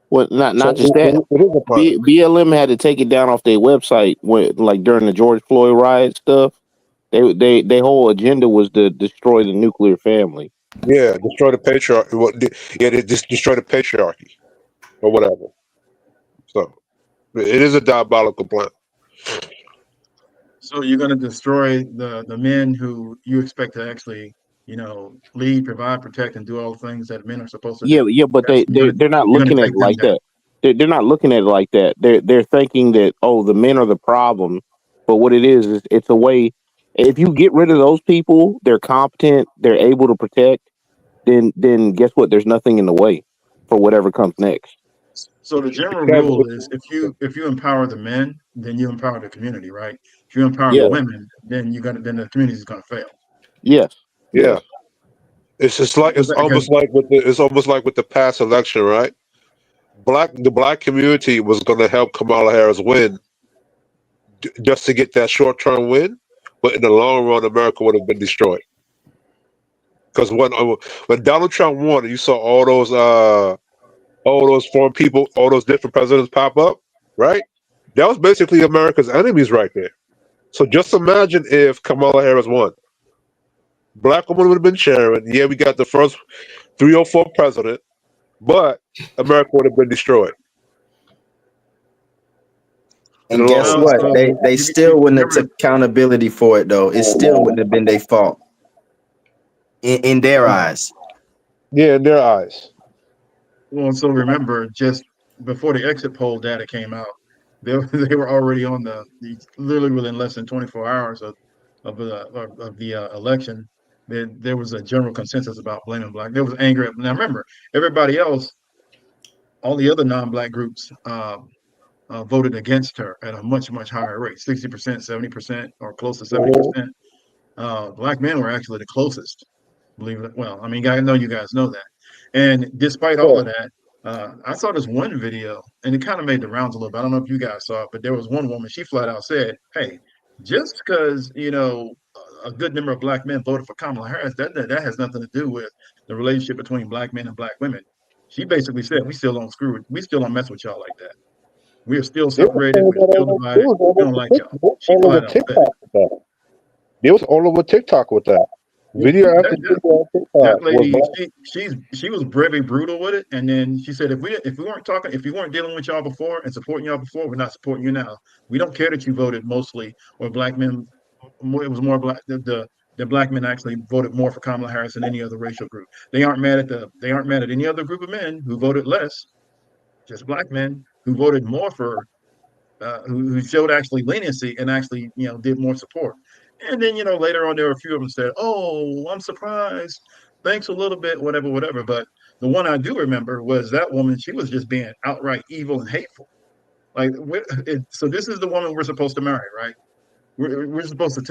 Well, not So just that. it is a plan. BLM had to take it down off their website when, like during the George Floyd riot stuff. Their whole agenda was to destroy the nuclear family. Yeah, destroy the patriarchy. Yeah, they just destroy the patriarchy or whatever. So it is a diabolical plan. So you're going to destroy the men who you expect to actually, lead, provide, protect, and do all the things that men are supposed to do. Yeah, but they're not You're gonna looking at take it them like down. that. They're not looking at it like that. They're thinking that the men are the problem. But what it is it's a way. If you get rid of those people, they're competent, they're able to protect. Then guess what? There's nothing in the way for whatever comes next. So the general rule is if you empower the men, then you empower the community, right? If you empower the Yeah. women, then the community is going to fail. Yes. Yeah. It's almost like with the past election, right? The black community was going to help Kamala Harris win just to get that short-term win, but in the long run, America would have been destroyed. Because when Donald Trump won, and you saw all those foreign people, all those different presidents pop up, right? That was basically America's enemies right there. So just imagine if Kamala Harris won. Black woman would have been chairman. Yeah, we got the first 304 president, but America would have been destroyed. And guess what? They still wouldn't have took accountability for it though. It still wouldn't have been their fault. In their eyes. Yeah, in their eyes. Well, so remember, just before the exit poll data came out, they were already on literally within less than 24 hours of the election. There was a general consensus about blaming black. There was anger. Now remember, everybody else, all the other non-black groups, voted against her at a much, much higher rate, 60%, 70%, or close to 70%. Black men were actually the closest. Believe it. Well, I mean, I know you guys know that. And despite all of that, I saw this one video, and it kind of made the rounds a little bit. I don't know if you guys saw it, but there was one woman. She flat out said, "Hey, just because a good number of black men voted for Kamala Harris, that has nothing to do with the relationship between black men and black women." She basically said, "We still don't mess with y'all like that. We are still separated. We're still divided. We don't like y'all." She flat out said it. They was all over TikTok with that. Video after video on TikTok. That lady, she was very brutal with it, and then she said, if we weren't dealing with y'all before and supporting y'all before, we're not supporting you now. We don't care that you voted mostly or black men. It was more black. The black men actually voted more for Kamala Harris than any other racial group. They aren't mad at any other group of men who voted less. Just black men who voted more for, who showed actually leniency and actually did more support. And then, later on, there were a few of them said, "Oh, I'm surprised. Thanks a little bit, whatever." But the one I do remember was that woman. She was just being outright evil and hateful. So this is the woman we're supposed to marry, right? We're supposed to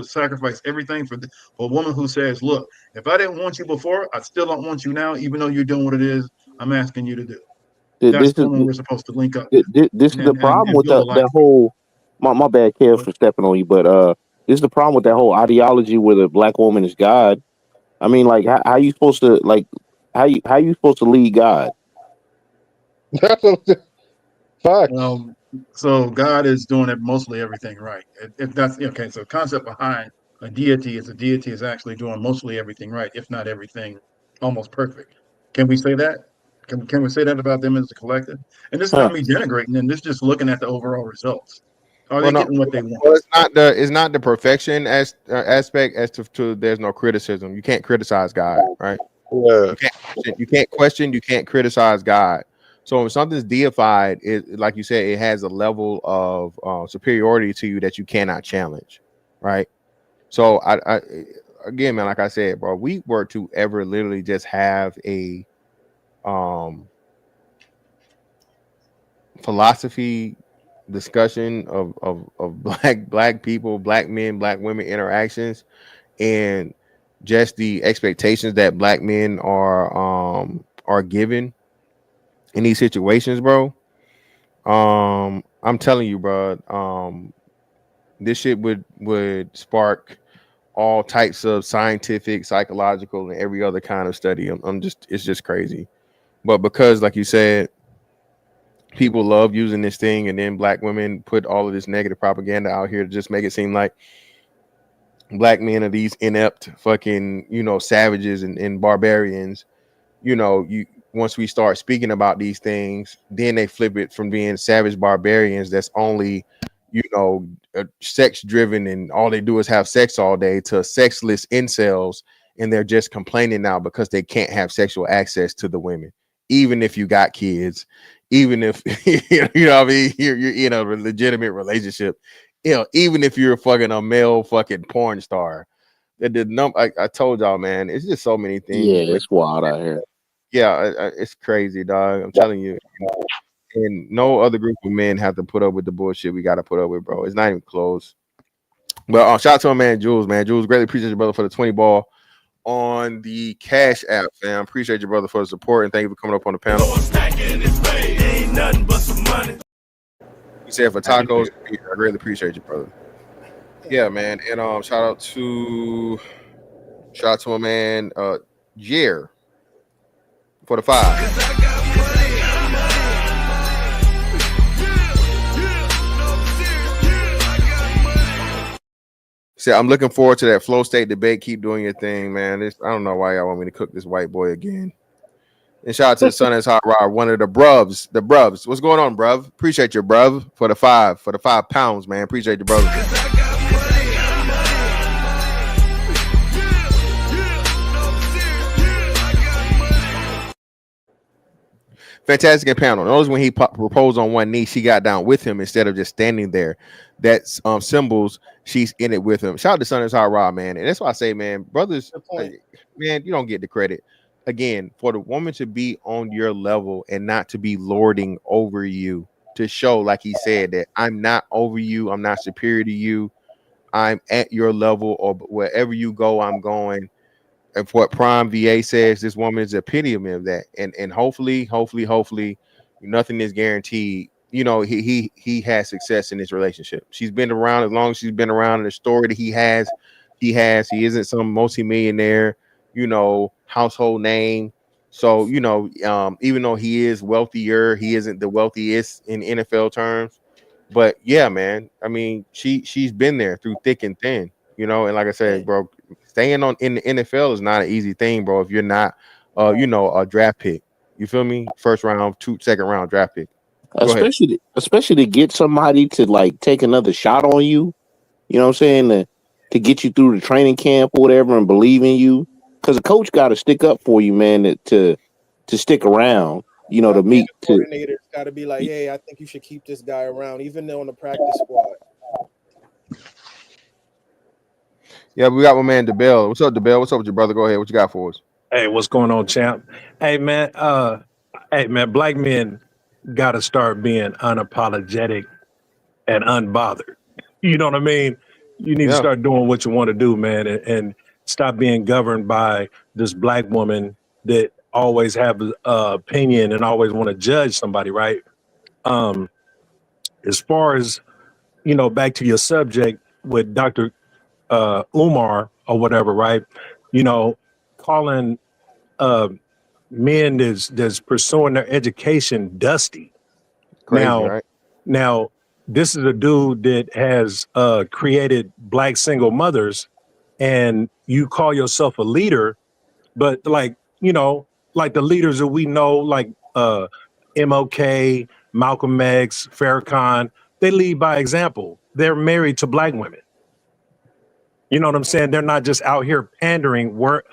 sacrifice everything for a woman who says, "Look, if I didn't want you before, I still don't want you now, even though you're doing what it is I'm asking you to do." That's the woman we're supposed to link up with. This is the problem with that whole. My bad, Kev, for stepping on you, but this is the problem with that whole ideology where the black woman is God. I mean, like, how you supposed to how you supposed to lead God? That's facts. So God is doing mostly everything right. If that's okay, so the concept behind a deity is actually doing mostly everything right, if not everything almost perfect. Can we say that? Can we say that about them as a collective? And this is not me denigrating them. This is just looking at the overall results. Are they getting what they want? Well, it's not the perfection aspect as to there's no criticism. You can't criticize God, right? Yeah. You can't question, you can't criticize God. So when something's deified, it, like you said, it has a level of superiority to you that you cannot challenge, right? So I again, man, like I said, bro, we were to ever literally just have a philosophy discussion of black people, black men, black women interactions, and just the expectations that black men are given in these situations, bro. I'm telling you, bro. This shit would spark all types of scientific, psychological, and every other kind of study. It's just crazy. But because, like you said, people love using this thing, and then black women put all of this negative propaganda out here to just make it seem like black men are these inept fucking, savages and barbarians. You once we start speaking about these things, then they flip it from being savage barbarians that's only, sex driven and all they do is have sex all day to sexless incels, and they're just complaining now because they can't have sexual access to the women, even if you got kids, even if you know what I mean, you're in a legitimate relationship, even if you're fucking a male fucking porn star. I told y'all, man, it's just so many things. Yeah, it's wild out here. Yeah, it's crazy, dog. I'm telling you. And no other group of men have to put up with the bullshit we got to put up with, bro. It's not even close. But shout out to my man Jules, man. Jules, greatly appreciate your brother for the 20 ball on the Cash App, fam. Appreciate your brother for the support, and thank you for coming up on the panel. Ain't nothing but some money. You said for tacos, I greatly appreciate you, brother. Yeah, man. And shout out to my man Jer for the 5. See, I'm looking forward to that flow state debate. Keep doing your thing, man. I don't know why y'all want me to cook this white boy again. And shout out to the Sun is Hot Rod, one of the bruvs. The bruvs. What's going on, bruv? Appreciate your bruv for the 5 pounds, man. Appreciate your brother. Fantastic panel. Notice when he proposed on one knee, she got down with him instead of just standing there. That's symbols she's in it with him. Shout out to Sun is Hot Rod, man. And that's why I say, man, brothers, man, you don't get the credit. Again, for the woman to be on your level and not to be lording over you, to show, like he said, that I'm not over you, I'm not superior to you, I'm at your level, or wherever you go, I'm going. And what Prime VA says, this woman is the epitome of that. And hopefully, nothing is guaranteed. He has success in this relationship. She's been around as long as she's been around, and the story that he isn't some multimillionaire, household name. So, even though he is wealthier, he isn't the wealthiest in NFL terms. But yeah, man, I mean, she's been there through thick and thin, and like I said, bro, staying in the NFL is not an easy thing, bro. If you're not, a draft pick, you feel me? First round, second round draft pick. Especially to get somebody to like take another shot on you. You know what I'm saying? To get you through the training camp or whatever and believe in you. Because a coach got to stick up for you, man, to stick around. To meet. Coordinators got to be like, hey, I think you should keep this guy around, even though on the practice squad. Yeah, we got my man DeBell. What's up, DeBell? What's up with your brother? Go ahead. What you got for us? Hey, what's going on, champ? Hey, man. Black men got to start being unapologetic and unbothered. You know what I mean? You need to start doing what you want to do, man, and stop being governed by this black woman that always have an opinion and always want to judge somebody, right? As far as, back to your subject with Dr. Umar or whatever, right? Calling men that's pursuing their education dusty. Crazy, right? Now, this is a dude that has created black single mothers, and you call yourself a leader, but like the leaders that we know, like MLK, Malcolm X, Farrakhan, they lead by example. they're married to black women. You know what I'm saying? They're not just out here pandering. We're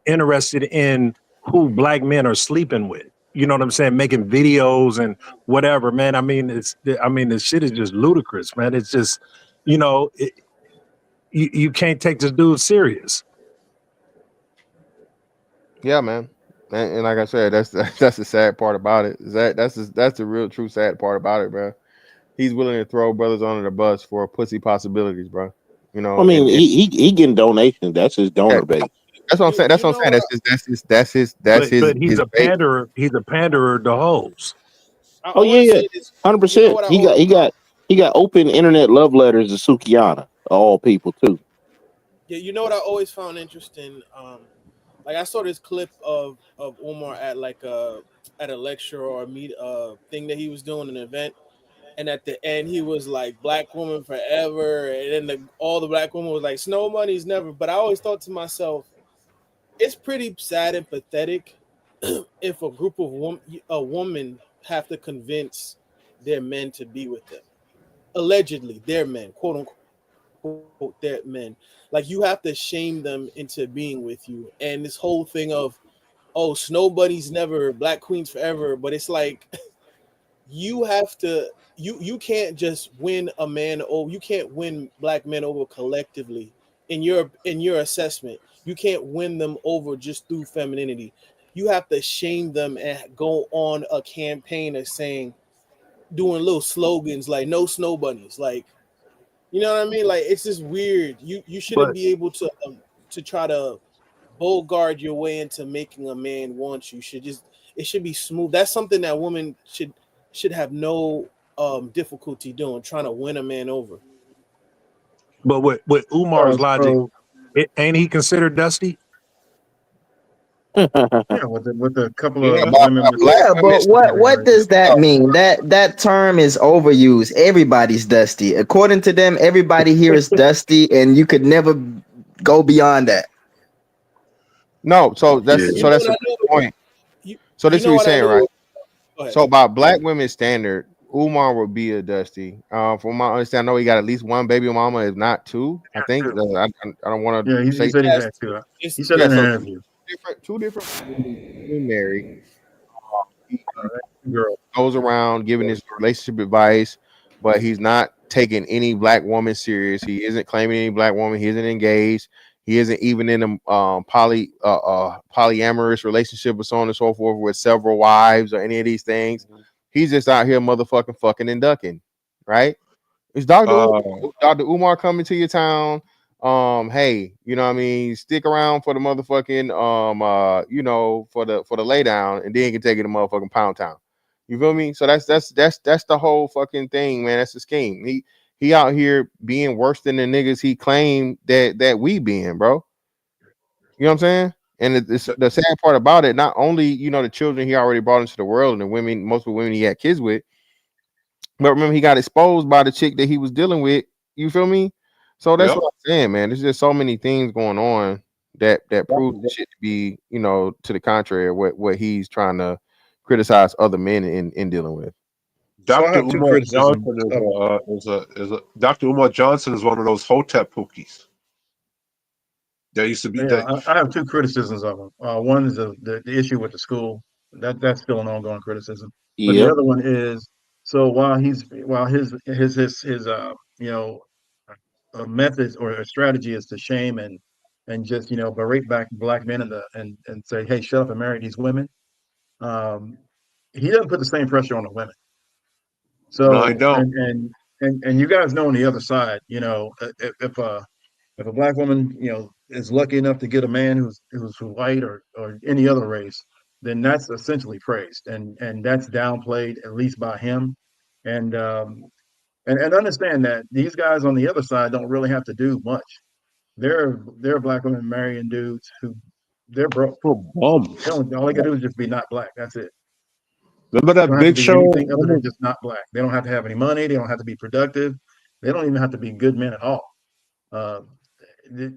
interested in who black men are sleeping with. You know what I'm saying? Making videos and whatever, man. The shit is just ludicrous, man. It's just, you can't take this dude serious. Yeah, man. And like I said, that's the sad part about it. That's the real true sad part about it, bro. He's willing to throw brothers under the bus for pussy possibilities, bro. I mean, he getting donations. That's his donor base. That's what I'm saying. That's what I'm saying. But he's his a base. panderer. He's a panderer to hoes. Oh yeah, 100%. He got open internet love letters to Sukiana, all people too. Yeah, you know what I always found interesting. Like I saw this clip of Umar at at a lecture or a meet thing that he was doing, an event, and at the end he was like "Black woman forever," and then all the black women was like "Snow money's never." But I always thought to myself, it's pretty sad and pathetic if a group of women have to convince their men to be with them. Allegedly, their men, quote unquote, their men. Like you have to shame them into being with you. And this whole thing of, oh, snow bunnies never, black queens forever. But it's like you have to, you can't just win a man over. You can't win black men over collectively in your assessment. You can't win them over just through femininity. You have to shame them and go on a campaign of saying, doing little slogans like "No snow bunnies," like, you know what I mean? Like it's just weird. You shouldn't be able to try to bogart your way into making a man want you. It should be smooth. That's something that women should have no difficulty doing, trying to win a man over. But with Umar's logic, ain't he considered dusty? Yeah, with a couple of But, women. but what does that mean? That term is overused. Everybody's dusty. According to them, everybody here is dusty, and you could never go beyond that. No, so that's the point. So this is what he's saying, right? So by black women's standard, Umar would be a dusty. From my understanding, I know he got at least one baby mama, if not two. I think. I don't want to. Yeah, he said he had two. He said in an interview. Two different women married. Girl goes around giving his relationship advice, but he's not taking any black woman serious. He isn't claiming any black woman. He isn't engaged. He isn't even in a polyamorous relationship or so on and so forth with several wives or any of these things. He's just out here motherfucking fucking and ducking, right? Is Dr. Umar coming to your town? Hey, you know what I mean? Stick around for the motherfucking for the lay down, and then you can take it to motherfucking Pound Town. You feel me? So that's the whole fucking thing, man. That's the scheme. He out here being worse than the niggas he claimed that we being, bro. You know what I'm saying? And the sad part about it, not only the children he already brought into the world and the women, most of the women he had kids with, but remember he got exposed by the chick that he was dealing with. You feel me? So that's what I'm saying, man. There's just so many things going on that prove the shit to be, to the contrary of what he's trying to criticize other men in dealing with. Dr. Umar Johnson Dr. Umar Johnson is one of those Hotep pookies. That used to be. Yeah, I have two criticisms of him. One is the issue with the school. That's still an ongoing criticism. But the other one is, so while his methods or a strategy is to shame and just berate black men and say, hey, shut up and marry these women. He doesn't put the same pressure on the women. So no, I don't. And you guys know on the other side, if a black woman is lucky enough to get a man who's white or any other race, then that's essentially praised and that's downplayed, at least by him. And understand that these guys on the other side don't really have to do much. There are black women marrying dudes who they're broke. All they gotta do is just be not black. That's it. Remember that big show? Anything other than just not black. They don't have to have any money. They don't have to be productive. They don't even have to be good men at all.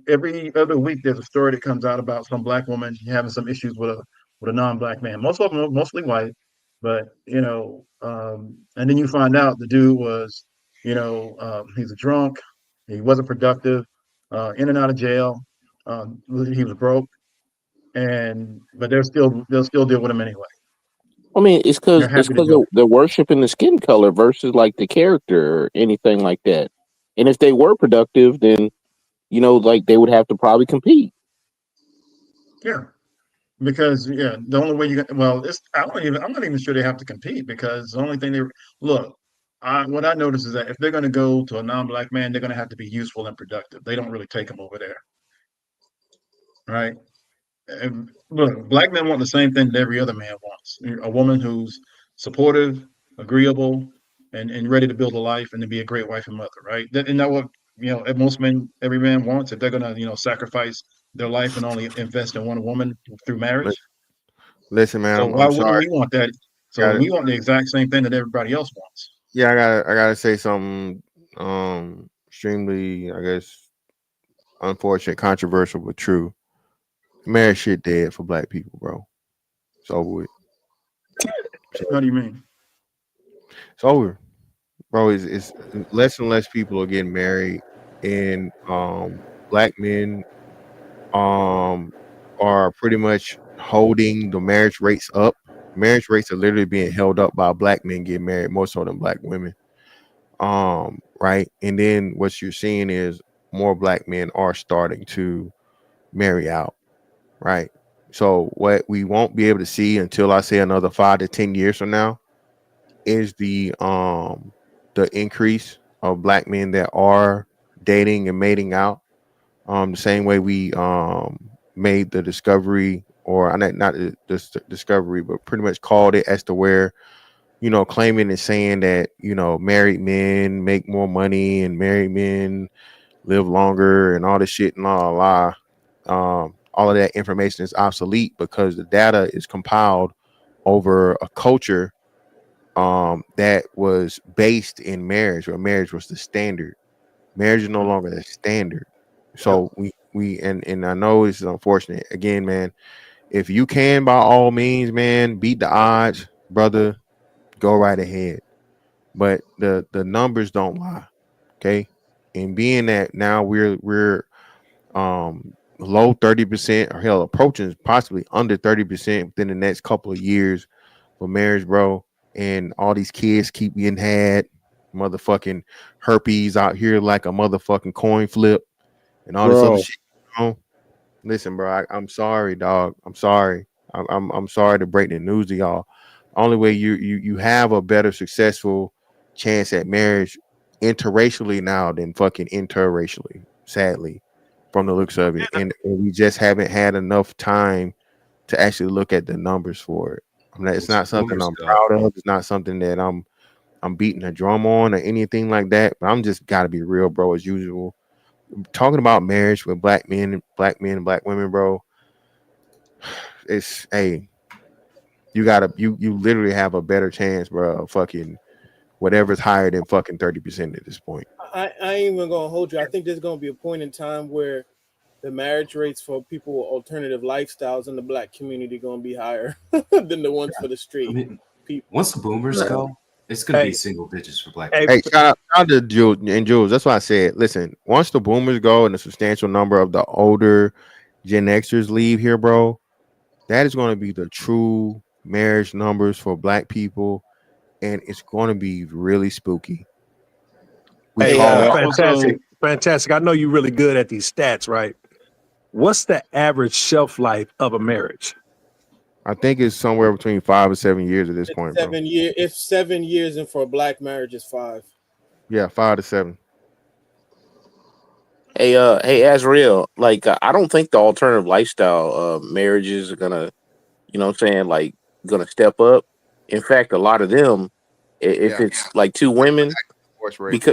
Every other week, there's a story that comes out about some black woman having some issues with a non-black man. Most of them are mostly white, But and then you find out the dude was, he's a drunk, he wasn't productive, in and out of jail, he was broke, but they'll still deal with him anyway. I mean, it's They're because happy to do it. they're worshiping the skin color versus like the character or anything like that. And if they were productive, then like they would have to probably compete. Yeah. Because the only way I'm not even sure they have to compete, because the only thing what I notice is that if they're going to go to a non-black man, they're going to have to be useful and productive. They don't really take them over there, right? And look, black men want the same thing that every other man wants: a woman who's supportive, agreeable, and ready to build a life and to be a great wife and mother, right? Isn't that what every man wants? If they're going to sacrifice their life and only invest in one woman through marriage. Listen, man, So why I'm wouldn't sorry. we want that? So we want the exact same thing that everybody else wants. Yeah, I gotta say something extremely, I guess, unfortunate, controversial, but true. Marriage shit dead for black people, bro. It's over with. What do you mean? It's over, bro. It's less and less people are getting married, and black men are pretty much holding the marriage rates up. Marriage rates are literally being held up by black men getting married more so than black women. Right. And then what you're seeing is more black men are starting to marry out. Right. So what we won't be able to see until I say another 5 to 10 years from now is the increase of black men that are dating and mating out. The same way we made the discovery, or not the discovery, but pretty much called it as to where, claiming and saying that, married men make more money and married men live longer and all this shit and la. All of that information is obsolete because the data is compiled over a culture that was based in marriage, where marriage was the standard. Marriage is no longer the standard. So we and I know this is unfortunate. Again, man, if you can, by all means, man, beat the odds, brother, go right ahead. But the numbers don't lie. Okay. And being that now we're low 30%, or hell, approaching possibly under 30% within the next couple of years for marriage, bro. And all these kids keep getting had, motherfucking herpes out here like a motherfucking coin flip and all this other shit. Listen, bro, I'm sorry, dog. I'm sorry. I'm sorry to break the news to y'all. Only way you have a better successful chance at marriage interracially now than fucking interracially, sadly, from the looks of it. And we just haven't had enough time to actually look at the numbers for it. It's not something I'm proud of. It's not something that I'm beating a drum on or anything like that. But I'm just gotta be real, bro, as usual. Talking about marriage with black men and black women, bro. It's you literally have a better chance, bro, of fucking whatever's higher than fucking 30% at this point. I ain't even gonna hold you. I think there's gonna be a point in time where the marriage rates for people with alternative lifestyles in the black community gonna be higher than the ones for the street people. Once the boomers go, it's gonna be single digits for black people. Hey, shout out to Jules. That's why I said, listen, once the boomers go and a substantial number of the older Gen Xers leave here, bro, that is going to be the true marriage numbers for black people, and it's going to be really spooky. Fantastic. I know you're really good at these stats, right? What's the average shelf life of a marriage? I think it's somewhere between 5 and 7 years at this point, bro. 7 years. If 7 years, and for a black marriage is 5. Yeah, 5 to 7. Hey, Azrael, like I don't think the alternative lifestyle marriages are gonna, like gonna step up. In fact, a lot of them, if it's like two women,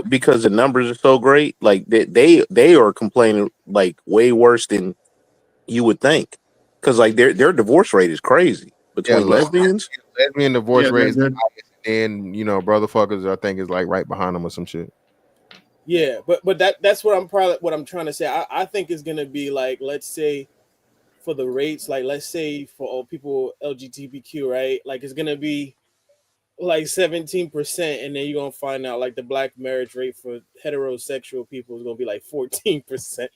because the numbers are so great, like they are complaining like way worse than you would think, because like their divorce rate is crazy between lesbians. Lesbian divorce rate is the highest, and brother fuckers I think is like right behind them or some shit. Yeah, but that's what I'm trying to say. I think it's gonna be like, let's say for the rates, like let's say for all people LGBTQ, right? Like it's gonna be like 17%, and then you're gonna find out like the black marriage rate for heterosexual people is gonna be like 14%.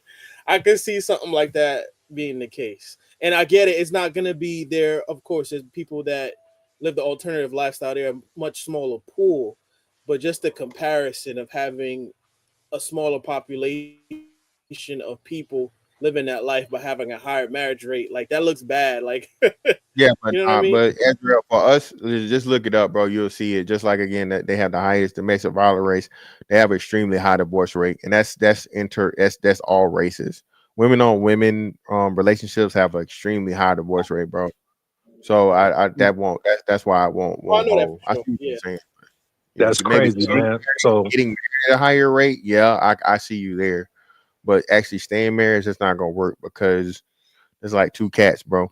I could see something like that being the case. And I get it, it's not gonna be there, of course, there's people that live the alternative lifestyle, they're a much smaller pool, but just the comparison of having a smaller population of people living that life but having a higher marriage rate, like that looks bad. Like Yeah, you know what I mean? but Ezra, for us, just look it up, bro. You'll see it. Just like again, that they have the highest domestic violence rates. They have extremely high divorce rate, and that's all races. Women on women relationships have an extremely high divorce rate, bro. So I that won't that's why I won't Oh, I know that hold. for I sure. see what Yeah. you're saying. That's Maybe crazy, man. So getting married at a higher rate, yeah, I see you there. But actually staying married is just not gonna work because it's like two cats, bro.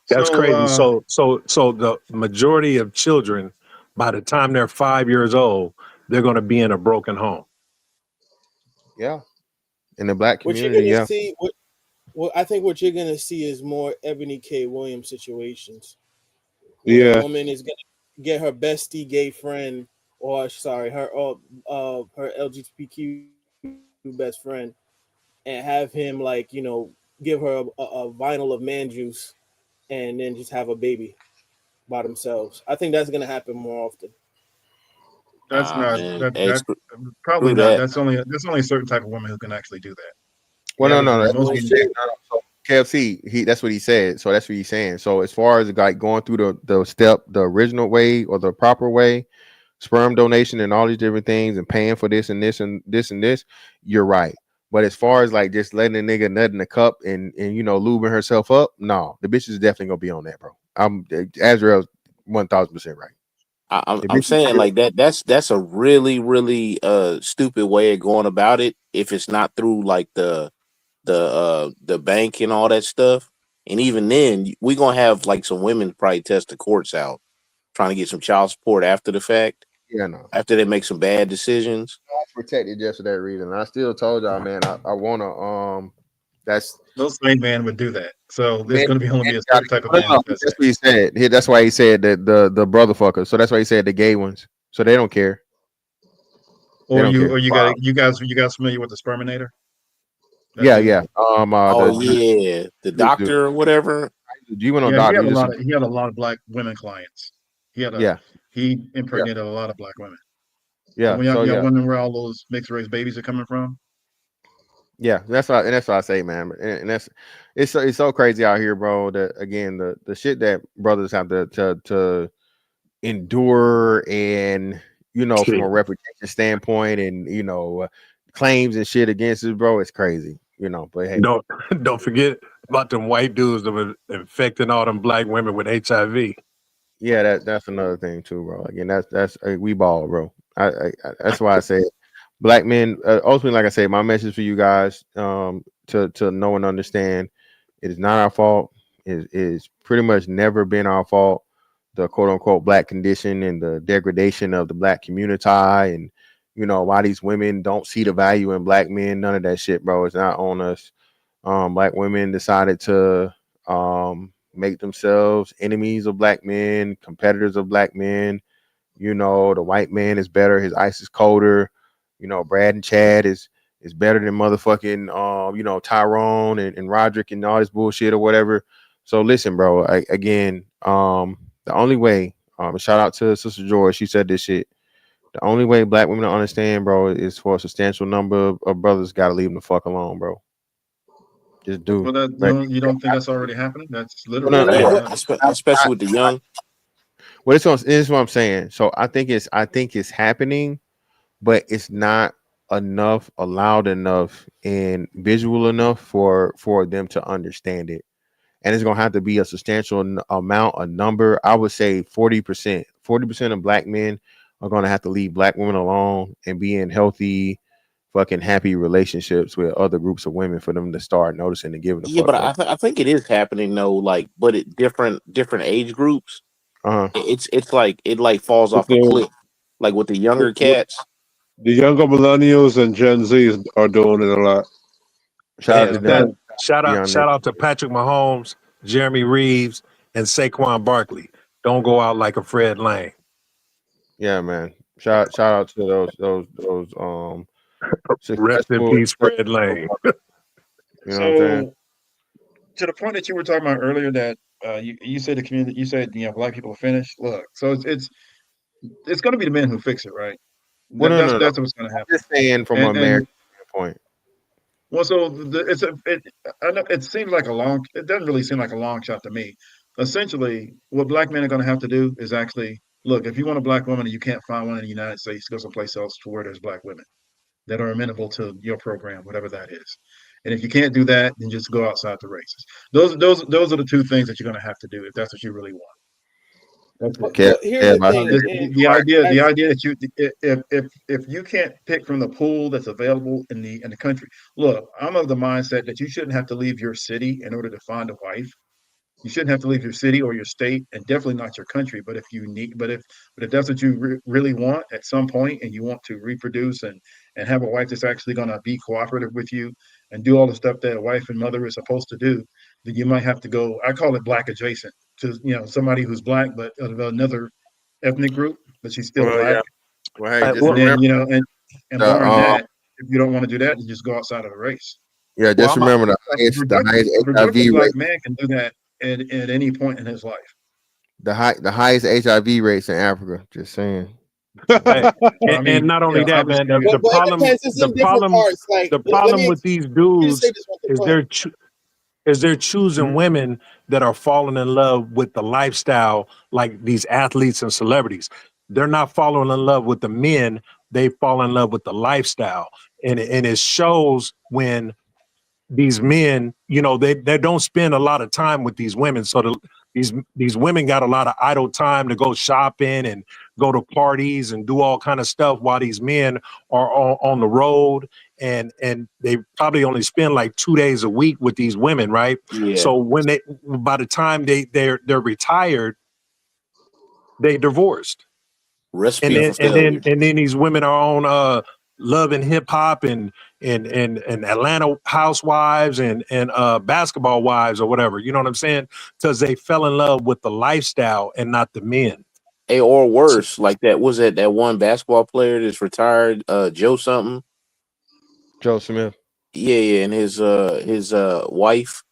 that's So crazy. So the majority of children, by the time they're 5 years old, they're going to be in a broken home. Yeah. In the black What you're community, gonna yeah. see, what I think what you're gonna see is more Ebony K. Williams situations where a Yeah. woman is gonna get her bestie gay friend, or sorry, her LGBTQ best friend, and have him like give her a vinyl of man juice, and then just have a baby by themselves. I think that's gonna happen more often. that's not Man, that probably screw not. that. That's only a certain type of woman who can actually do that. Well, The no, average no, man that's won't what be he's able saying. to do No, no. So KFC, that's what he said. So that's what he's saying. So as far as like going through the original way or the proper way, sperm donation and all these different things and paying for this and this and this and this, you're right. But as far as like just letting a nigga nut in the cup and lubing herself up, no, the bitch is definitely gonna be on that, bro. I'm Azrael's 1,000% right. I'm The I'm bitch is saying still, like that. That's a really stupid way of going about it. If it's not through like the bank and all that stuff, and even then we gonna have like some women probably test the courts out trying to get some child support after the fact, yeah, no. after they make some bad decisions. I was protected just for that reason. I still told y'all, man, I wanna that's no sane man would do that. So there's men, going to be only men be a gotta, certain type of no, man no, that does that's that. what he said. That's why he said that the brother fuckers. So that's why he said the gay ones. So they don't care. They Or don't care. you guys familiar with the Sperminator? That Yeah, dude. yeah. Oh The yeah, the dude. doctor or whatever. You went on Yeah, he doctor. had He just he had a lot of black women clients. yeah, He yeah, impregnated a lot of black women. So yeah. when So y'all yeah, wondering where all those mixed race babies are coming from, yeah. That's what I say, man. And that's it's so crazy out here, bro. That again, the shit that brothers have to endure, and from a Shit. reputation standpoint, and claims and shit against us, bro. It's crazy, But hey, Don't forget about them white dudes that were infecting all them black women with HIV. yeah, that's another thing too, bro. Again, that's we ball, bro. That's why I say black men. Ultimately, like I say, my message for you guys, to know and understand, it is not our fault. It is pretty much never been our fault. The quote unquote black condition and the degradation of the black community, and why these women don't see the value in black men. None of that shit, bro. It's not on us. Black women decided to make themselves enemies of black men, competitors of black men. The white man is better, his ice is colder. Brad and Chad is better than motherfucking Tyrone and Roderick and all this bullshit or whatever. So listen, bro, again, the only way, shout out to Sister George, she said this shit. The only way black women understand, bro, is for a substantial number of brothers gotta leave them the fuck alone, bro. Just do. well, that Like, you don't think that's already happening? That's literally no, already Yeah, happening. especially with the young. well, this is what I'm saying. So I think it's happening, but it's not enough, loud enough, and visual enough for them to understand it. And it's gonna have to be a substantial amount, a number. I would say 40%. 40% of black men are gonna have to leave black women alone and be in healthy, fucking happy relationships with other groups of women for them to start noticing and giving a Yeah, fuck, but bro. I think it is happening though. Like, but at different age groups, Uh-huh. it's like it like falls But off a cliff. Like with the younger what cats. the younger millennials and Gen Zs are doing it a lot. Shout out to Hands them. down. Shout Beyond that. out to Patrick Mahomes, Jeremy Reaves, and Saquon Barkley. Don't go out like a Fred Lane. Yeah, man. Shout out to those Rest in successful. peace, Fred Lane. You know what I'm saying? So to the point that you were talking about earlier, that you said the community, you said black people are finished. Look, so it's going to be the men who fix it, right? Well, no. That's what's going to I'm happen. just saying from an American standpoint. Well, so I know it seems like it doesn't really seem like a long shot to me. Essentially, what black men are going to have to do is actually look. If you want a black woman and you can't find one in the United States, go someplace else to where there's black women that are amenable to your program, whatever that is. And if you can't do that, then just go outside the races. Those are the two things that you're going to have to do if that's what you really want. Okay. Here's the thing. The idea that if you can't pick from the pool that's available in the country, look, I'm of the mindset that you shouldn't have to leave your city in order to find a wife. You shouldn't have to leave your city or your state, and definitely not your country. But if that's what you really want at some point, and you want to reproduce and have a wife that's actually going to be cooperative with you and do all the stuff that a wife and mother is supposed to do, then you might have to go. I call it black adjacent to somebody who's black but of another ethnic group, but she's still black. Yeah. Well, hey, just And then remember, and barring that, if you don't want to do that, you just go outside of the race. Yeah, just remember the highest HIV black rate. man can do that at any point in his life. The highest HIV rates in Africa. Just saying. Hey, and not only that, man. The problem with these dudes is they're choosing women that are falling in love with the lifestyle, like these athletes and celebrities. They're not falling in love with the men; they fall in love with the lifestyle, and it shows when these men, they don't spend a lot of time with these women. So these women got a lot of idle time to go shopping and go to parties and do all kind of stuff while these men are on the road, and they probably only spend like 2 days a week with these women, right? Yeah. So by the time they're retired, they divorced. Recipe for and failure. then these women are on Love and Hip Hop and Atlanta Housewives and Basketball Wives or whatever. You know what I'm saying? Because they fell in love with the lifestyle and not the men. Hey, or worse, like that one basketball player that's retired, Joe something. Joe Smith. Yeah, and his wife.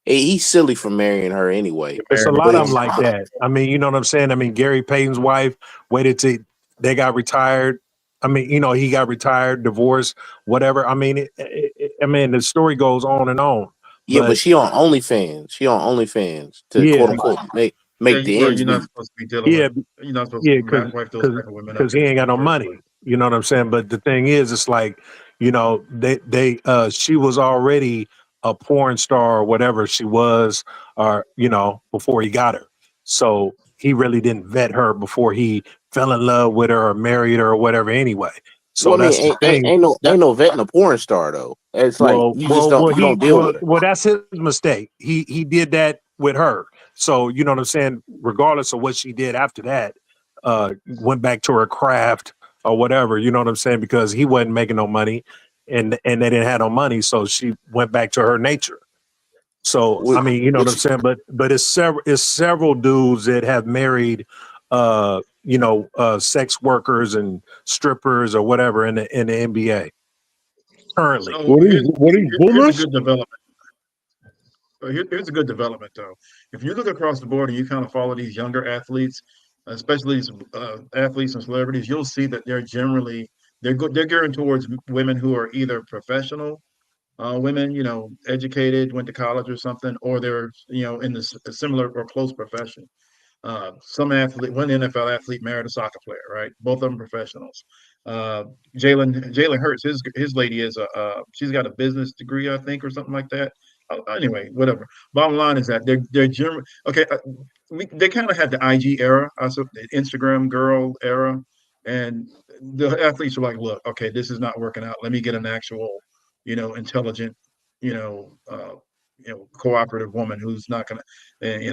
Hey, he's silly for marrying her anyway. It's a lot of them like that. I mean, you know what I'm saying? I mean, Gary Payton's wife waited till they got retired. I mean, he got retired, divorced, whatever. I mean, the story goes on and on. Yeah, but she on OnlyFans. To quote unquote make the ends you're not meet. supposed to be dealing with. You're not supposed to wipe those type of women up. Because he ain't got no money. You know what I'm saying? But the thing is, it's like, she was already a porn star or whatever she was, or before he got her. So he really didn't vet her before he fell in love with her or married her or whatever anyway. So Well, that's the thing. Ain't no vetting a porn star though. It's like you don't deal with it. Well, that's his mistake. He did that with her. So you know what I'm saying? Regardless of what she did after that, went back to her craft or whatever, you know what I'm saying? Because he wasn't making no money and they didn't have no money. So she went back to her nature. So I mean, you know what I'm saying? But it's several dudes that have married sex workers and strippers or whatever in the NBA currently. So What here's are boomers? a good development. Here's a good development, though. If you look across the board and you kind of follow these younger athletes, especially these athletes and celebrities, you'll see that they're generally they're gearing towards women who are either professional women, educated, went to college or something, or they're in the similar or close profession. One NFL athlete married a soccer player, right? Both of them professionals. Jalen Hurts, his lady is she's got a business degree, I think, or something like that. Anyway, whatever. Bottom line is that they're generally okay. They kind of had the IG era, also the Instagram girl era, and the athletes are like, look, okay, this is not working out. Let me get an actual, intelligent, cooperative woman who's not gonna,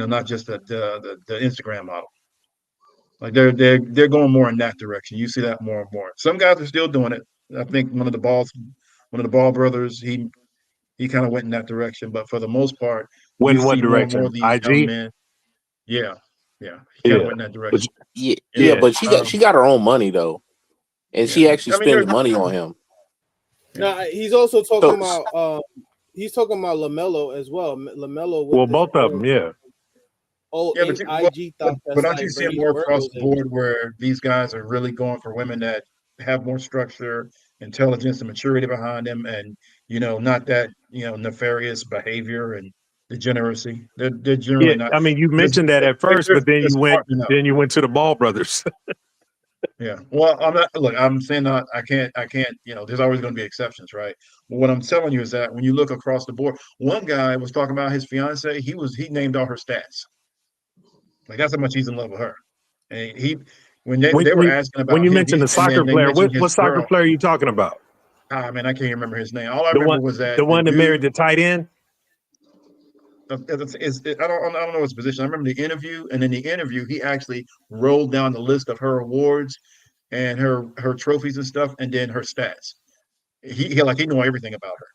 not just the Instagram model. Like they're going more in that direction. You see that more and more. Some guys are still doing it. I think one of the Ball brothers, he kind of went in that direction. But for the most part, Went you in what see more and direction? more of these young IG? men. Yeah. Yeah, he kind of went in that direction. But she got her own money though, and she actually spending money on him. Now he's also talking about he's talking about LaMelo as well. LaMelo with both of them, yeah. IG thought but don't you see it more across the board where these guys are really going for women that have more structure, intelligence, and maturity behind them, and not that nefarious behavior and degeneracy. They're generally not. I mean, you mentioned that at first, but then you went to the Ball brothers. Yeah. Well, I'm not. Look, I'm saying that I can't. There's always going to be exceptions, right? But what I'm telling you is that when you look across the board, one guy was talking about his fiance. He named all her stats. Like that's how much he's in love with her. And when they were asking about when you him, mentioned the soccer player, what soccer player are you talking about? Man, I can't remember his name. All I remember was that the one that married the tight end. I don't know his position. I remember the interview, and in the interview, he actually rolled down the list of her awards and her trophies and stuff, and then her stats. He knew everything about her.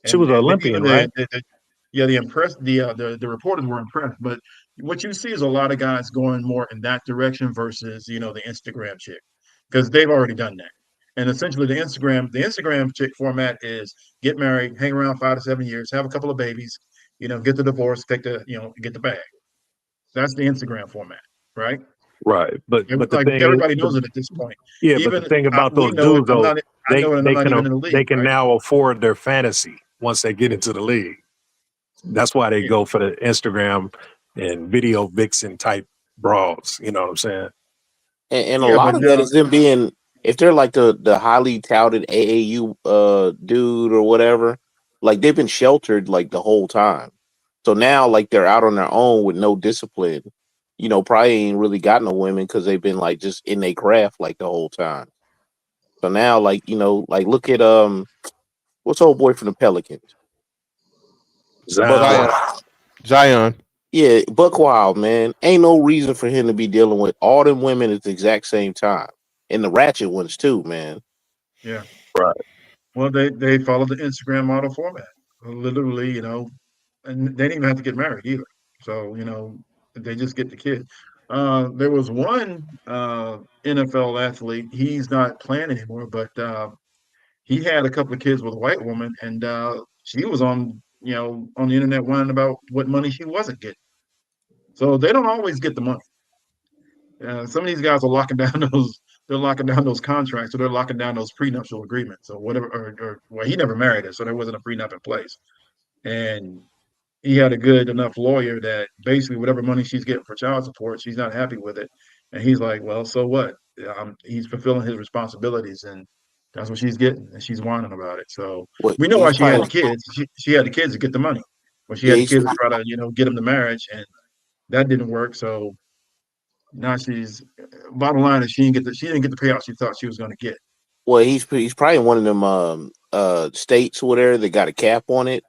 She was an Olympian, right? The reporters were impressed, but what you see is a lot of guys going more in that direction versus the Instagram chick, because they've already done that. And essentially, the Instagram chick format is get married, hang around 5 to 7 years, have a couple of babies, get the divorce, get the bag. That's the Instagram format, right? Right, but everybody knows it at this point. Yeah, but the thing about those dudes, though, they can now afford their fantasy once they get into the league. That's why they go for the Instagram and video vixen type brawls. You know what I'm saying? And a lot of that is them being, if they're like the highly touted AAU dude or whatever, like they've been sheltered like the whole time. So now like they're out on their own with no discipline. Probably ain't really got no women because they've been like just in their craft like the whole time. So now like look at what's old boy from the Pelicans? Zion. Yeah, Buck Wild, man. Ain't no reason for him to be dealing with all them women at the exact same time. And the ratchet ones too, man. Yeah. Right. Well, they follow the Instagram model format. Literally, and they didn't even have to get married either. So, they just get the kid. There was one NFL athlete, he's not playing anymore, but he had a couple of kids with a white woman, and she was on the internet whining about what money she wasn't getting. So they don't always get the money. Some of these guys are locking down those contracts, or they're locking down those prenuptial agreements, or whatever. Well, he never married her, so there wasn't a prenup in place, and he had a good enough lawyer that basically whatever money she's getting for child support, she's not happy with it, and he's like, well, so what? He's fulfilling his responsibilities, and that's what she's getting, and she's whining about it. So we know why she had the kids. She had the kids to get the money, but she had the kids to try to get them to marriage, and that didn't work. So now bottom line is she didn't get the payout she thought she was going to get. Well, he's probably one of them states or whatever that got a cap on it.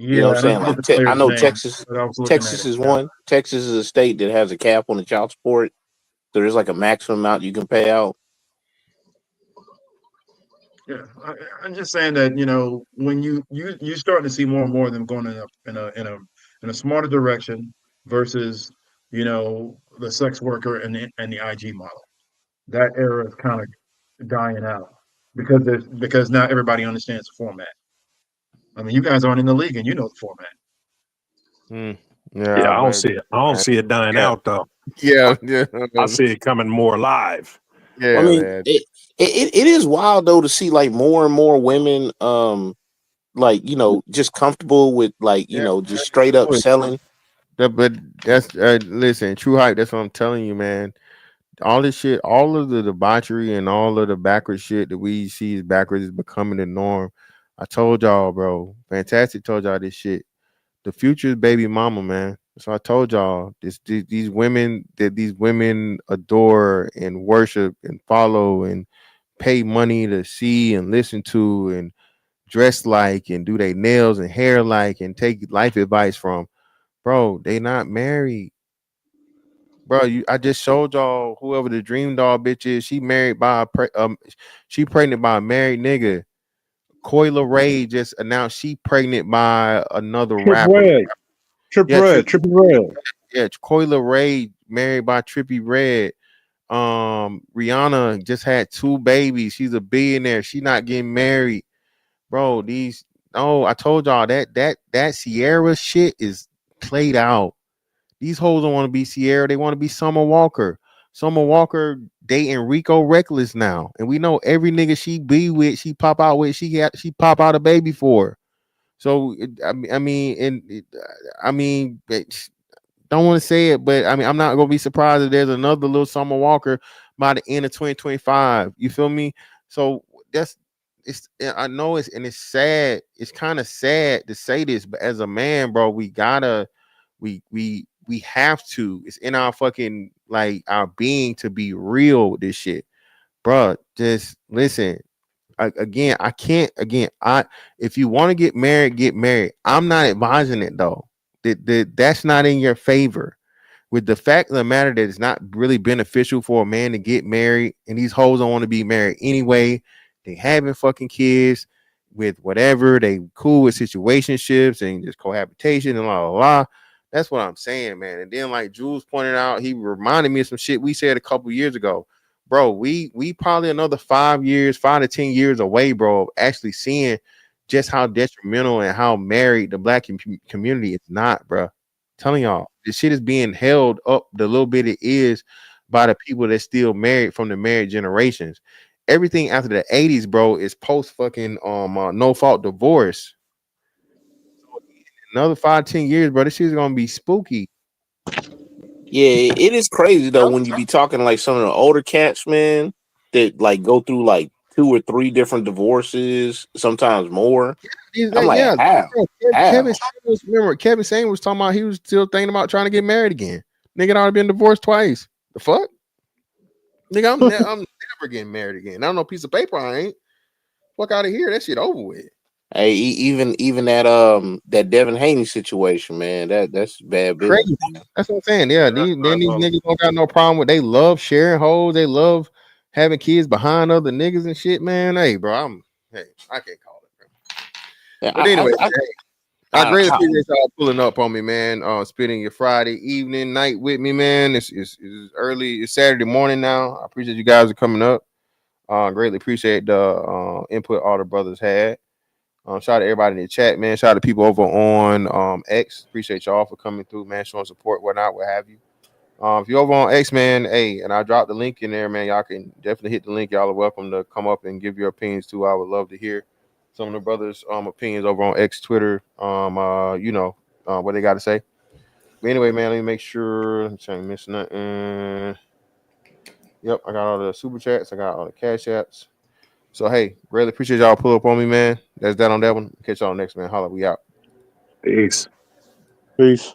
Yeah, you know what I'm saying? Like I know Texas is one. Texas is a state that has a cap on the child support. So there's like a maximum amount you can pay out. Yeah, I'm just saying that when you're starting to see more and more of them going in a smarter direction versus the sex worker and the IG model. That era is kind of dying out because now everybody understands the format. I mean, you guys aren't in the league and you know the format. Yeah, I don't see it dying out though. Yeah. I see it coming more live. Yeah, I mean, man. It is wild though to see like more and more women like just comfortable with like just straight up selling. But that's listen, true hype. That's what I'm telling you, man. All this shit, all of the debauchery and all of the backward shit that we see is backwards is becoming the norm. I told y'all, bro. Fantastic told y'all this shit. The future is baby mama, man. So I told y'all these women that these women adore and worship and follow and pay money to see and listen to and dress like and do their nails and hair like and take life advice from. Bro, they not married. Bro, I just showed y'all whoever the dream doll bitch is. She married by she pregnant by a married nigga. Coyle Ray just announced she pregnant by another rapper. Triple Red. Yeah, Coyle Ray married by Trippie Redd. Rihanna just had 2 babies. She's a billionaire. She not getting married, bro. I told y'all that Sierra shit is played out. These hoes don't want to be Sierra. They want to be Summer Walker. Summer Walker dating Rico Reckless now, and we know every nigga she be with, she pop out with, she pop out a baby for. So don't want to say it, but I mean, I'm not gonna be surprised if there's another little Summer Walker by the end of 2025. You feel me? So I know it's sad. It's kind of sad to say this, but as a man, bro, we have to. It's in our fucking like our being to be real with this shit, bro. Just listen. I can't. If you want to get married, get married. I'm not advising it though. That's not in your favor. With the fact of the matter that it's not really beneficial for a man to get married, and these hoes don't want to be married anyway. They having fucking kids with whatever. They cool with situationships and just cohabitation and blah blah blah. That's what I'm saying, man. And then like Jules pointed out, he reminded me of some shit we said a couple years ago. Bro, we probably another 5 to 10 years away, bro, of actually seeing just how detrimental and how married the black community is not, bro. Telling y'all, this shit is being held up the little bit it is by the people that still married from the married generations. Everything after the 80s, bro, is post fucking no fault divorce. Another 5-10 years, bro, this shit's gonna be spooky. Yeah, it is crazy though when you be talking like some of the older cats, man, that like go through like 2 or 3 different divorces, sometimes more. I'm like, how? Kevin Samuels was talking about he was still thinking about trying to get married again. Nigga already been divorced twice. The fuck? Nigga, I'm never getting married again. I don't know, piece of paper I ain't. Fuck out of here. That shit over with. Hey, even that Devin Haney situation, man, that's bad business. Crazy. That's what I'm saying. Yeah, these niggas don't got no problem with. They love sharing hoes. They love having kids behind other niggas and shit, man. Hey, bro, I can't call it, bro. Yeah, but anyway, I greatly appreciate y'all pulling up on me, man. Spending your Friday evening, night with me, man. It's early. It's Saturday morning now. I appreciate you guys are coming up. Greatly appreciate the input all the brothers had. Shout out to everybody in the chat, man. Shout out to people over on X. Appreciate y'all for coming through, man, showing support, whatnot, what have you. If you're over on X, man, hey, and I dropped the link in there, man. Y'all can definitely hit the link. Y'all are welcome to come up and give your opinions too. I would love to hear some of the brothers' opinions over on X, Twitter. What they got to say. But anyway, man, let me make sure I'm trying to miss nothing. Yep, I got all the super chats. I got all the cash apps. So, hey, really appreciate y'all pull up on me, man. That's that on that one. Catch y'all next, man. Holla, we out. Peace. Peace.